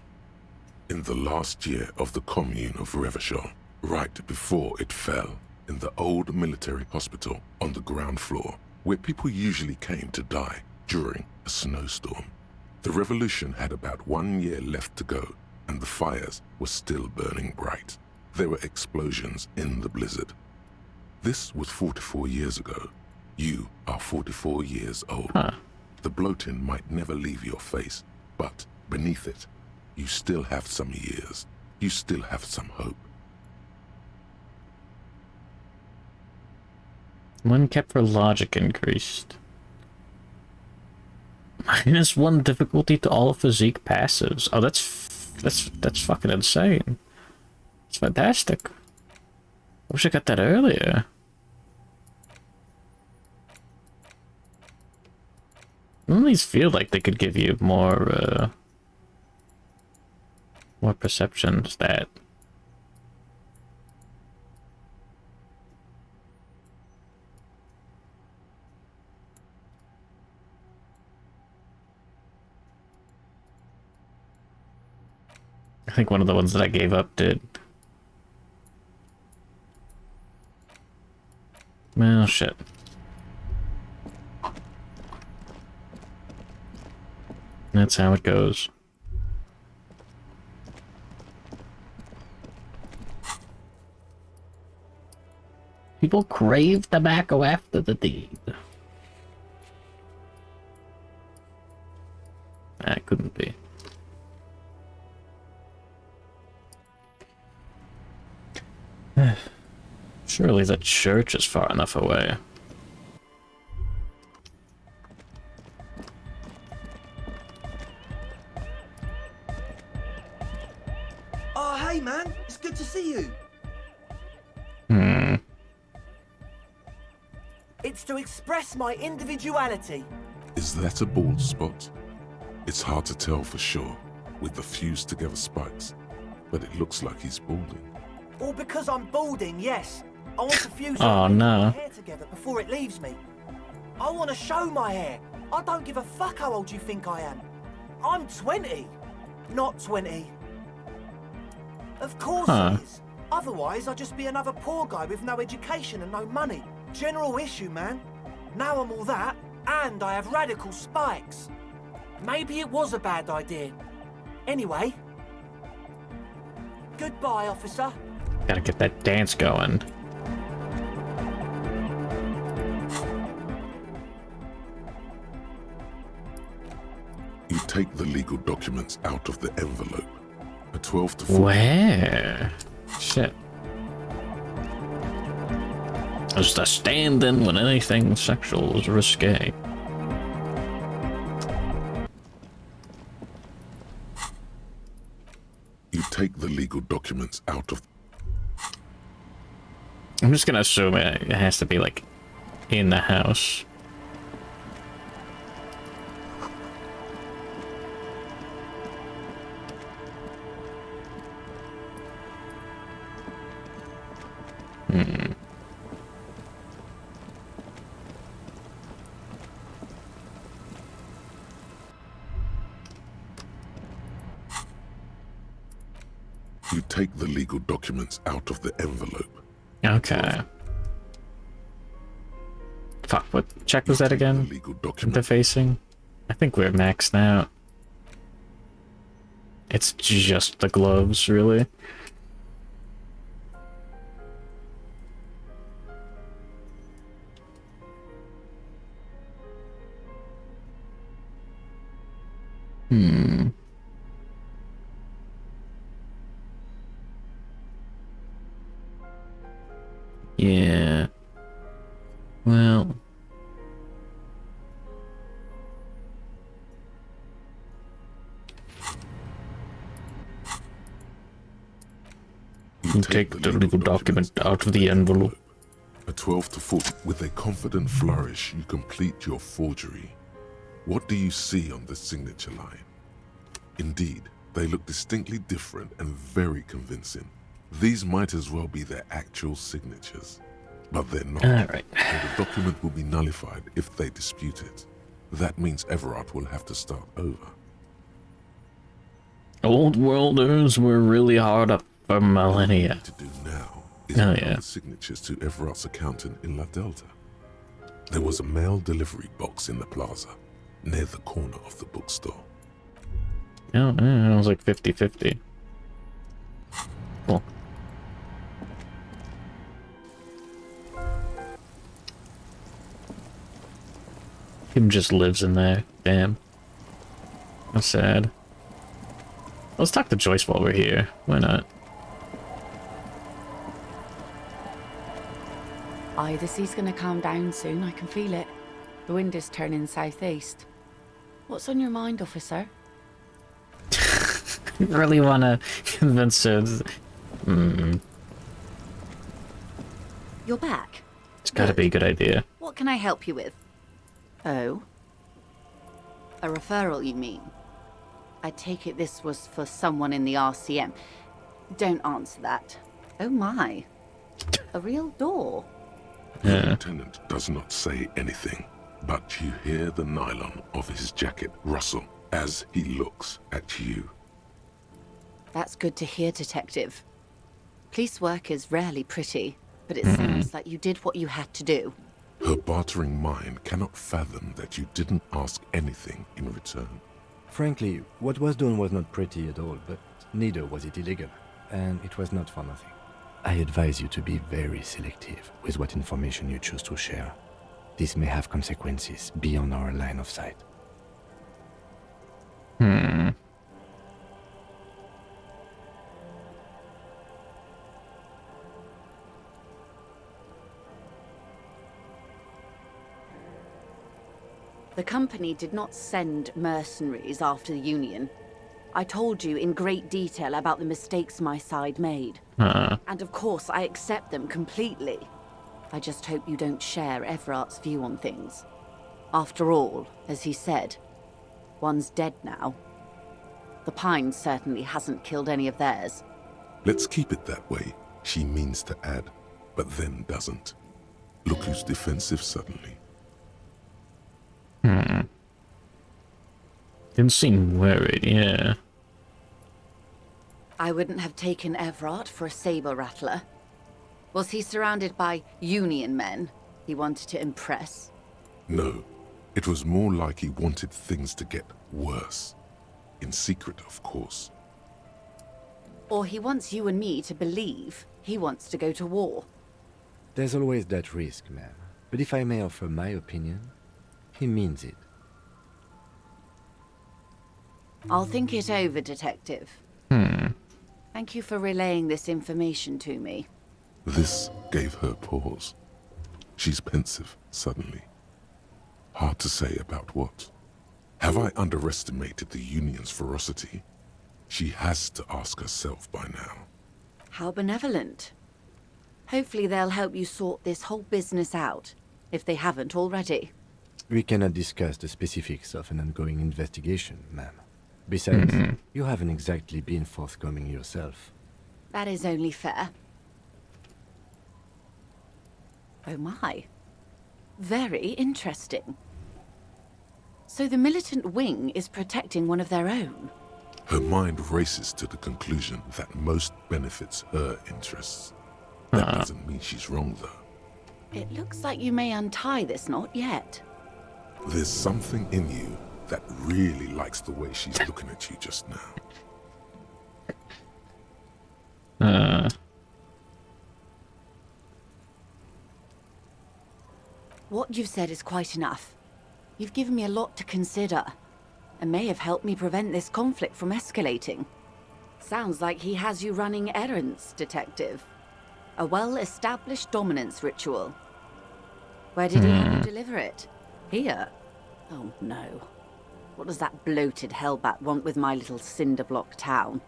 in the last year of the commune of Revachol, right before it fell, in the old military hospital on the ground floor, where people usually came to die during a snowstorm. The revolution had about 1 year left to go, and the fires were still burning bright. There were explosions in the blizzard. This was 44 years ago. You are 44 years old. The bloating might never leave your face, but beneath it, you still have some years. You still have some hope. One kept for logic increased. -1 difficulty to all physique passives. Oh, that's fucking insane. It's fantastic. I wish I got that earlier. None of these feel like they could give you more perception stat. I think one of the ones that I gave up did. Well, shit. That's how it goes. People crave tobacco after the deed. That couldn't be. Surely the church is far enough away. Oh, hey man, it's good to see you. It's to express my individuality. Is that a bald spot? It's hard to tell for sure, with the fused together spikes, but it looks like he's balding. All because I'm balding, yes. I want to fuse Oh, no. my hair together before it leaves me. I want to show my hair. I don't give a fuck how old you think I am. I'm 20, not 20. Of course it is. Otherwise, I'd just be another poor guy with no education and no money. General issue, man. Now I'm all that, and I have radical spikes. Maybe it was a bad idea. Anyway, goodbye, officer. Gotta get that dance going. You take the legal documents out of the envelope. A 12 to 14. Where? Shit. As the stand-in when anything sexual is risque. You take the legal documents out of... I'm just gonna assume it has to be, like, in the house. Hmm. You take the legal documents out of the envelope. Okay. Fuck, what check was that again? Interfacing? I think we're maxed out. It's just the gloves, really. Hmm. Yeah. Well. You take the legal document out of the envelope. A 12 to 14. With a confident flourish, you complete your forgery. What do you see on the signature line? Indeed, they look distinctly different and very convincing. These might as well be their actual signatures. But they're not. Alright. And the document will be nullified if they dispute it. That means Everard will have to start over. Old worlders were really hard up for millennia. To do now is Oh, mail yeah. the signatures to Everard's accountant in La Delta. There was a mail delivery box in the plaza, near the corner of the bookstore. Oh, it was like 50-50. Cool. Him just lives in there. Damn. That's sad. Let's talk to Joyce while we're here. Why not? Aye, the sea's gonna calm down soon. I can feel it. The wind is turning southeast. What's on your mind, officer? You really want to convince her? You're back. It's gotta be a good idea. What can I help you with? Oh? A referral, you mean? I take it this was for someone in the RCM. Don't answer that. Oh my. A real door. The lieutenant does not say anything, but you hear the nylon of his jacket rustle as he looks at you. That's good to hear, Detective. Police work is rarely pretty, but it sounds like you did what you had to do. Her bartering mind cannot fathom that you didn't ask anything in return. Frankly, what was done was not pretty at all, but neither was it illegal, and it was not for nothing. I advise you to be very selective with what information you choose to share. This may have consequences beyond our line of sight. The company did not send mercenaries after the Union. I told you in great detail about the mistakes my side made. And of course, I accept them completely. I just hope you don't share Everart's view on things. After all, as he said, one's dead now. The Pine certainly hasn't killed any of theirs. Let's keep it that way, she means to add, but then doesn't. Look who's defensive suddenly. Didn't seem worried, yeah. I wouldn't have taken Everard for a saber rattler. Was he surrounded by Union men he wanted to impress? No, it was more like he wanted things to get worse. In secret, of course. Or he wants you and me to believe he wants to go to war. There's always that risk, ma'am. But if I may offer my opinion, he means it. I'll think it over, Detective. Thank you for relaying this information to me. This gave her pause. She's pensive, suddenly. Hard to say about what. Have I underestimated the Union's ferocity? She has to ask herself by now. How benevolent. Hopefully they'll help you sort this whole business out, if they haven't already. We cannot discuss the specifics of an ongoing investigation, ma'am. Besides, you haven't exactly been forthcoming yourself. That is only fair. Oh my. Very interesting. So the militant wing is protecting one of their own? Her mind races to the conclusion that most benefits her interests. That doesn't mean she's wrong, though. It looks like you may untie this knot yet. There's something in you that really likes the way she's looking at you just now. What you've said is quite enough. You've given me a lot to consider, and may have helped me prevent this conflict from escalating. Sounds like he has you running errands, Detective. A well-established dominance ritual. Where did he have you deliver it? Here? Oh no. What does that bloated hellbat want with my little cinder-block town?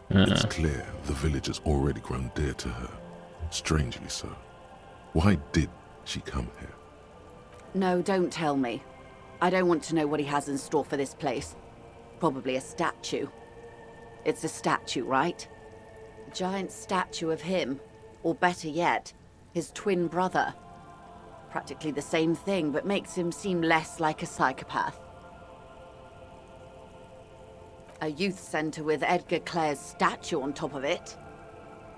It's clear the village has already grown dear to her. Strangely so. Why did she come here? No, don't tell me. I don't want to know what he has in store for this place. Probably a statue. It's a statue, right? A giant statue of him. Or better yet, his twin brother. Practically the same thing, but makes him seem less like a psychopath. A youth center with Edgar Clare's statue on top of it.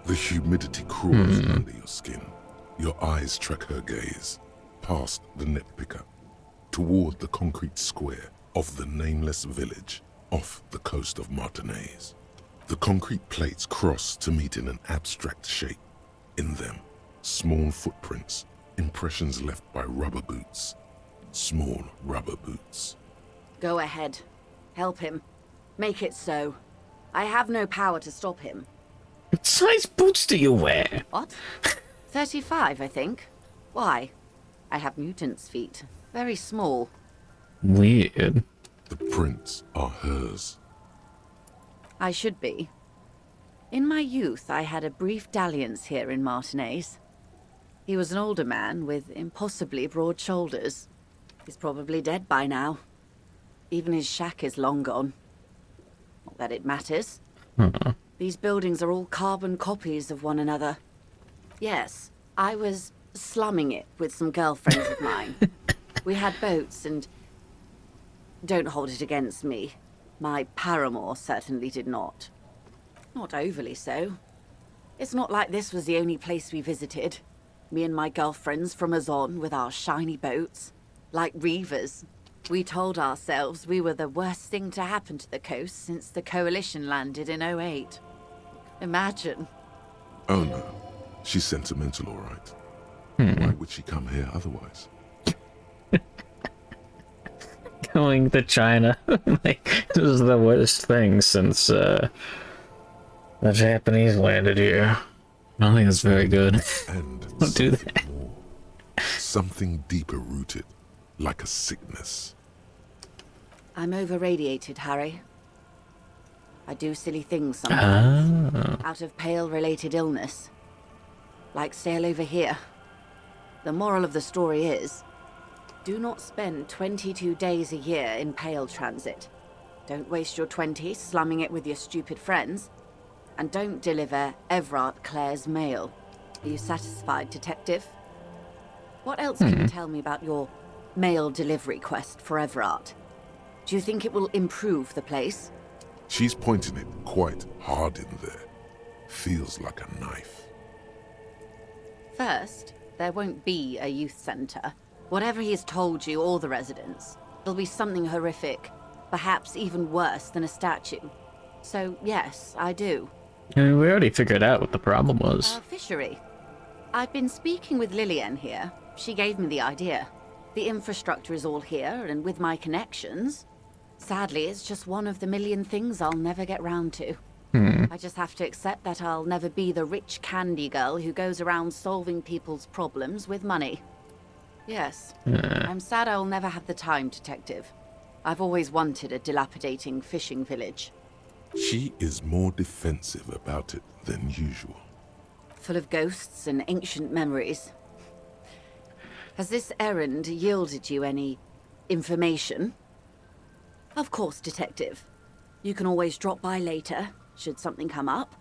The humidity crawls under your skin. Your eyes track her gaze, past the net pickup, toward the concrete square of the nameless village off the coast of Martinaise. The concrete plates cross to meet in an abstract shape. In them, small footprints, impressions left by rubber boots. Small rubber boots. Go ahead. Help him. Make it so. I have no power to stop him. What size boots do you wear? What? 35, I think. Why? I have mutant's feet. Very small. Weird. The prints are hers. I should be. In my youth, I had a brief dalliance here in Martinaise. He was an older man with impossibly broad shoulders. He's probably dead by now. Even his shack is long gone. Not that it matters. These buildings are all carbon copies of one another. Yes, I was slumming it with some girlfriends of mine. We had boats and... Don't hold it against me. My paramour certainly did not. Not overly so. It's not like this was the only place we visited. Me and my girlfriends from Azon with our shiny boats. Like reavers. We told ourselves we were the worst thing to happen to the coast since the Coalition landed in 08. Imagine. Oh no. She's sentimental, all right. Why would she come here otherwise? Going to China. Like, this is the worst thing since the Japanese landed here. I don't think it's very good. And don't do that. More. Something deeper rooted, like a sickness. I'm over-radiated, Harry. I do silly things sometimes. Out of Pale-related illness. Like sail over here. The moral of the story is, do not spend 22 days a year in Pale transit. Don't waste your 20s slumming it with your stupid friends. And don't deliver Everard Clare's mail. Are you satisfied, Detective? What else can you tell me about your mail delivery quest for Everard? Do you think it will improve the place? She's pointing it quite hard in there. Feels like a knife. First, there won't be a youth center. Whatever he's told you or the residents, it'll be something horrific. Perhaps even worse than a statue. So, yes, I do. I mean, we already figured out what the problem was. Fishery. I've been speaking with Lillian here. She gave me the idea. The infrastructure is all here, and with my connections, Sadly, it's just one of the million things I'll never get round to. I just have to accept that I'll never be the rich candy girl who goes around solving people's problems with money. Yes, I'm sad I'll never have the time, Detective. I've always wanted a dilapidating fishing village. She is more defensive about it than usual. Full of ghosts and ancient memories. Has this errand yielded you any information? Of course, Detective. You can always drop by later, should something come up.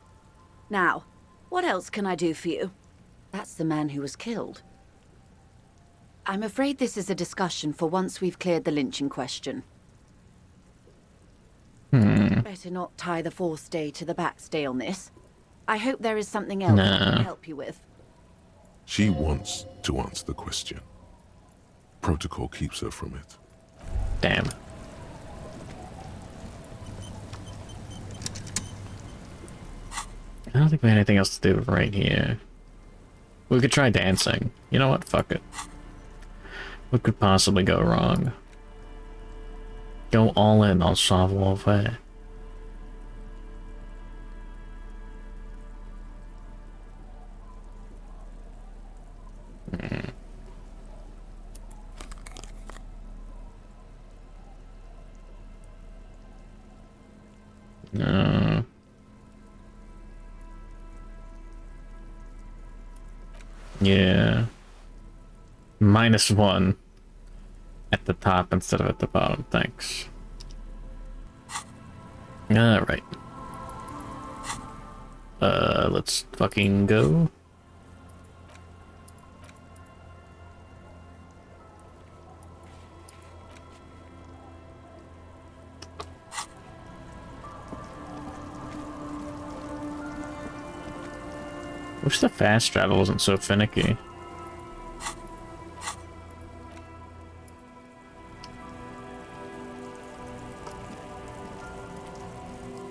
Now, what else can I do for you? That's the man who was killed. I'm afraid this is a discussion for once we've cleared the lynching question. Better not tie the forestay to the backstay on this. I hope there is something else I can help you with. She wants to answer the question. Protocol keeps her from it. Damn. I don't think we have anything else to do right here. We could try dancing. You know what? Fuck it. What could possibly go wrong? Go all in on savoir-faire. No. Yeah. -1 at the top instead of at the bottom. Thanks. Alright. Let's fucking go. Wish the fast travel wasn't so finicky.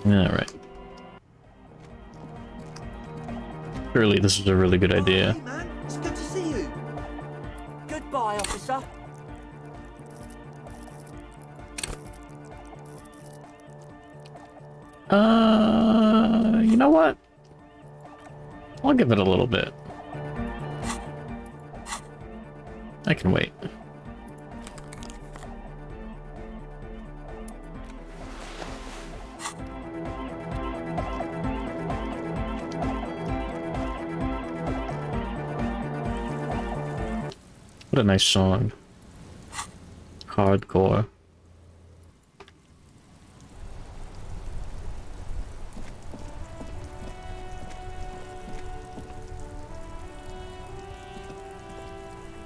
Alright. Surely this is a really good idea. Hey man, it's good to see you. Goodbye, officer. You know what? I'll give it a little bit. I can wait. What a nice song. Hardcore.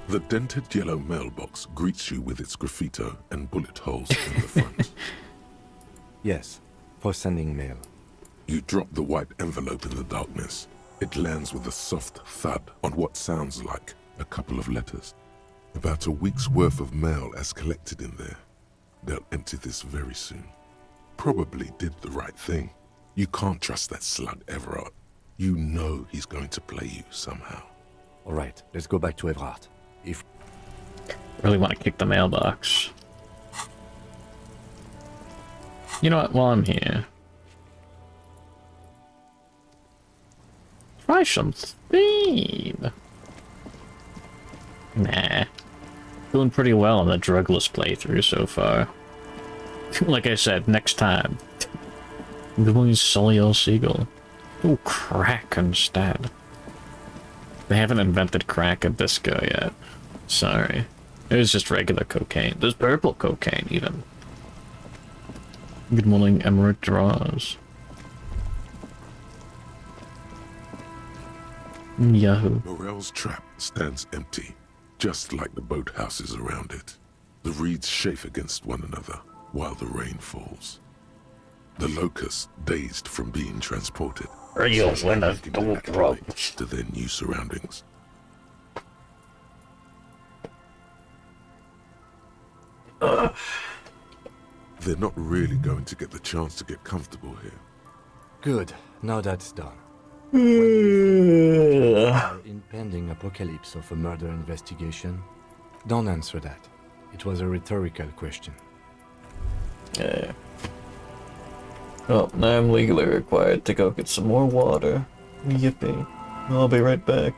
The dented yellow mailbox greets you with its graffito and bullet holes in the front. Yes, for sending mail. You drop the white envelope in the darkness. It lands with a soft thud on what sounds like a couple of letters. About a week's worth of mail as collected in there. They'll empty this very soon. Probably did the right thing. You can't trust that slug Everard. You know he's going to play you somehow. All right, let's go back to Everard. If really want to kick the mailbox. You know what? While I'm here, try some speed. Nah, doing pretty well on the drugless playthrough so far. Like I said, next time, I'm going to sully old seagull. Oh, crack instead. They haven't invented crack at disco yet. Sorry. It was just regular cocaine. There's purple cocaine, even. Good morning, Emerald Draws. Yahoo. Morel's trap stands empty, just like the boathouses around it. The reeds chafe against one another while the rain falls. The locusts, dazed from being transported, to their new surroundings. They're not really going to get the chance to get comfortable here. Good, now that's done. Our impending apocalypse of a murder investigation? Don't answer that. It was a rhetorical question. Yeah. Well, now I'm legally required to go get some more water. Yippee. I'll be right back.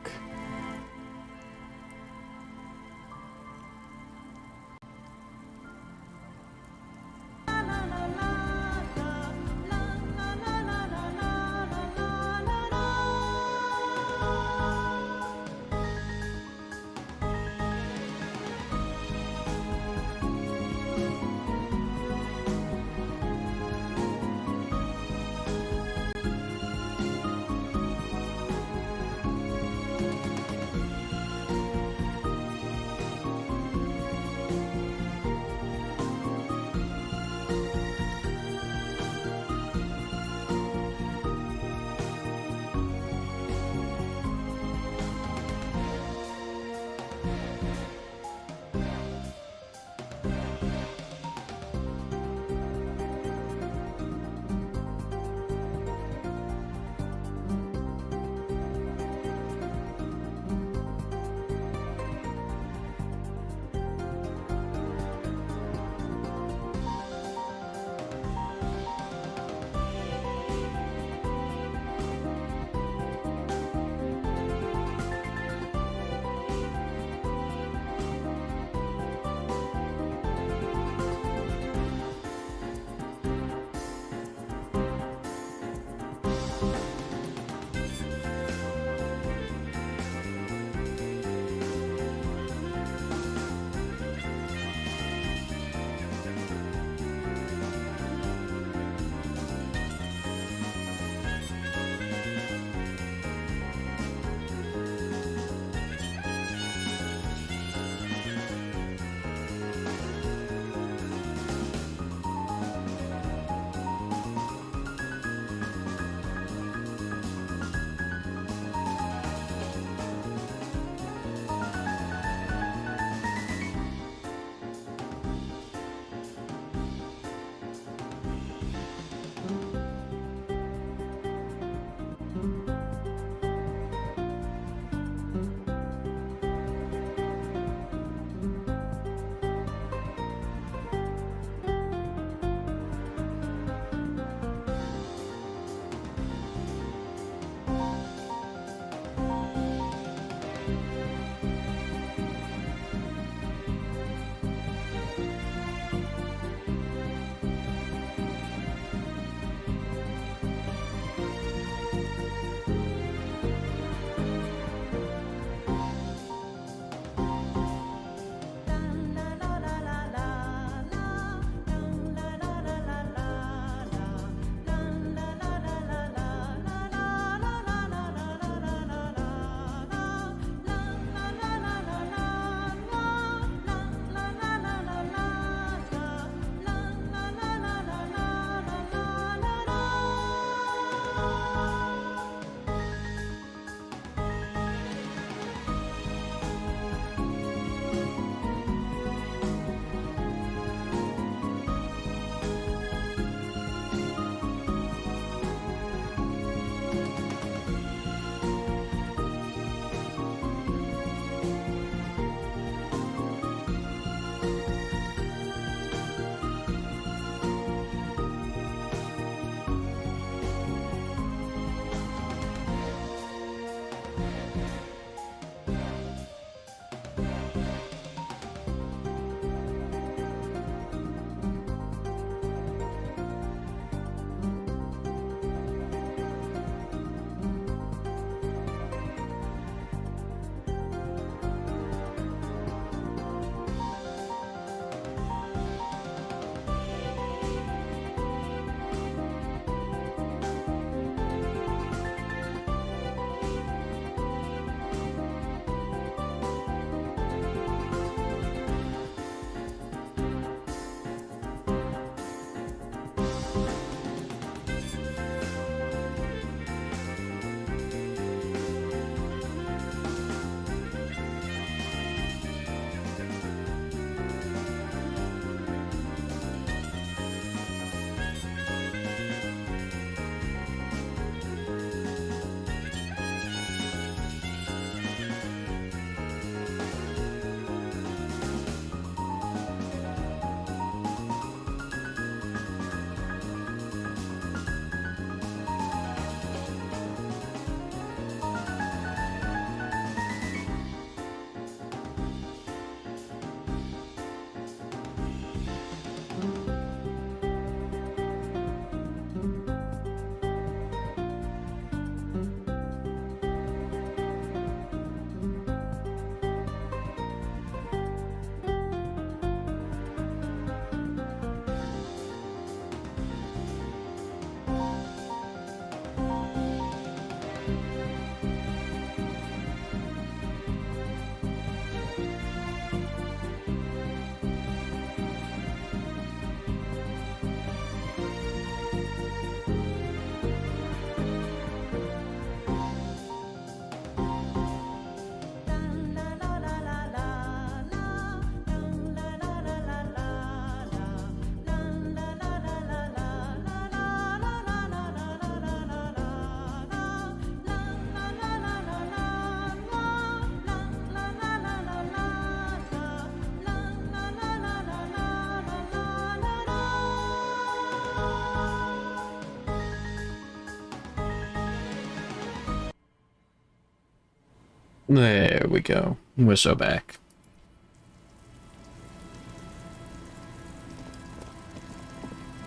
There we go. We're so back.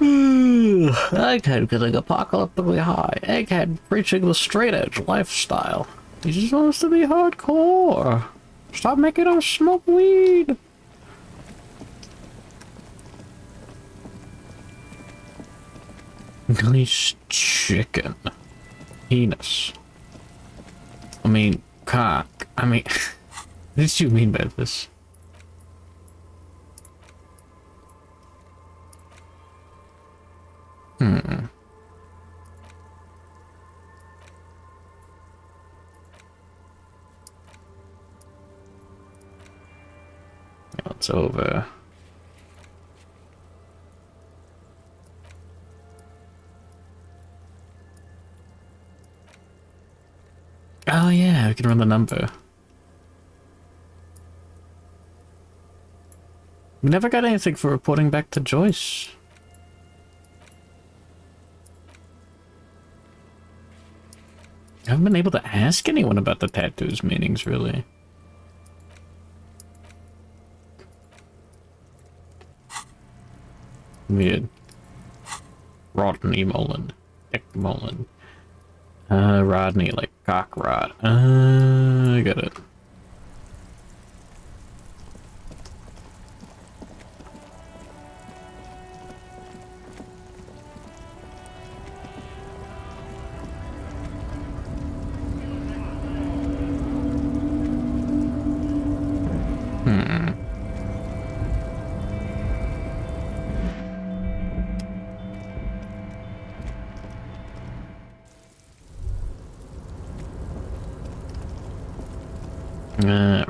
Egghead getting apocalyptically high. Egghead preaching the straight edge lifestyle. He just wants to be hardcore. Stop making us smoke weed. Nice chicken. Penis. I mean, cock. I mean, what did you mean by this? It's over. Oh yeah, we can run the number. We never got anything for reporting back to Joyce. I haven't been able to ask anyone about the tattoos meanings, really. Weird. Rodney Mullen. Dick Mullen. Rodney, like cock rod. I got it.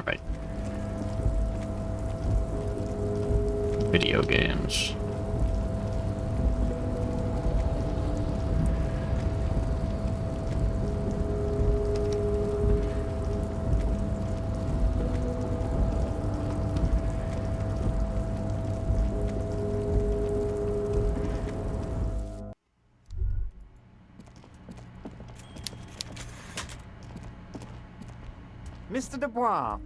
Right. Video games. Mr. Dubois,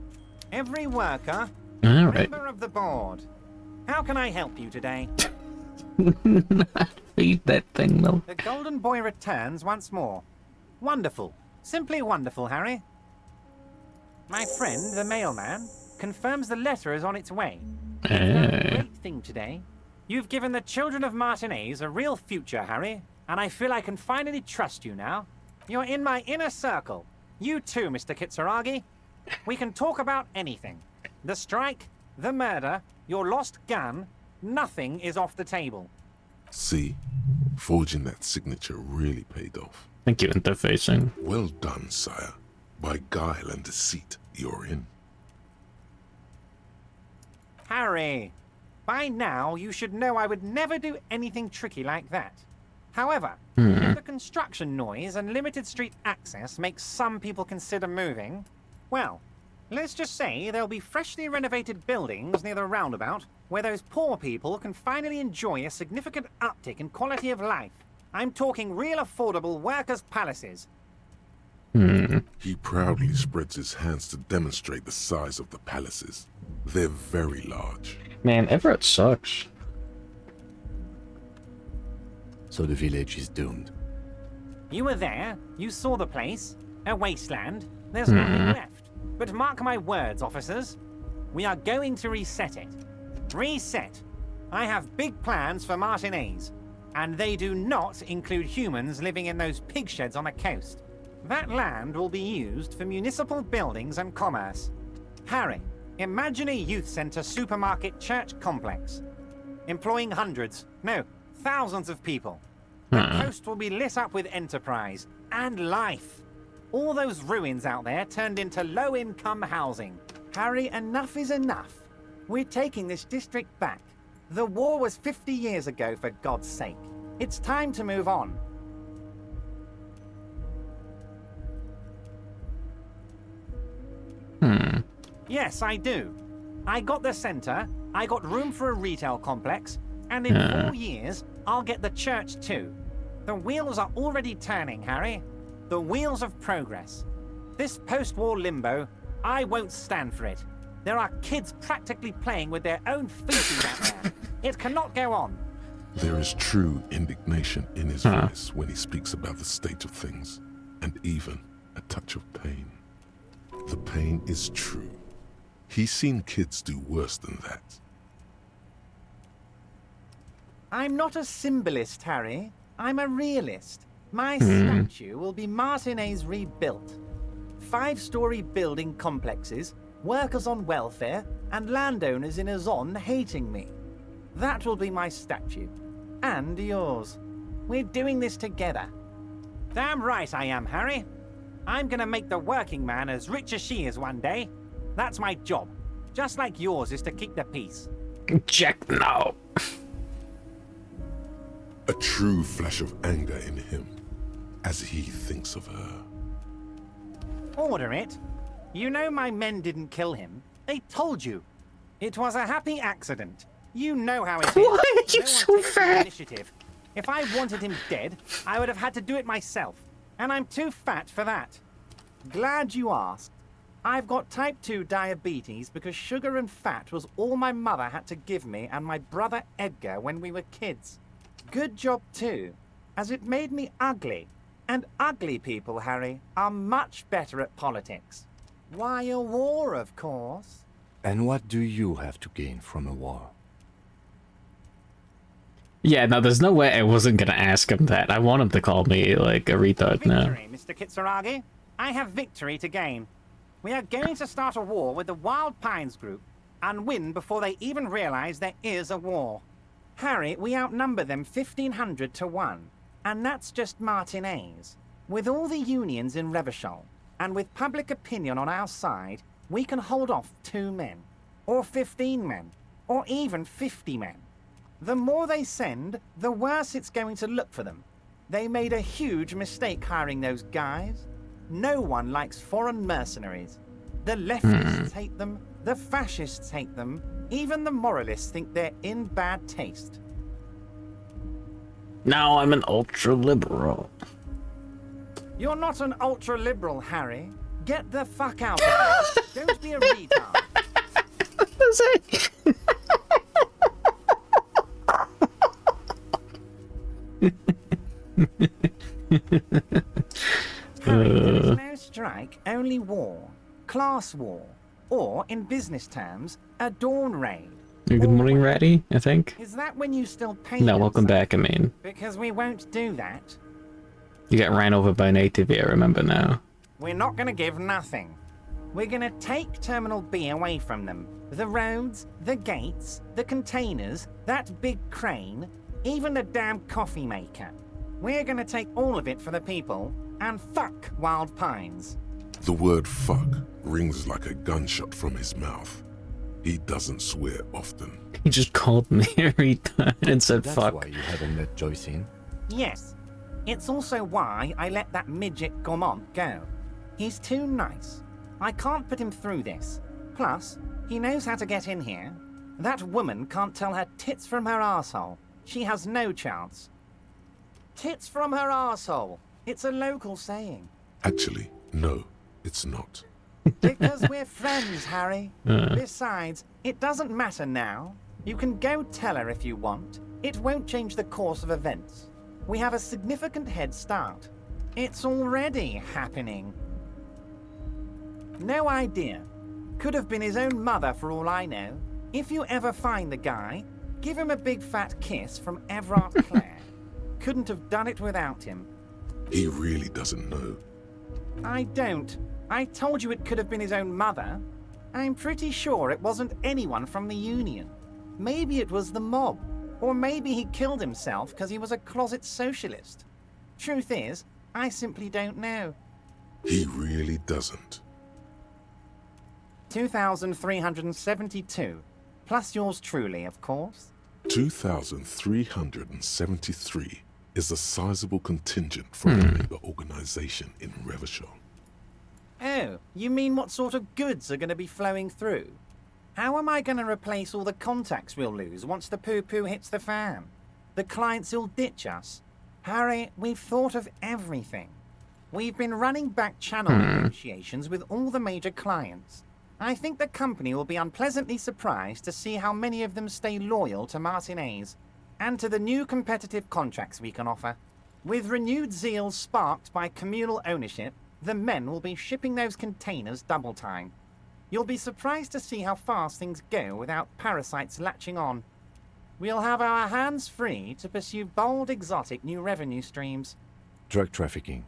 every worker, all right. member of the board. How can I help you today? Feed that thing, though. The golden boy returns once more. Wonderful. Simply wonderful, Harry. My friend, the mailman, confirms the letter is on its way. You've done a great thing today. You've given the children of Martinez a real future, Harry, and I feel I can finally trust you now. You're in my inner circle. You too, Mr. Kitsuragi. We can talk about anything. The strike, the murder, your lost gun, nothing is off the table. See? Forging that signature really paid off. Thank you, interfacing. Well done, sire. By guile and deceit, you're in. Harry, by now you should know I would never do anything tricky like that. However, if the construction noise and limited street access makes some people consider moving, well, let's just say there'll be freshly renovated buildings near the roundabout where those poor people can finally enjoy a significant uptick in quality of life. I'm talking real affordable workers' palaces. He proudly spreads his hands to demonstrate the size of the palaces. They're very large. Man, Everett sucks. So the village is doomed. You were there, you saw the place, a wasteland, there's nothing left. But mark my words, officers, we are going to reset it. Reset. I have big plans for Martinez, and they do not include humans living in those pig sheds on the coast. That land will be used for municipal buildings and commerce. Harry, imagine a youth center supermarket church complex, employing hundreds, no, thousands of people. The coast will be lit up with enterprise and life. All those ruins out there turned into low-income housing. Harry, enough is enough. We're taking this district back. The war was 50 years ago, for God's sake. It's time to move on. Yes, I do. I got the center, I got room for a retail complex, and in 4 years, I'll get the church too. The wheels are already turning, Harry. The wheels of progress. This post-war limbo, I won't stand for it. There are kids practically playing with their own feces out there. It cannot go on. There is true indignation in his voice when he speaks about the state of things, and even a touch of pain. The pain is true. He's seen kids do worse than that. I'm not a symbolist, Harry. I'm a realist. My statue will be Martinez rebuilt. 5-story building complexes, workers on welfare, and landowners in Azon hating me. That will be my statue. And yours. We're doing this together. Damn right I am, Harry. I'm gonna make the working man as rich as she is one day. That's my job. Just like yours is to keep the peace. Check now. A true flash of anger in him as he thinks of her. Order it. You know my men didn't kill him. They told you. It was a happy accident. You know how it is. Why are you no so one takes the fat? initiative. If I wanted him dead, I would have had to do it myself. And I'm too fat for that. Glad you asked. I've got type 2 diabetes because sugar and fat was all my mother had to give me and my brother Edgar when we were kids. Good job too, as it made me ugly. And ugly people, Harry, are much better at politics. Why, a war, of course. And what do you have to gain from a war? Yeah, no, there's no way I wasn't gonna ask him that. I want him to call me, like, a retard now. Victory, Mr. Kitsuragi. I have victory to gain. We are going to start a war with the Wild Pines group and win before they even realize there is a war. Harry, we outnumber them 1,500 to 1. And that's just Martinez. With all the unions in Revachol, and with public opinion on our side, we can hold off 2 men, or 15 men, or even 50 men. The more they send, the worse it's going to look for them. They made a huge mistake hiring those guys. No one likes foreign mercenaries. The leftists hate them, the fascists hate them, even the moralists think they're in bad taste. Now I'm an ultra-liberal. You're not an ultra-liberal, Harry. Get the fuck out of here. Don't be a retard. Harry, there is no strike, only war. Class war. Or, in business terms, a dawn raid. Good morning, Ratty, I think. Is that when you still pay No, them welcome back, I mean. Because we won't do that. You got ran over by an ATV, I remember now. We're not going to give nothing. We're going to take Terminal B away from them. The roads, the gates, the containers, that big crane, even the damn coffee maker. We're going to take all of it for the people, and fuck Wild Pines. The word fuck rings like a gunshot from his mouth. He doesn't swear often. He just called me a retard and said That's fuck. why you haven't let Joyce in. Yes. It's also why I let that midget Gaumont go. He's too nice. I can't put him through this. Plus, he knows how to get in here. That woman can't tell her tits from her arsehole. She has no chance. Tits from her arsehole. It's a local saying. Actually, no, it's not. Because we're friends, Harry. Uh. Besides, it doesn't matter now. You can go tell her if you want. It won't change the course of events. We have a significant head start. It's already happening. No idea. Could have been his own mother for all I know. If you ever find the guy, give him a big fat kiss from Everard Clare. Couldn't have done it without him. He really doesn't know. I don't. I told you it could have been his own mother. I'm pretty sure it wasn't anyone from the Union. Maybe it was the mob. Or maybe he killed himself because he was a closet socialist. Truth is, I simply don't know. He really doesn't. 2,372. Plus yours truly, of course. 2,373 is a sizable contingent from the member organization in Revachol. Oh, you mean what sort of goods are going to be flowing through? How am I going to replace all the contacts we'll lose once the poo-poo hits the fan? The clients will ditch us. Harry, we've thought of everything. We've been running back channel negotiations with all the major clients. I think the company will be unpleasantly surprised to see how many of them stay loyal to Martinez and to the new competitive contracts we can offer. With renewed zeal sparked by communal ownership, the men will be shipping those containers double time. You'll be surprised to see how fast things go without parasites latching on. We'll have our hands free to pursue bold, exotic new revenue streams. Drug trafficking.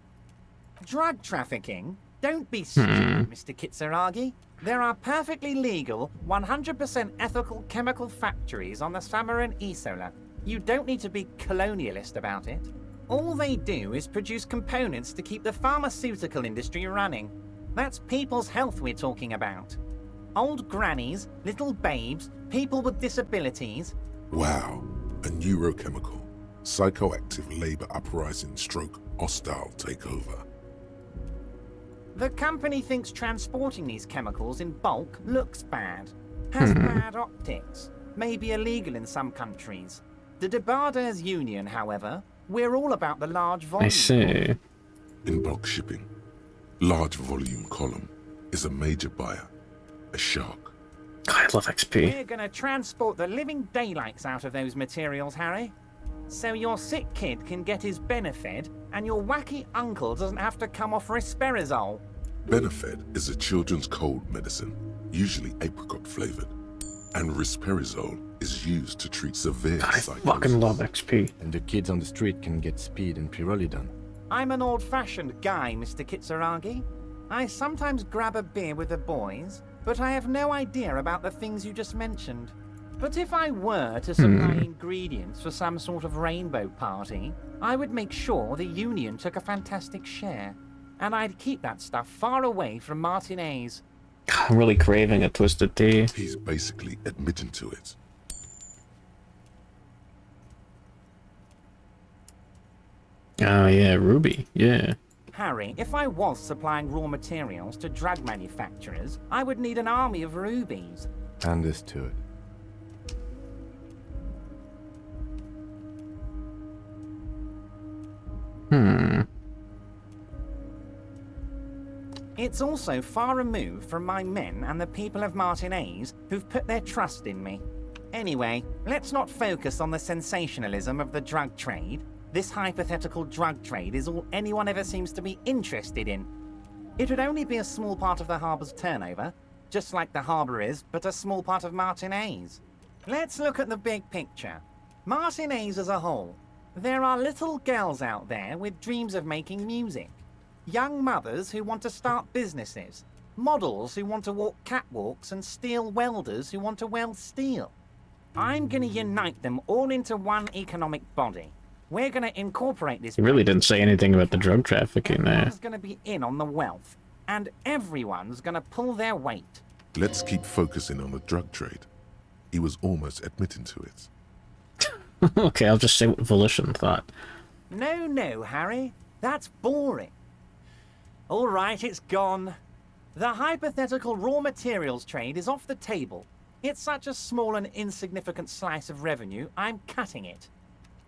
Drug trafficking? Don't be stupid, Mr. Kitsuragi. There are perfectly legal, 100% ethical chemical factories on the Samaran Isola. You don't need to be colonialist about it. All they do is produce components to keep the pharmaceutical industry running. That's people's health we're talking about. Old grannies, little babes, people with disabilities. Wow, a neurochemical, psychoactive labor uprising stroke hostile takeover. The company thinks transporting these chemicals in bulk looks bad, has bad optics, may be illegal in some countries. The Debarders Union, however, we're all about the large volume. I see. In bulk shipping, large volume column is a major buyer, a shark. God, I love XP. We're gonna transport the living daylights out of those materials, Harry. So your sick kid can get his Benefed, and your wacky uncle doesn't have to come off Risperazole. Benefed is a children's cold medicine, usually apricot flavored, and Risperazole is used to treat severe psychosis. I fucking love XP. And the kids on the street can get speed and pyrrolidon. I'm an old-fashioned guy, Mr. Kitsuragi. I sometimes grab a beer with the boys, but I have no idea about the things you just mentioned. But if I were to supply ingredients for some sort of rainbow party, I would make sure the Union took a fantastic share. And I'd keep that stuff far away from Martinez. I'm really craving a twisted tea. He's basically admitting to it. Oh yeah, Ruby, yeah. Harry, if I was supplying raw materials to drug manufacturers, I would need an army of rubies. Understood. It's also far removed from my men and the people of Martinez who've put their trust in me. Anyway, let's not focus on the sensationalism of the drug trade. This hypothetical drug trade is all anyone ever seems to be interested in. It would only be a small part of the harbor's turnover, just like the harbor is, but a small part of Martinez. Let's look at the big picture. Martinez as a whole. There are little girls out there with dreams of making music. Young mothers who want to start businesses. Models who want to walk catwalks and steel welders who want to weld steel. I'm going to unite them all into one economic body. We're going to incorporate this. He really didn't say anything about the drug trafficking there. Everyone's going to be in on the wealth, and everyone's going to pull their weight. Let's keep focusing on the drug trade. He was almost admitting to it. Okay, I'll just say what Volition thought. No, Harry. That's boring. All right, it's gone. The hypothetical raw materials trade is off the table. It's such a small and insignificant slice of revenue, I'm cutting it.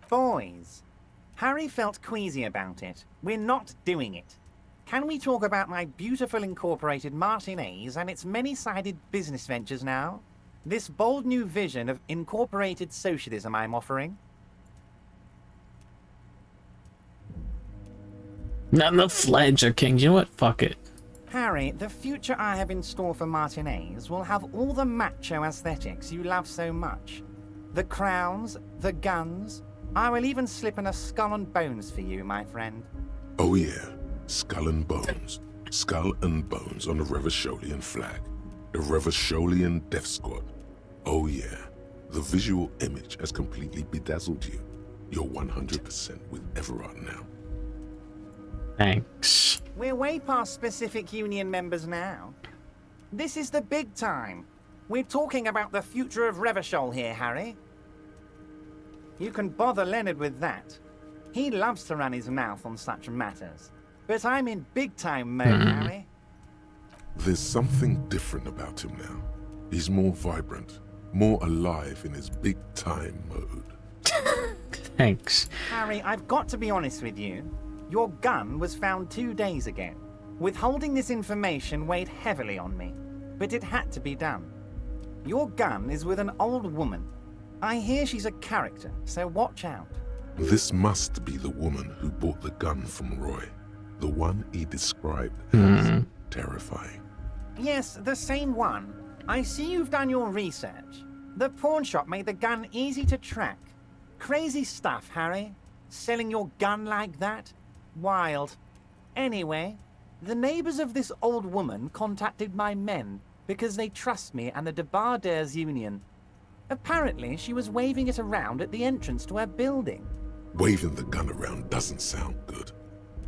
Boys, Harry felt queasy about it. We're not doing it. Can we talk about my beautiful incorporated Martinez and its many-sided business ventures now? This bold new vision of incorporated socialism I'm offering? Not enough Fledger King. You know what? Fuck it. Harry, the future I have in store for Martinez will have all the macho aesthetics you love so much. The crowns, the guns. I will even slip in a skull and bones for you, my friend. Oh yeah, skull and bones. Skull and bones on the Revacholian flag. The Revacholian Death Squad. Oh yeah, the visual image has completely bedazzled you. You're 100% with Everard now. Thanks. We're way past specific union members now. This is the big time. We're talking about the future of Revachol here, Harry. You can bother Leonard with that. He loves to run his mouth on such matters. But I'm in big time mode, Harry. There's something different about him now. He's more vibrant, more alive in his big time mode. Thanks. Harry, I've got to be honest with you. Your gun was found 2 days ago. Withholding this information weighed heavily on me, but it had to be done. Your gun is with an old woman. I hear she's a character, so watch out. This must be the woman who bought the gun from Roy. The one he described as terrifying. Yes, the same one. I see you've done your research. The pawn shop made the gun easy to track. Crazy stuff, Harry. Selling your gun like that? Wild. Anyway, the neighbors of this old woman contacted my men because they trust me and the Debarders Union. Apparently, she was waving it around at the entrance to her building. Waving the gun around doesn't sound good.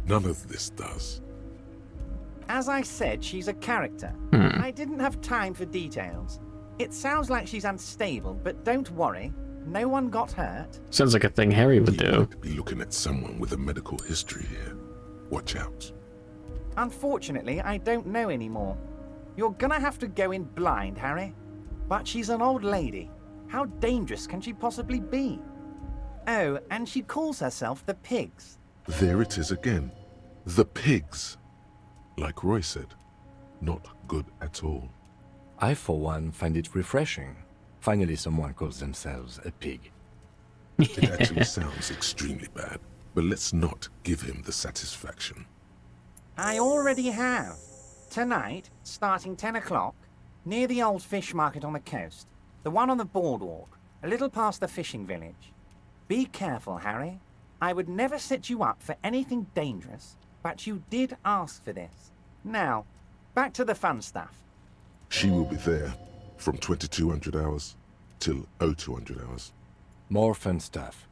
None of this does. As I said, she's a character. I didn't have time for details. It sounds like she's unstable, but don't worry. No one got hurt. Sounds like a thing Harry would do. Might be looking at someone with a medical history here. Watch out. Unfortunately, I don't know anymore. You're gonna have to go in blind, Harry. But she's an old lady. How dangerous can she possibly be? Oh, and she calls herself the Pigs. There it is again. The Pigs. Like Roy said, not good at all. I, for one, find it refreshing. Finally, someone calls themselves a pig. It actually sounds extremely bad, but let's not give him the satisfaction. I already have. Tonight, starting 10 o'clock, near the old fish market on the coast. The one on the boardwalk, a little past the fishing village. Be careful, Harry. I would never set you up for anything dangerous, but you did ask for this. Now, back to the fun stuff. She will be there from 2200 hours till 0200 hours. More fun stuff.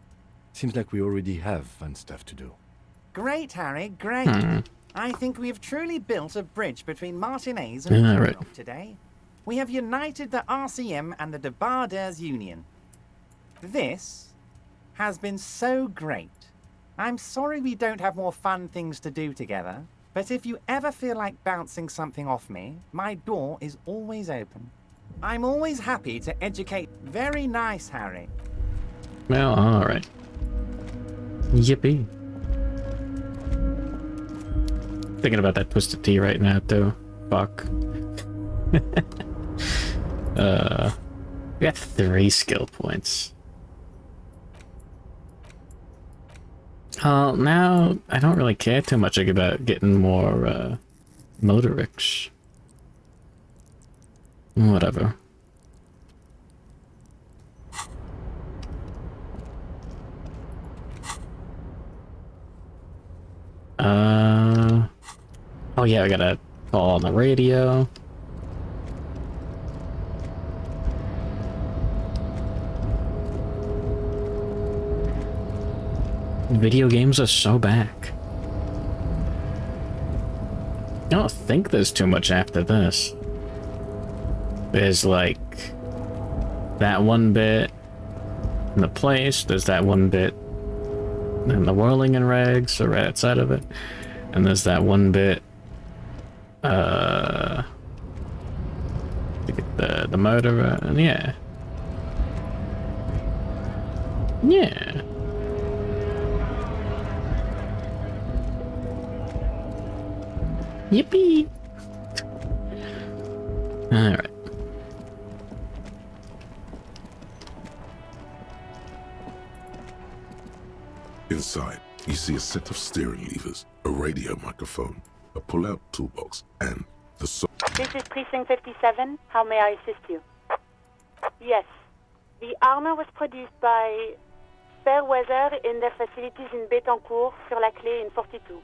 Seems like we already have fun stuff to do. Great, Harry, great. I think we have truly built a bridge between Martinez and Europe today. We have united the RCM and the Debarders Union. This has been so great. I'm sorry we don't have more fun things to do together, but if you ever feel like bouncing something off me, my door is always open. I'm always happy to educate. Very nice, Harry. Well, alright. Yippee. Thinking about that Twisted Tea right now, too. Fuck. We got 3 skill points. Now I don't really care too much about getting more motorics. Whatever. Oh yeah, I gotta call on the radio. Video games are so back. I don't think there's too much after this. There's like that one bit in the place, there's that one bit in the whirling and rags, so right outside of it. And there's that one bit to get the murderer, and yeah. Yeah. Yippee! Alright. Inside, you see a set of steering levers, a radio microphone, a pull-out toolbox, and the This is Precinct 57. How may I assist you? Yes. The armor was produced by Fairweather in their facilities in Betancourt, sur la Clé in 42.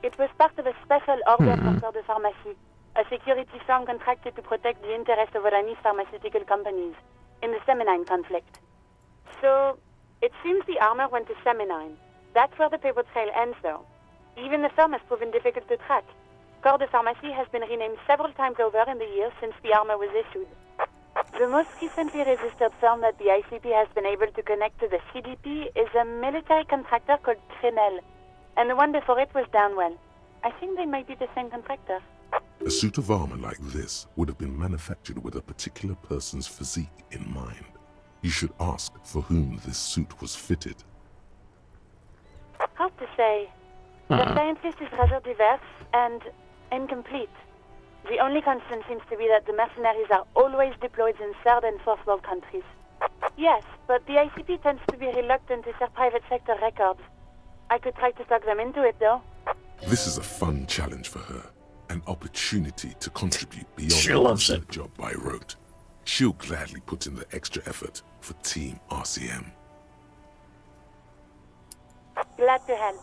It was part of a special order for Corps de Pharmacie, a security firm contracted to protect the interests of Oranese pharmaceutical companies in the Semenine conflict. So, it seems the armor went to Semenine. That's where the paper trail ends, though. Even the firm has proven difficult to track. Corps de Pharmacie has been renamed several times over in the years since the armor was issued. The most recently registered firm that the ICP has been able to connect to the CDP is a military contractor called Trinell, and the one before it was Downwell. I think they might be the same contractor. A suit of armor like this would have been manufactured with a particular person's physique in mind. You should ask for whom this suit was fitted. Hard to say. The scientist is rather diverse and incomplete. The only constant seems to be that the mercenaries are always deployed in third and fourth world countries. Yes, but the ICP tends to be reluctant to share private sector records. I could try to talk them into it, though. This is a fun challenge for her. An opportunity to contribute beyond She the loves it. job by rote. She'll gladly put in the extra effort for Team RCM. Glad to help.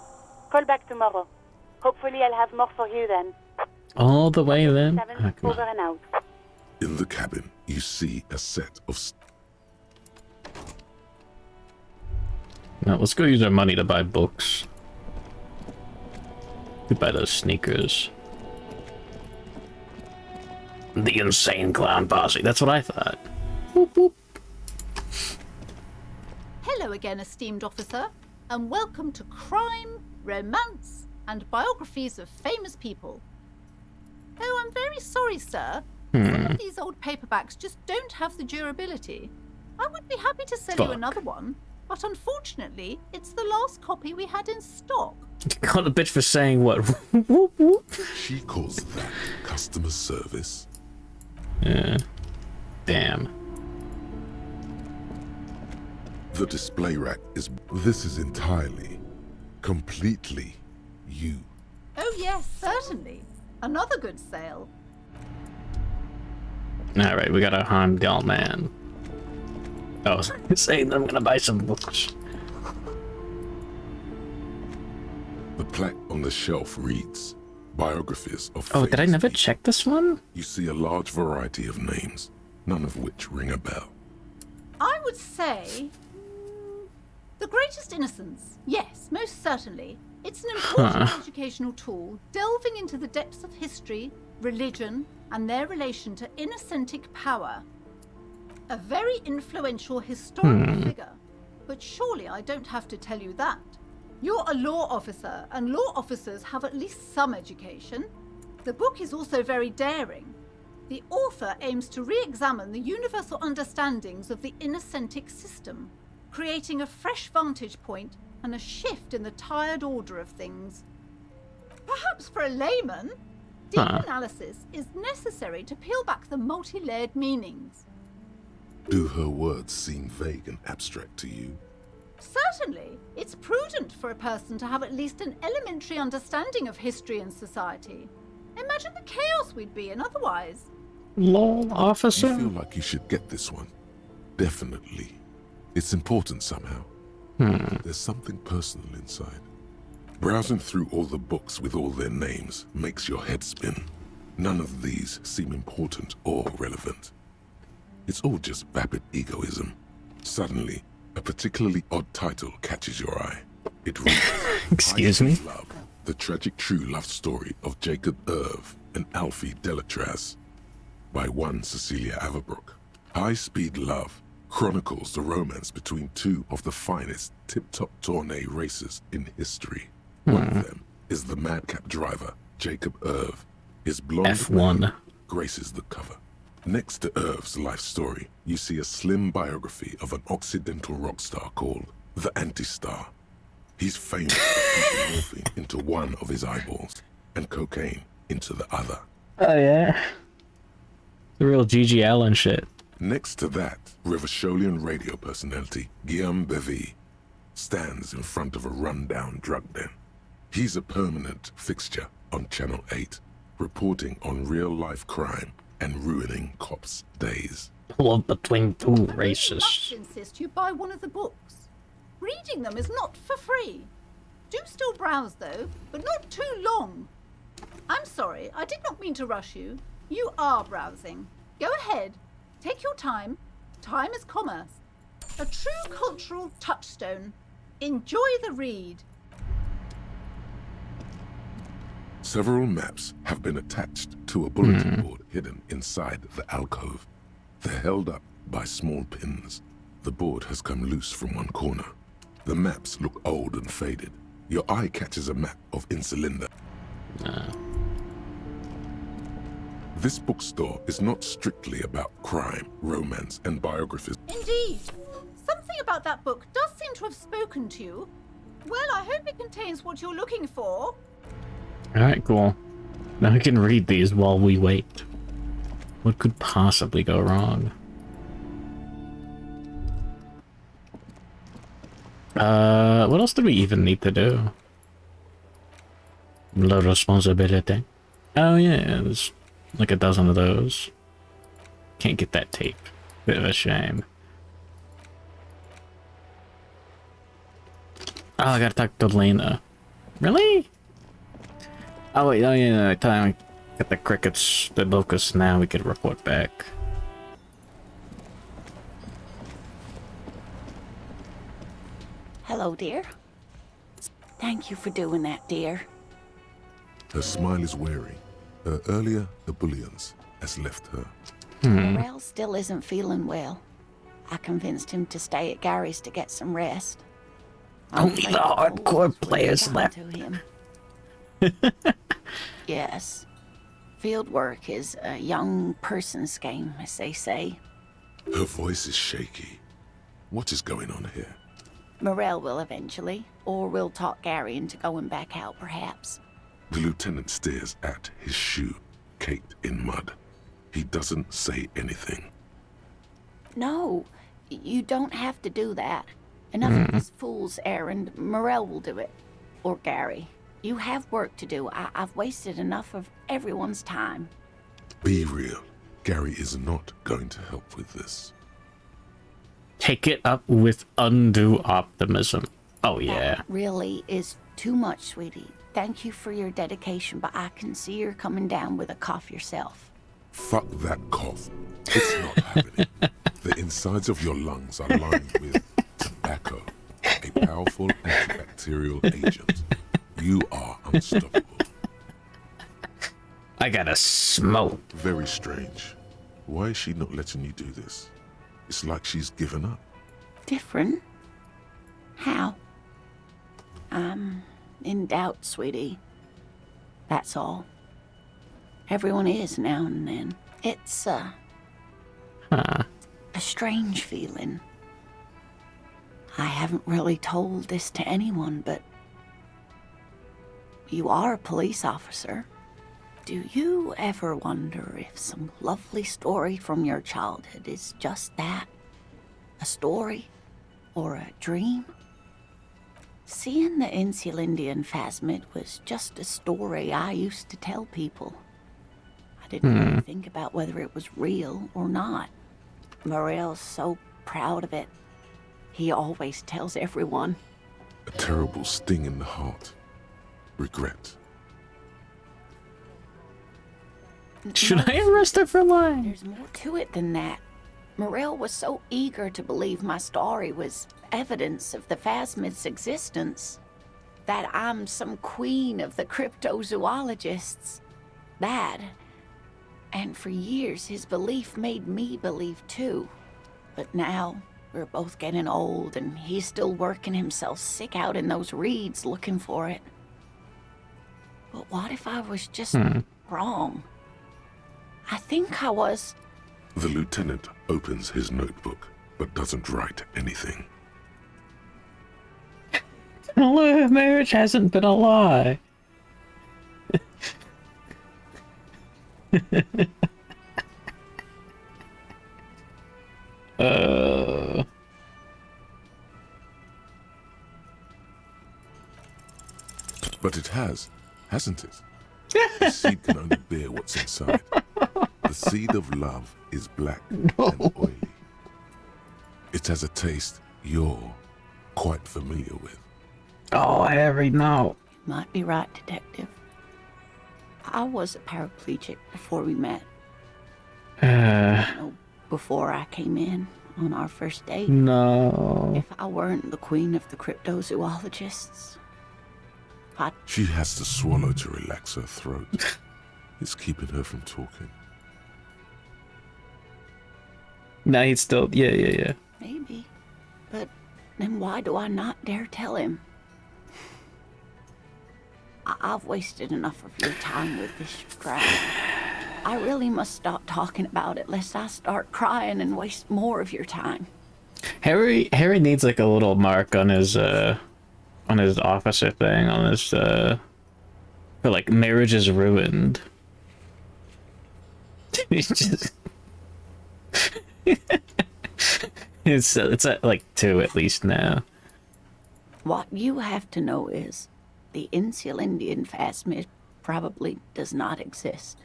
Call back tomorrow. Hopefully I'll have more for you then. All the way then? 7, Ah, come on. over and out. In the cabin, you see a set of... Now, let's go use our money to buy books. We buy those sneakers. The insane clown posse. That's what I thought. Boop, boop. Hello again, esteemed officer, and welcome to Crime, Romance, and Biographies of Famous People. Oh, I'm very sorry, sir. Some of these old paperbacks just don't have the durability. I would be happy to sell you another one, but unfortunately, it's the last copy we had in stock. Got the bitch for saying what? Whoop, whoop. She calls that customer service. Yeah. Damn. The display rack is... This is entirely, completely you. Oh yes, certainly. Another good sale. Alright, we got a Heimdall man. I was saying I'm gonna buy some books. The plaque on the shelf reads, Biographies of Oh, did I famous never people." check this one? You see a large variety of names, none of which ring a bell. I would say... The Greatest Innocence. Yes, most certainly. It's an important educational tool, delving into the depths of history, religion, and their relation to innocentic power. A very influential historical figure. But surely I don't have to tell you that. You're a law officer, and law officers have at least some education. The book is also very daring. The author aims to re-examine the universal understandings of the innocentic system, creating a fresh vantage point and a shift in the tired order of things. Perhaps for a layman, deep analysis is necessary to peel back the multi-layered meanings. Do her words seem vague and abstract to you? Certainly, it's prudent for a person to have at least an elementary understanding of history and society. Imagine the chaos we'd be in otherwise. Lol, officer? You feel like you should get this one. Definitely. It's important somehow. There's something personal inside. Browsing through all the books with all their names makes your head spin. None of these seem important or relevant. It's all just vapid egoism. Suddenly, a particularly odd title catches your eye. It reads, Excuse me? Love, the tragic true love story of Jacob Irv and Alfie Delatraz, by one Cecilia Averbrook. High Speed Love chronicles the romance between two of the finest tip-top tourney racers in history. One of them is the madcap driver, Jacob Irv. His blonde F1 man graces the cover. Next to Irv's life story, you see a slim biography of an Occidental rock star called the Anti-Star. He's famous for pumping morphine into one of his eyeballs and cocaine into the other. Oh yeah. The real G.G. Allen shit. Next to that, Rivasholian radio personality Guillaume Bevy stands in front of a run-down drug den. He's a permanent fixture on Channel 8, reporting on real-life crime and ruining cops' days. Love between two I races. must insist you buy one of the books. Reading them is not for free. Do still browse though, but not too long. I'm sorry, I did not mean to rush you. You are browsing. Go ahead. Take your time. Time is commerce. A true cultural touchstone. Enjoy the read. Several maps have been attached to a bulletin board hidden inside the alcove. They're held up by small pins. The board has come loose from one corner. The maps look old and faded. Your eye catches a map of Insulinda. This bookstore is not strictly about crime, romance, and biographies. Indeed. Something about that book does seem to have spoken to you. Well, I hope it contains what you're looking for. Alright, cool. Now we can read these while we wait. What could possibly go wrong? What else do we even need to do? Low responsibility. Oh yeah, there's like a dozen of those. Can't get that tape. Bit of a shame. Oh, I gotta talk to Lena. Really? Oh wait, oh yeah, time get the crickets, the locusts. Now we can report back. Hello, dear. Thank you for doing that, dear. Her smile is weary. Earlier, the bullions has left her. Morel still isn't feeling well. I convinced him to stay at Gary's to get some rest. Only the hardcore players left. To him. Yes. Field work is a young person's game, as they say. Her voice is shaky. What is going on here? Morel will eventually, or we'll talk Gary into going back out, perhaps. The lieutenant stares at his shoe, caked in mud. He doesn't say anything. No, you don't have to do that. Enough of this fool's errand. Morel will do it. Or Gary. You have work to do. I've wasted enough of everyone's time. Be real. Gary is not going to help with this. Take it up with undue optimism. Oh yeah. That really is too much, sweetie. Thank you for your dedication, but I can see you're coming down with a cough yourself. Fuck that cough. It's not happening. The insides of your lungs are lined with tobacco, a powerful antibacterial agent. You are unstoppable. I gotta smoke. Very strange. Why is she not letting you do this? It's like she's given up. Different? How? I'm in doubt, sweetie. That's all. Everyone is now and then. It's, a strange feeling. I haven't really told this to anyone, but you are a police officer. Do you ever wonder if some lovely story from your childhood is just that? A story? Or a dream? Seeing the Insulindian phasmid was just a story I used to tell people. I didn't really think about whether it was real or not. Morel's so proud of it. He always tells everyone. A terrible sting in the heart. Regret. Should I arrest her for lying? There's more to it than that. Morel was so eager to believe my story was evidence of the phasmid's existence. That I'm some queen of the cryptozoologists. That. And for years, his belief made me believe too. But now, we're both getting old, and he's still working himself sick out in those reeds looking for it. But what if I was just wrong? I think I was. The lieutenant opens his notebook, but doesn't write anything. Hello, marriage hasn't been a lie. But it has, hasn't it? The seed can only bear what's inside. The seed of love is black and oily. It has a taste you're quite familiar with. Oh, Harry, no. You might be right, Detective. I was a paraplegic before we met. You know, before I came in on our first date. No. If I weren't the queen of the cryptozoologists, She has to swallow to relax her throat. It's keeping her from talking. No, he's still... Yeah. maybe. But then why do I not dare tell him? I've wasted enough of your time with this crap. I really must stop talking about it, lest I start crying and waste more of your time. Harry needs like a little mark on his on his officer thing, on his, for, like, marriage is ruined. He's just... it's at, like, 2 at least now. What you have to know is the Insulindian phasmid probably does not exist.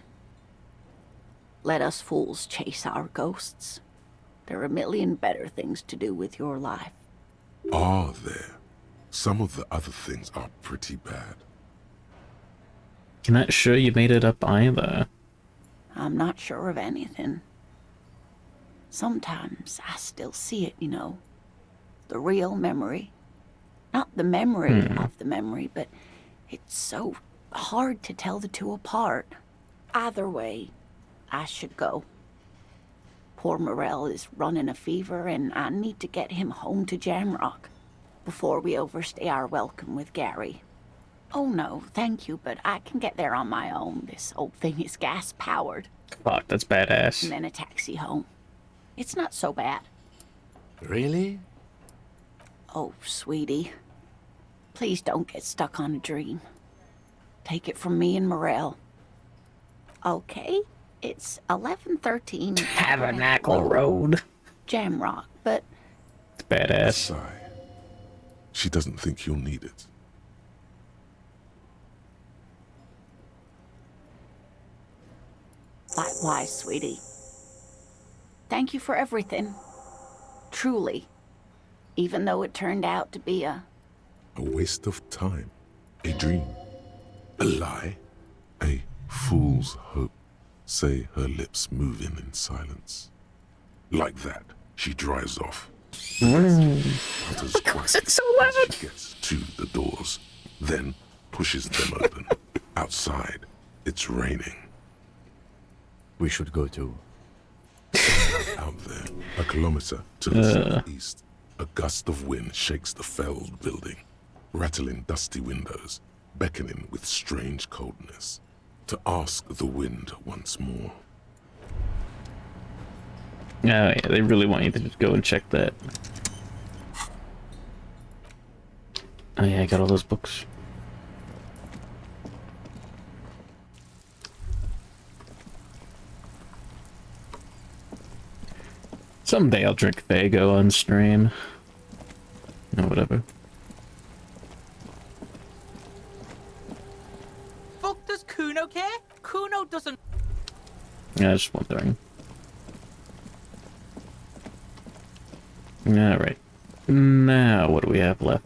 Let us fools chase our ghosts. There are a million better things to do with your life. Are there? Some of the other things are pretty bad. You're not sure you made it up either. I'm not sure of anything. Sometimes I still see it, you know. The real memory. Not the memory of the memory, but it's so hard to tell the two apart. Either way, I should go. Poor Morel is running a fever, and I need to get him home to Jamrock before we overstay our welcome with Gary. Oh no, thank you, but I can get there on my own. This old thing is gas-powered. Fuck, that's badass. And then a taxi home. It's not so bad. Really? Oh, sweetie. Please don't get stuck on a dream. Take it from me and Morel. Okay, it's 11:13. Tabernacle Road. Jamrock, but... It's badass. Sigh. She doesn't think you'll need it. Likewise, sweetie. Thank you for everything. Truly. Even though it turned out to be a waste of time. A dream. A lie. A fool's hope. Say her lips moving in silence. Like that, she drives off. Putters twice so loud. She gets to the doors, then pushes them open. Outside, it's raining. We should go too. Out there, a kilometer to the southeast, a gust of wind shakes the felled building, rattling dusty windows, beckoning with strange coldness. To ask the wind once more. Oh yeah, they really want you to just go and check that. Oh yeah, I got all those books. Someday I'll drink Fago on stream. No, whatever. Fuck does Kuno care? Kuno doesn't. Yeah, just wondering. Alright. Now, what do we have left?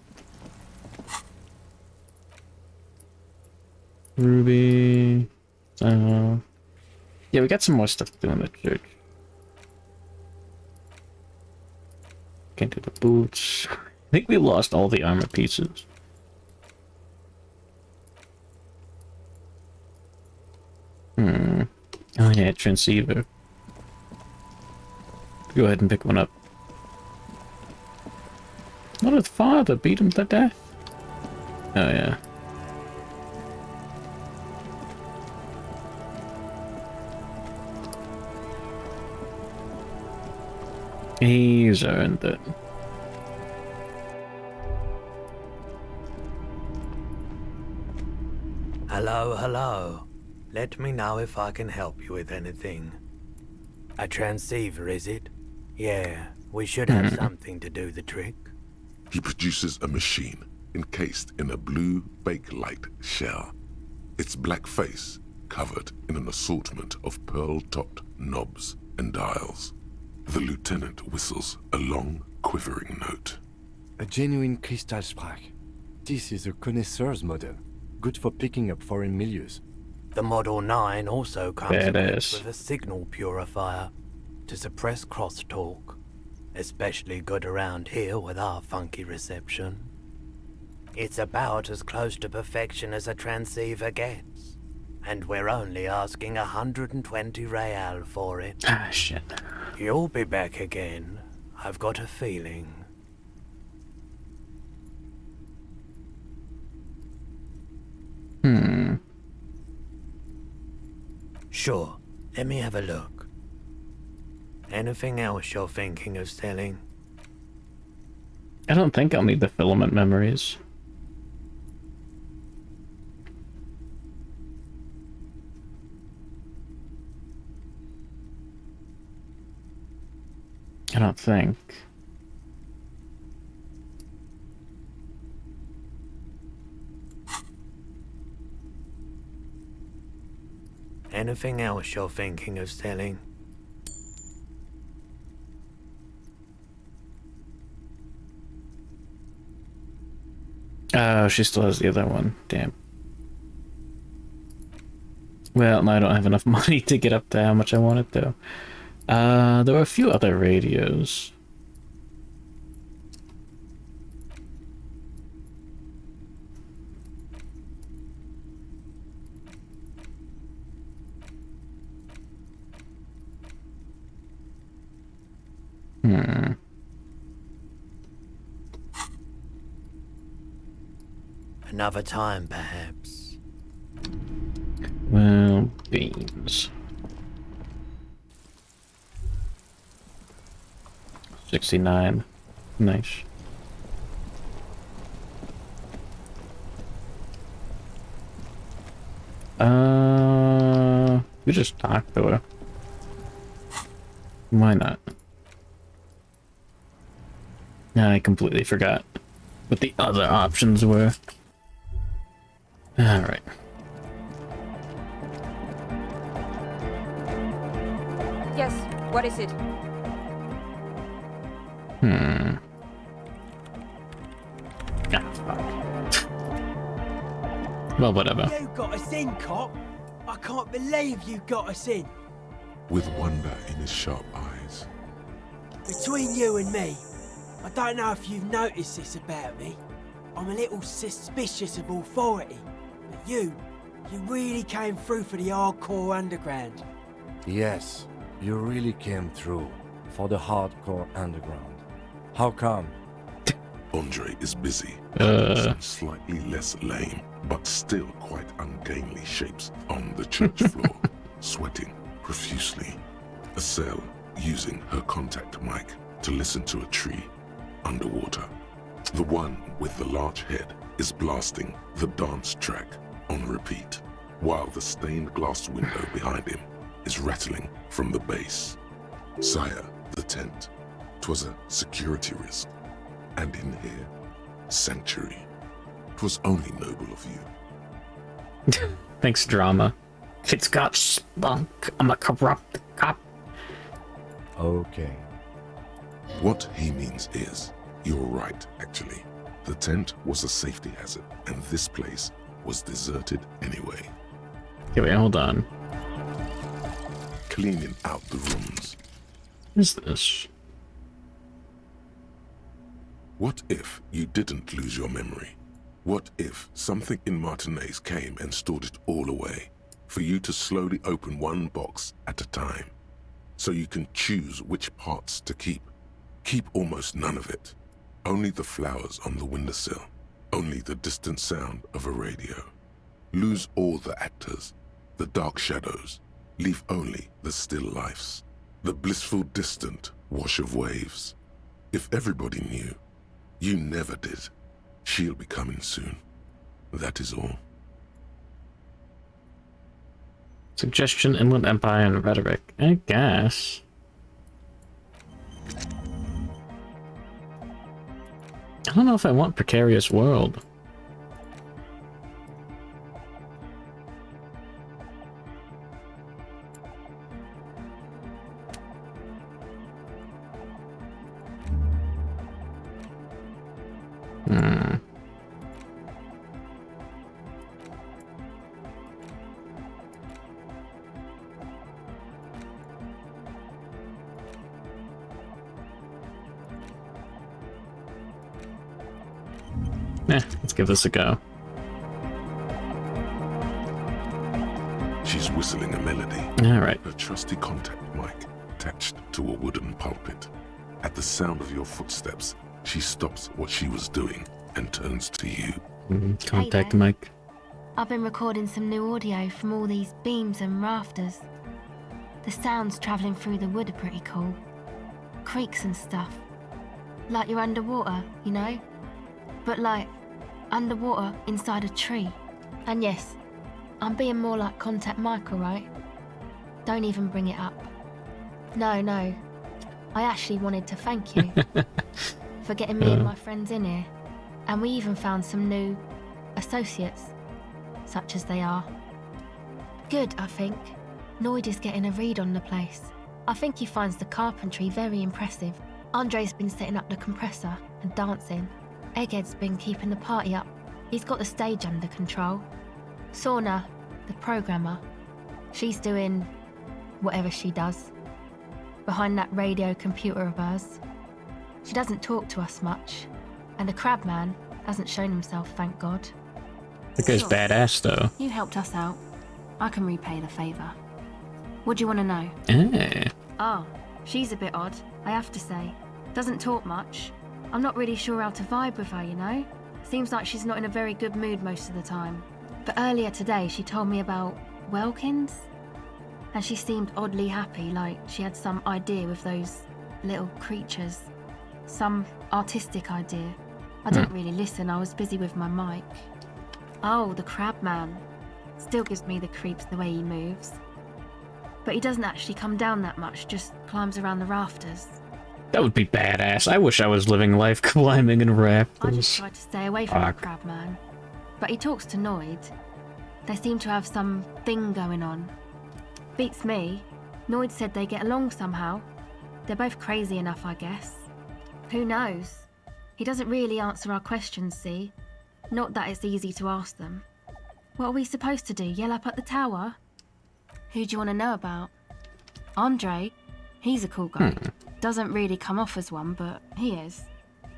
Ruby. Yeah, we got some more stuff to do in the church. Can't do the boots. I think we lost all the armor pieces. Oh yeah, transceiver. Go ahead and pick one up. Not his father beat him to death. Oh yeah. He's earned it. Hello, hello. Let me know if I can help you with anything. A transceiver, is it? Yeah, we should have something to do the trick. He produces a machine encased in a blue Bakelite shell. Its black face covered in an assortment of pearl-topped knobs and dials. The lieutenant whistles a long, quivering note. A genuine crystal sprach. This is a connoisseur's model, good for picking up foreign milieus. The Model 9 also comes Badass. with a signal purifier to suppress crosstalk. Especially good around here with our funky reception. It's about as close to perfection as a transceiver gets. And we're only asking 120 real for it. Ah, shit. You'll be back again. I've got a feeling. Sure. Let me have a look. Anything else you're thinking of selling? I don't think I'll need the filament memories. don't think. Anything else you're thinking of selling? Oh, she still has the other one. Damn. Well, no, I don't have enough money to get up to how much I wanted to. There were a few other radios. Another time, perhaps. Well, beans. 69. Nice. We just talked to her. Why not? I completely forgot what the other options were. Alright. Yes, what is it? Well, whatever. You got us in, cop. I can't believe you got us in. With wonder in his sharp eyes. Between you and me, I don't know if you've noticed this about me. I'm a little suspicious of authority. But you really came through for the hardcore underground. Yes, you really came through for the hardcore underground. How come? Andre is busy. Some slightly less lame, but still quite ungainly shapes on the church floor, sweating profusely. Estelle using her contact mic to listen to a tree underwater. The one with the large head is blasting the dance track on repeat, while the stained glass window behind him is rattling from the bass. Sire, the tent. 'Twas a security risk. And in here, sanctuary. 'Twas only noble of you. Thanks, drama. It's got spunk. I'm a corrupt cop. Okay. What he means is, you're right, actually. The tent was a safety hazard, and this place was deserted anyway. Okay, wait, hold on. Cleaning out the rooms. What is this? What if you didn't lose your memory? What if something in Martinez came and stored it all away, for you to slowly open one box at a time, so you can choose which parts to keep? Keep almost none of it. Only the flowers on the windowsill. Only the distant sound of a radio. Lose all the actors, the dark shadows. Leave only the still lifes, the blissful distant wash of waves. If everybody knew, you never did, she'll be coming soon. That is all. Suggestion, Inland Empire, and Rhetoric. I guess. I don't know if I want Precarious World. Let's give this a go. She's whistling a melody. Alright. Her trusty contact mic attached to a wooden pulpit. At the sound of your footsteps, she stops what she was doing and turns to you. Contact Hey there. mic. I've been recording some new audio from all these beams and rafters. The sounds travelling through the wood are pretty cool. Creaks and stuff. Like you're underwater, you know? But like, underwater inside a tree. And yes, I'm being more like Contact Mike, alright? Don't even bring it up. No. I actually wanted to thank you for getting me and my friends in here. And we even found some new associates, such as they are. Good, I think. Noid is getting a read on the place. I think he finds the carpentry very impressive. Andre's been setting up the compressor and dancing. Egghead's been keeping the party up. He's got the stage under control. Sauna, the programmer, she's doing whatever she does behind that radio computer of hers. She doesn't talk to us much, and the crabman hasn't shown himself, thank God. That guy's badass, though. You helped us out. I can repay the favour. What do you want to know? Ah, she's a bit odd, I have to say. Doesn't talk much. I'm not really sure how to vibe with her, you know? Seems like she's not in a very good mood most of the time. But earlier today she told me about Welkins, and she seemed oddly happy, like she had some idea with those little creatures. Some artistic idea. I didn't really listen, I was busy with my mic. Oh, the crabman. Still gives me the creeps the way he moves. But he doesn't actually come down that much, just climbs around the rafters. That would be badass. I wish I was living life climbing in rafters. I just try to stay away from the crabman. But he talks to Noid. They seem to have some thing going on. Beats me. Noid said they get along somehow. They're both crazy enough, I guess. Who knows? He doesn't really answer our questions, see? Not that it's easy to ask them. What are we supposed to do, yell up at the tower? Who do you want to know about? Andre. He's a cool guy. Doesn't really come off as one, but he is.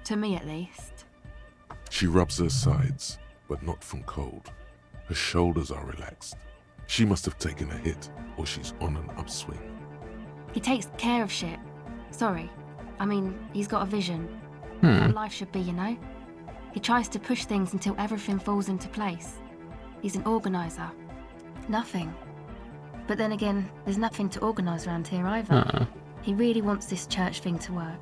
To me, at least. She rubs her sides, but not from cold. Her shoulders are relaxed. She must have taken a hit, or she's on an upswing. He takes care of shit. Sorry. I mean, he's got a vision. How life should be, you know? He tries to push things until everything falls into place. He's an organizer. Nothing. But then again, there's nothing to organise around here either. He really wants this church thing to work.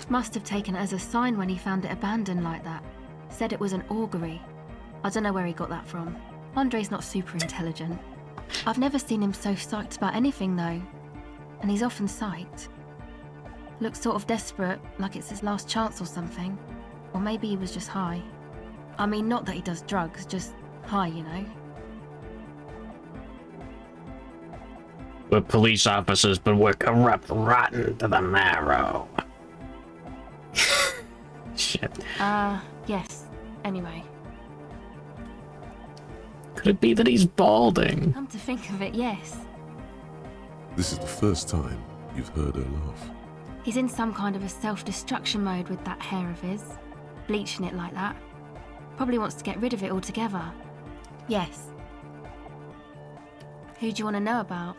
Must have taken it as a sign when he found it abandoned like that. Said it was an augury. I don't know where he got that from. Andre's not super intelligent. I've never seen him so psyched about anything though. And he's often psyched. Looks sort of desperate, like it's his last chance or something. Or maybe he was just high. I mean, not that he does drugs, just high, you know? We're police officers, but we're corrupt, rotten to the marrow. Shit. Yes. Anyway. Could it be that he's balding? Come to think of it, yes. This is the first time you've heard her laugh. He's in some kind of a self-destruction mode with that hair of his. Bleaching it like that. Probably wants to get rid of it altogether. Yes. Who do you want to know about?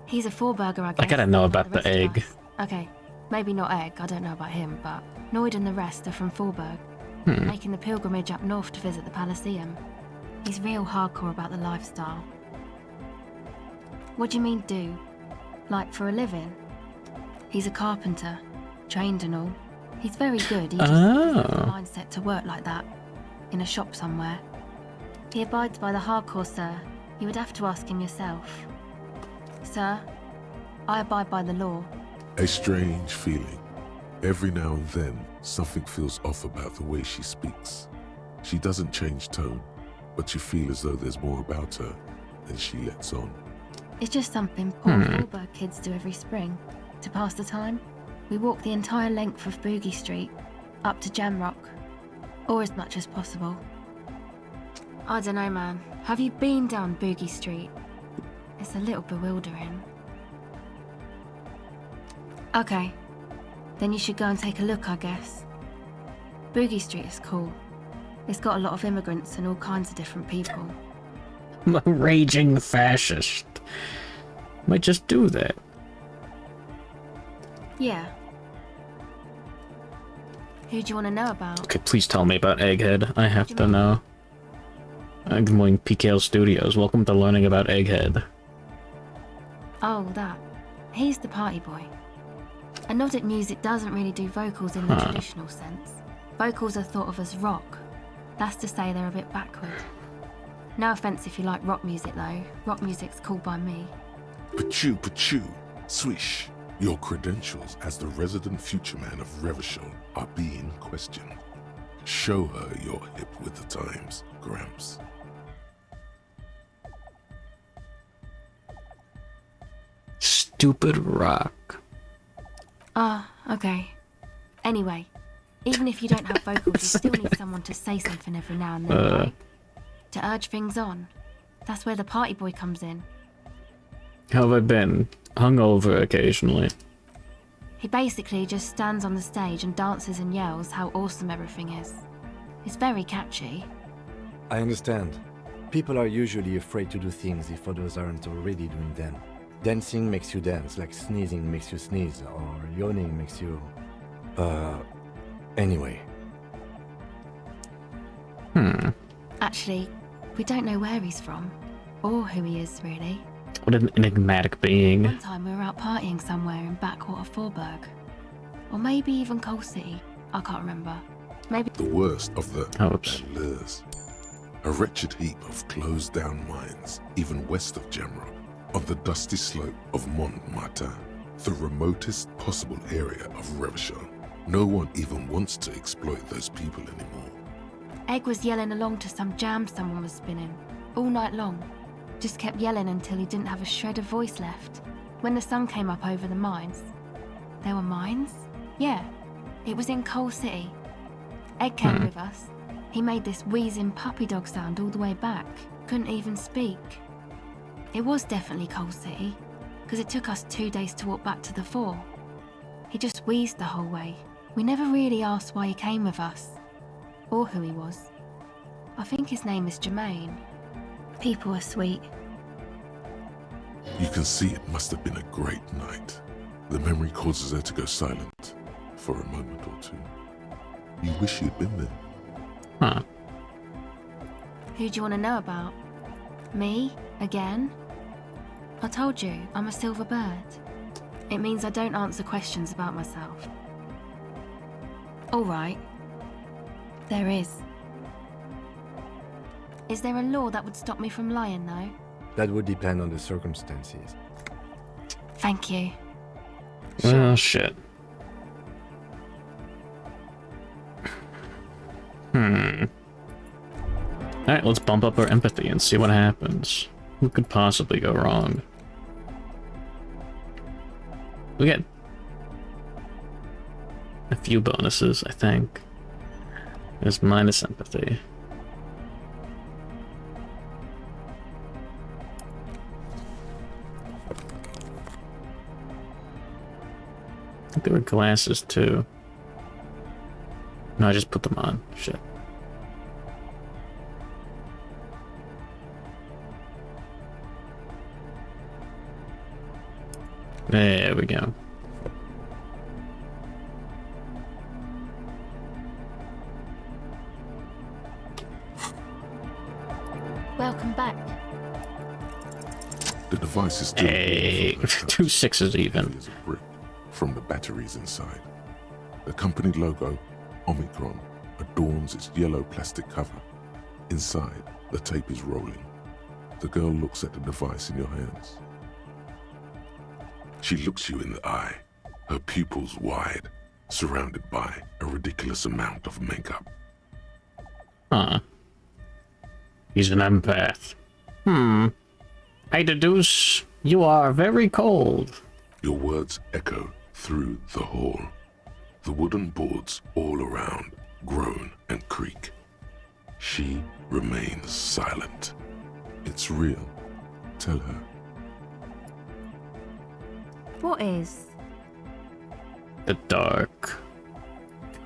He's a four-burger, I guess. I gotta know about the egg. Okay, maybe not Egg, I don't know about him, but Noid and the rest are from Forberg, making the pilgrimage up north to visit the Elysium. He's real hardcore about the lifestyle. What do you mean, do? Like, for a living? He's a carpenter, trained and all. He's very good, he just doesn't have the mindset to work like that, in a shop somewhere. He abides by the hardcore, sir. You would have to ask him yourself. Sir, I abide by the law. A strange feeling. Every now and then, something feels off about the way she speaks. She doesn't change tone, but you feel as though there's more about her than she lets on. It's just something poor Forberg kids do every spring. To pass the time, we walk the entire length of Boogie Street, up to Jamrock, or as much as possible. I don't know, man. Have you been down Boogie Street? It's a little bewildering. Okay, then you should go and take a look, I guess. Boogie Street is cool. It's got a lot of immigrants and all kinds of different people. I'm a raging fascist. Might just do that. Yeah. Who do you want to know about? Okay, please tell me about Egghead. I have to know. Good morning, PKL Studios. Welcome to learning about Egghead. Oh, that. He's the party boy. Anodic music doesn't really do vocals in the traditional sense. Vocals are thought of as rock. That's to say they're a bit backward. No offence if you like rock music though. Rock music's cool by me. Pachoo, pachoo, swish. Your credentials as the resident future man of Revachol are being questioned. Show her you're hip with the times, Gramps. Stupid rock. Okay. Anyway, even if you don't have vocals, you still need someone to say something every now and then, right? To urge things on. That's where the party boy comes in. How have I been? Hungover occasionally. He basically just stands on the stage and dances and yells how awesome everything is. It's very catchy. I understand. People are usually afraid to do things if others aren't already doing them. Dancing makes you dance, like sneezing makes you sneeze, or yawning makes you... Anyway. Actually, we don't know where he's from, or who he is, really. What an enigmatic being. One time we were out partying somewhere in backwater Forburg. Or maybe even Coal City. I can't remember. Maybe... The worst of the Allures. A wretched heap of closed-down mines, even west of Jamrock, on the dusty slope of Montmartin, the remotest possible area of Revachol. No one even wants to exploit those people anymore. Egg was yelling along to some jam someone was spinning, all night long. Just kept yelling until he didn't have a shred of voice left. When the sun came up over the mines... There were mines? Yeah, it was in Coal City. Egg came with us. He made this wheezing puppy dog sound all the way back. Couldn't even speak. It was definitely Coal City, because it took us 2 days to walk back to the fort. He just wheezed the whole way. We never really asked why he came with us, or who he was. I think his name is Jermaine. People are sweet. You can see it must have been a great night. The memory causes her to go silent for a moment or two. You wish you'd been there. Huh. Who do you want to know about? Me? Again? I told you, I'm a silver bird. It means I don't answer questions about myself. Alright. There is. Is there a law that would stop me from lying, though? That would depend on the circumstances. Thank you. Oh, shit. Alright, let's bump up our empathy and see what happens. What could possibly go wrong? We get a few bonuses, I think. There's minus empathy. I think there were glasses too. No, I just put them on. Shit. There we go. Welcome back. The device is still hey, 2 6s even. As a brick from the batteries inside. The company logo, Omicron, adorns its yellow plastic cover. Inside, the tape is rolling. The girl looks at the device in your hands. She looks you in the eye, her pupils wide, surrounded by a ridiculous amount of makeup. Huh. He's an empath. I deduce you are very cold. Your words echo through the hall. The wooden boards all around groan and creak. She remains silent. It's real. Tell her. What is? The dark.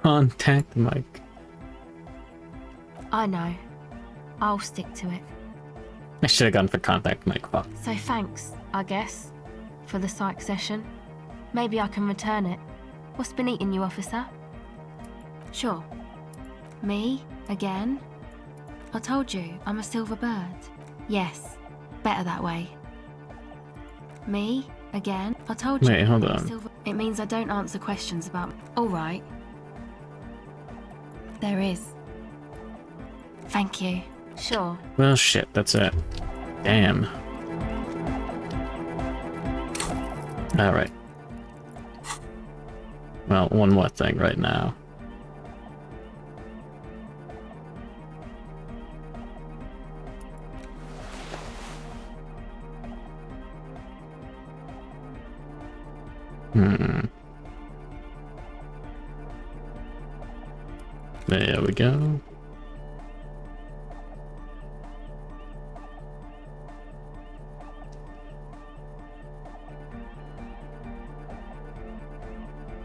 Contact Mike. I know. I'll stick to it. I should have gone for contact Mike. Fuck. So thanks, I guess, for the psych session. Maybe I can return it. What's been eating you, officer? Sure. Me? Again? I told you, I'm a silver bird. Yes, better that way. Me? Again? I told you. Wait, hold I'm a on. silver... It means I don't answer questions about... Alright. There is. Thank you. Sure. Well, shit, that's it. Damn. Alright. Well, one more thing right now. There we go.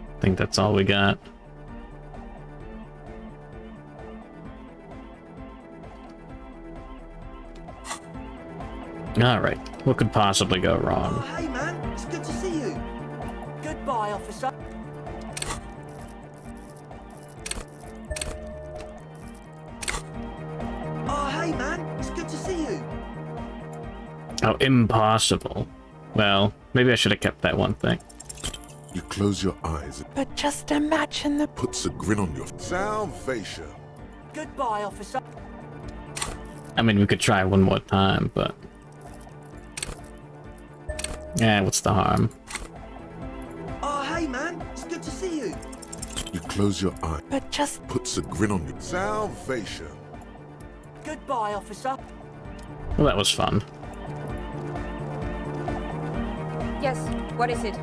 I think that's all we got. Alright, what could possibly go wrong? Oh, hey man, it's good to see you. Goodbye, officer. Oh, hey man, it's good to see you. Oh, impossible. Well, maybe I should have kept that one thing. You close your eyes. But just imagine the... Puts a grin on your... Salvation. Goodbye, officer. I mean, we could try one more time, but... yeah, what's the harm? Oh, hey man, it's good to see you. You close your eyes. But just... Puts a grin on your... Salvation. Goodbye, officer. Well, that was fun. Yes, what is it?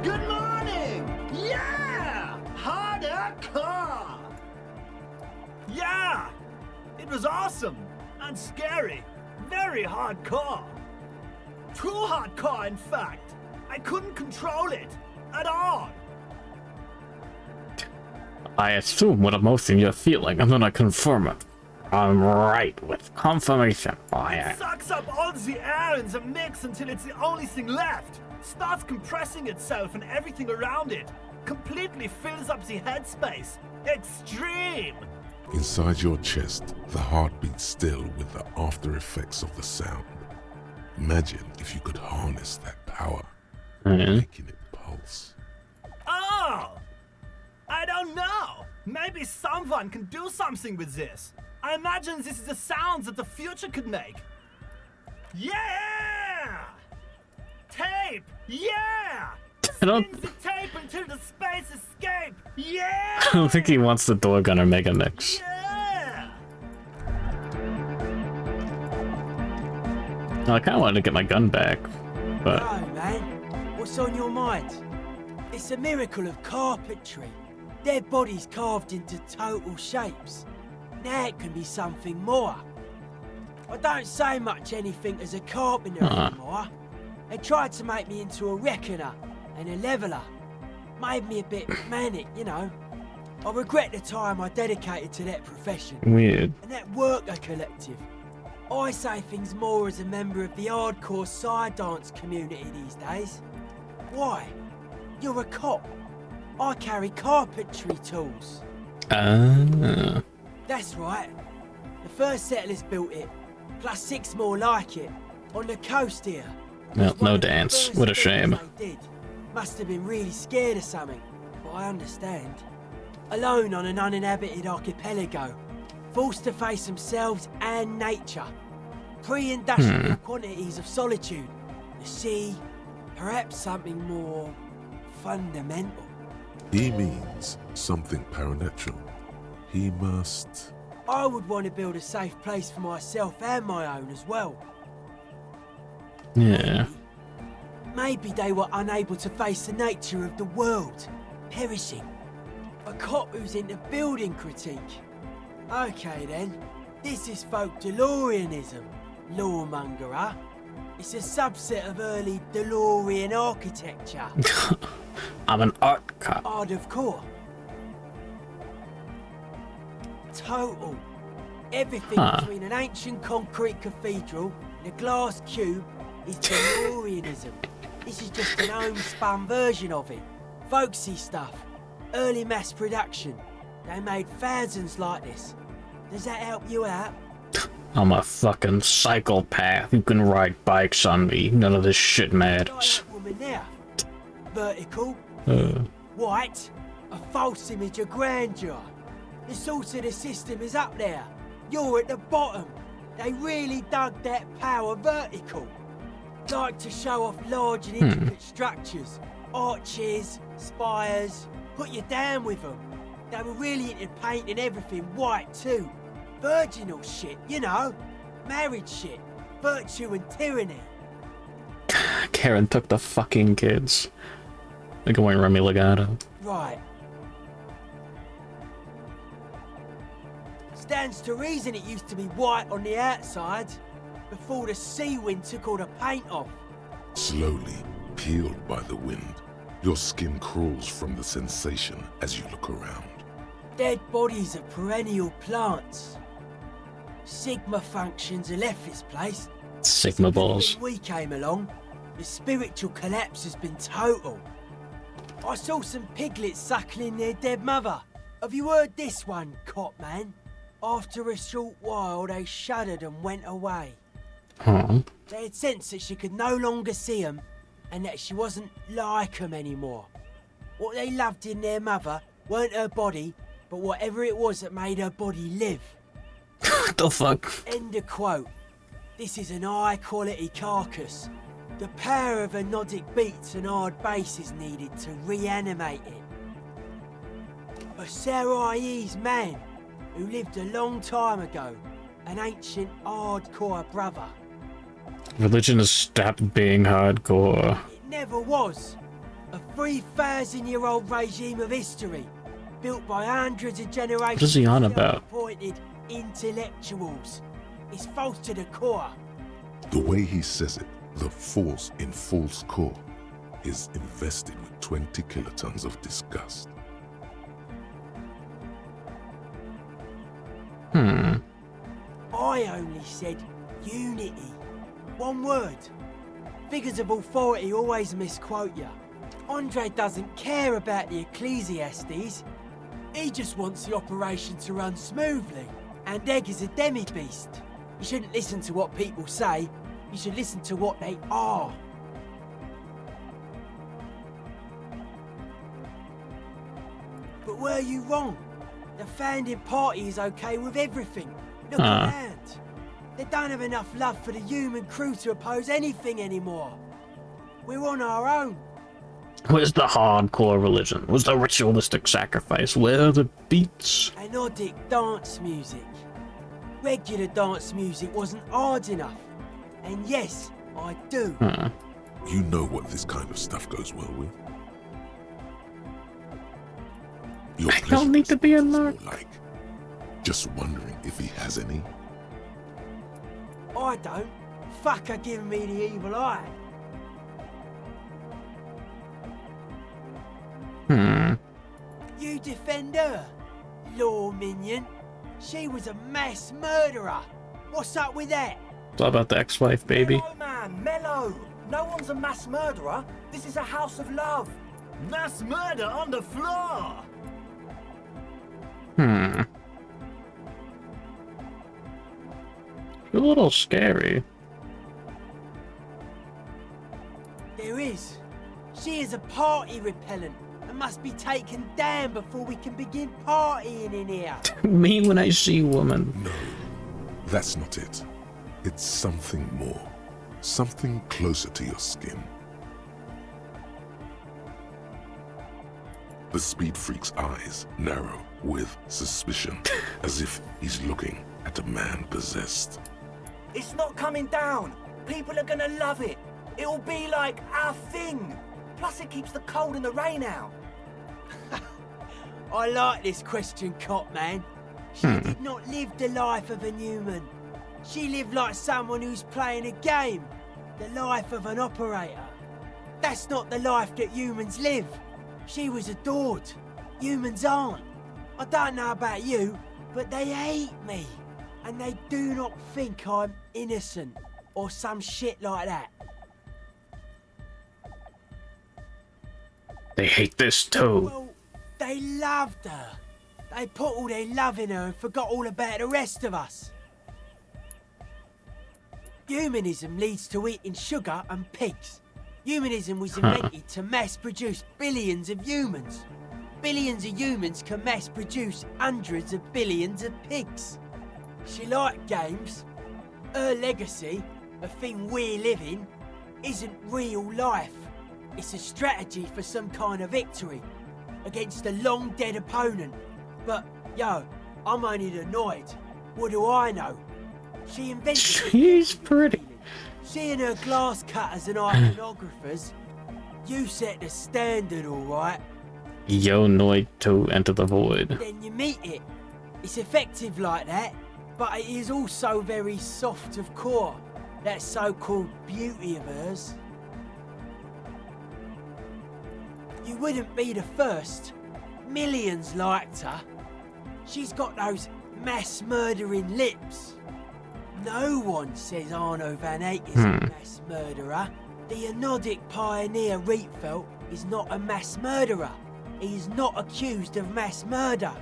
Good morning! Yeah! Harder car! Yeah! It was awesome! And scary. Very hardcore. Too hardcore, in fact. I couldn't control it. At all. I assume what emotion you're feeling. I'm gonna confirm it. I'm right with confirmation. It sucks up all the air in the mix until it's the only thing left. Starts compressing itself and everything around it. Completely fills up the headspace. Extreme! Inside your chest, the heart beats still with the after effects of the sound. Imagine if you could harness that power, making it pulse. Oh! I don't know. Maybe someone can do something with this. I imagine this is the sounds that the future could make. Yeah! Tape! Yeah! I don't... Spin the tape until the space escape! Yeah! I don't think he wants the door gunner mega mix. Yeah! Well, I kind of wanted to get my gun back, but... Oh man, what's on your mind? It's a miracle of carpentry. Their bodies carved into total shapes. Now it can be something more. I don't say much anything as a carpenter anymore. They tried to make me into a reckoner and a leveler. Made me a bit manic, you know. I regret the time I dedicated to that profession. Weird. And that worker collective. I say things more as a member of the hardcore side dance community these days. Why? You're a cop. I carry carpentry tools. Ah. That's right. The first settlers built it, plus 6 more like it, on the coast here. Well, no dance. What a shame. They did. Must have been really scared of something, but I understand. Alone on an uninhabited archipelago, forced to face themselves and nature. Pre-industrial quantities of solitude. The sea, perhaps something more fundamental. He means something paranatural. He must... I would want to build a safe place for myself and my own as well. Yeah. Maybe they were unable to face the nature of the world, perishing. A cop who's into building critique. Okay then, this is folk DeLoreanism, lawmongerer. It's a subset of early DeLorean architecture. I'm an art cop. Art of core. Total. Everything between an ancient concrete cathedral and a glass cube is DeLoreanism. This is just an homespun version of it. Folksy stuff. Early mass production. They made thousands like this. Does that help you out? I'm a fucking psychopath. You can ride bikes on me. None of this shit matters. Woman there. Vertical. Uh. White. A false image of grandeur. The source of the system is up there. You're at the bottom. They really dug that power vertical. Like to show off large and intricate structures. Arches, spires, put you down with them. They were really into painting everything white too. Virginal shit, you know. Married shit. Virtue and tyranny. Karen took the fucking kids. Like going Remy Legato. Right. Stands to reason it used to be white on the outside before the sea wind took all the paint off. Slowly, peeled by the wind, your skin crawls from the sensation as you look around. Dead bodies of perennial plants. Sigma functions have left this place. Sigma balls. When we came along, the spiritual collapse has been total. I saw some piglets suckling their dead mother. Have you heard this one, cop man? After a short while, they shuddered and went away. Huh. They had sensed that she could no longer see them, and that she wasn't like them anymore. What they loved in their mother weren't her body, but whatever it was that made her body live. What the fuck? End of quote. This is an high-quality carcass. The power of anodic beats and hard bass is needed to reanimate it. A Saraje's man who lived a long time ago, an ancient hardcore brother. Religion has stopped being hardcore. It never was. A 3,000-year-old regime of history, built by hundreds of generations What is he on of about? appointed intellectuals. It's false to the core. The way he says it, the force in false core, is invested with 20 kilotons of disgust. I only said unity. One word. Figures of authority always misquote you. Andre doesn't care about the Ecclesiastes. He just wants the operation to run smoothly. And Egg is a demi-beast. You shouldn't listen to what people say. You should listen to what they are. But were you wrong? The founding party is okay with everything. Look around. They don't have enough love for the human crew to oppose anything anymore. We're on our own. Where's the hardcore religion? Where's the ritualistic sacrifice? Where are the beats? Anodic dance music. Regular dance music wasn't hard enough. And yes, I do. You know what this kind of stuff goes well with. Your I don't need to be a narc. Like, just wondering if he has any. I don't. Fuck her giving me the evil eye. You defend her, law minion. She was a mass murderer. What's up with that? It's all about the ex-wife, baby. Mellow, man, mellow. No one's a mass murderer. This is a house of love. Mass murder on the floor! A little scary. There is. She is a party repellent and must be taken down before we can begin partying in here. Me when I see woman. No, that's not it. It's something more. Something closer to your skin. The speed freak's eyes narrow with suspicion, as if he's looking at a man possessed. It's not coming down. People are gonna love it. It'll be like our thing. Plus it keeps the cold and the rain out. I like this question, cop man. She did not live the life of a human. She lived like someone who's playing a game. The life of an operator. That's not the life that humans live. She was adored. Humans aren't. I don't know about you, but they hate me. And they do not think I'm innocent or some shit like that. They hate this too. Well, they loved her. They put all their love in her and forgot all about the rest of us. Humanism leads to eating sugar and pigs. Humanism was invented to mass produce billions of humans. Billions of humans can mass produce hundreds of billions of pigs. She liked games. Her legacy, a thing we live in, isn't real life. It's a strategy for some kind of victory against a long-dead opponent. But, yo, I'm only annoyed. What do I know? She invented She's pretty. She and her glass cutters and iconographers, you set the standard, alright? Yo, Noid to enter the void. Then you meet it. It's effective like that, but it is also very soft of core. That so-called beauty of hers. You wouldn't be the first. Millions liked her. She's got those mass-murdering lips. No one says Arno van Eyck is a mass murderer. The Anodic pioneer Rietveld is not a mass murderer. He is not accused of mass murder.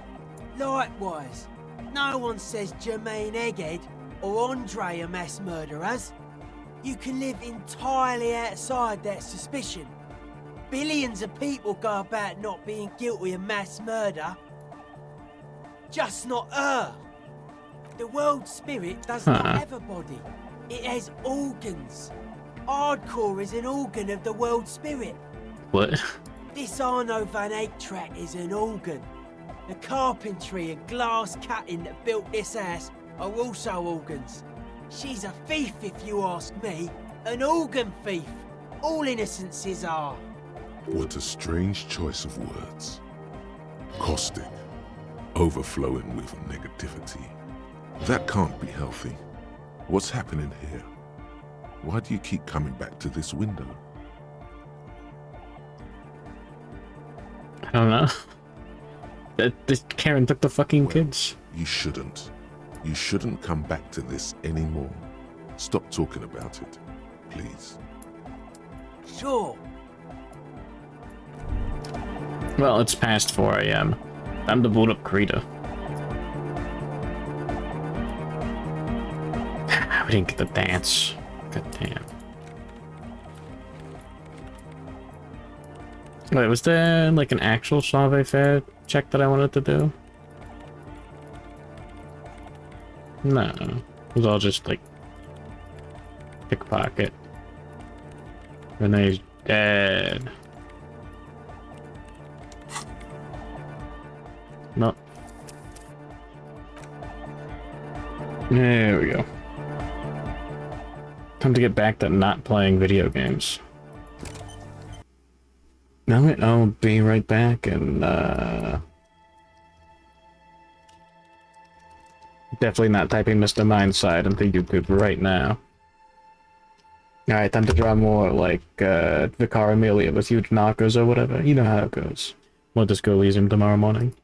Likewise, no one says Jermaine Egghead or Andre are mass murderers. You can live entirely outside that suspicion. Billions of people go about not being guilty of mass murder. Just not her. The world spirit does not have a body. It has organs. Hardcore is an organ of the world spirit. What? This Arno van Eyck track is an organ. The carpentry and glass cutting that built this house are also organs. She's a thief, if you ask me. An organ thief. All innocences are. What a strange choice of words. Caustic. Overflowing with negativity. That can't be healthy. What's happening here? Why do you keep coming back to this window? I don't know. This Karen took the fucking kids. You shouldn't. You shouldn't come back to this anymore. Stop talking about it, please. Sure. Well, it's past 4 AM. Time to boot up Krita. We didn't get the dance. God damn. Wait, was there like an actual Sauve Fair check that I wanted to do? No. It was all just like pickpocket. Renee's dead. No. There we go. Time to get back to not playing video games. Alright, I'll be right back and definitely not typing Mr. Mindside into YouTube right now. Alright, time to draw more like Vicar Amelia with huge knockers or whatever. You know how it goes. We'll just go Elysium tomorrow morning.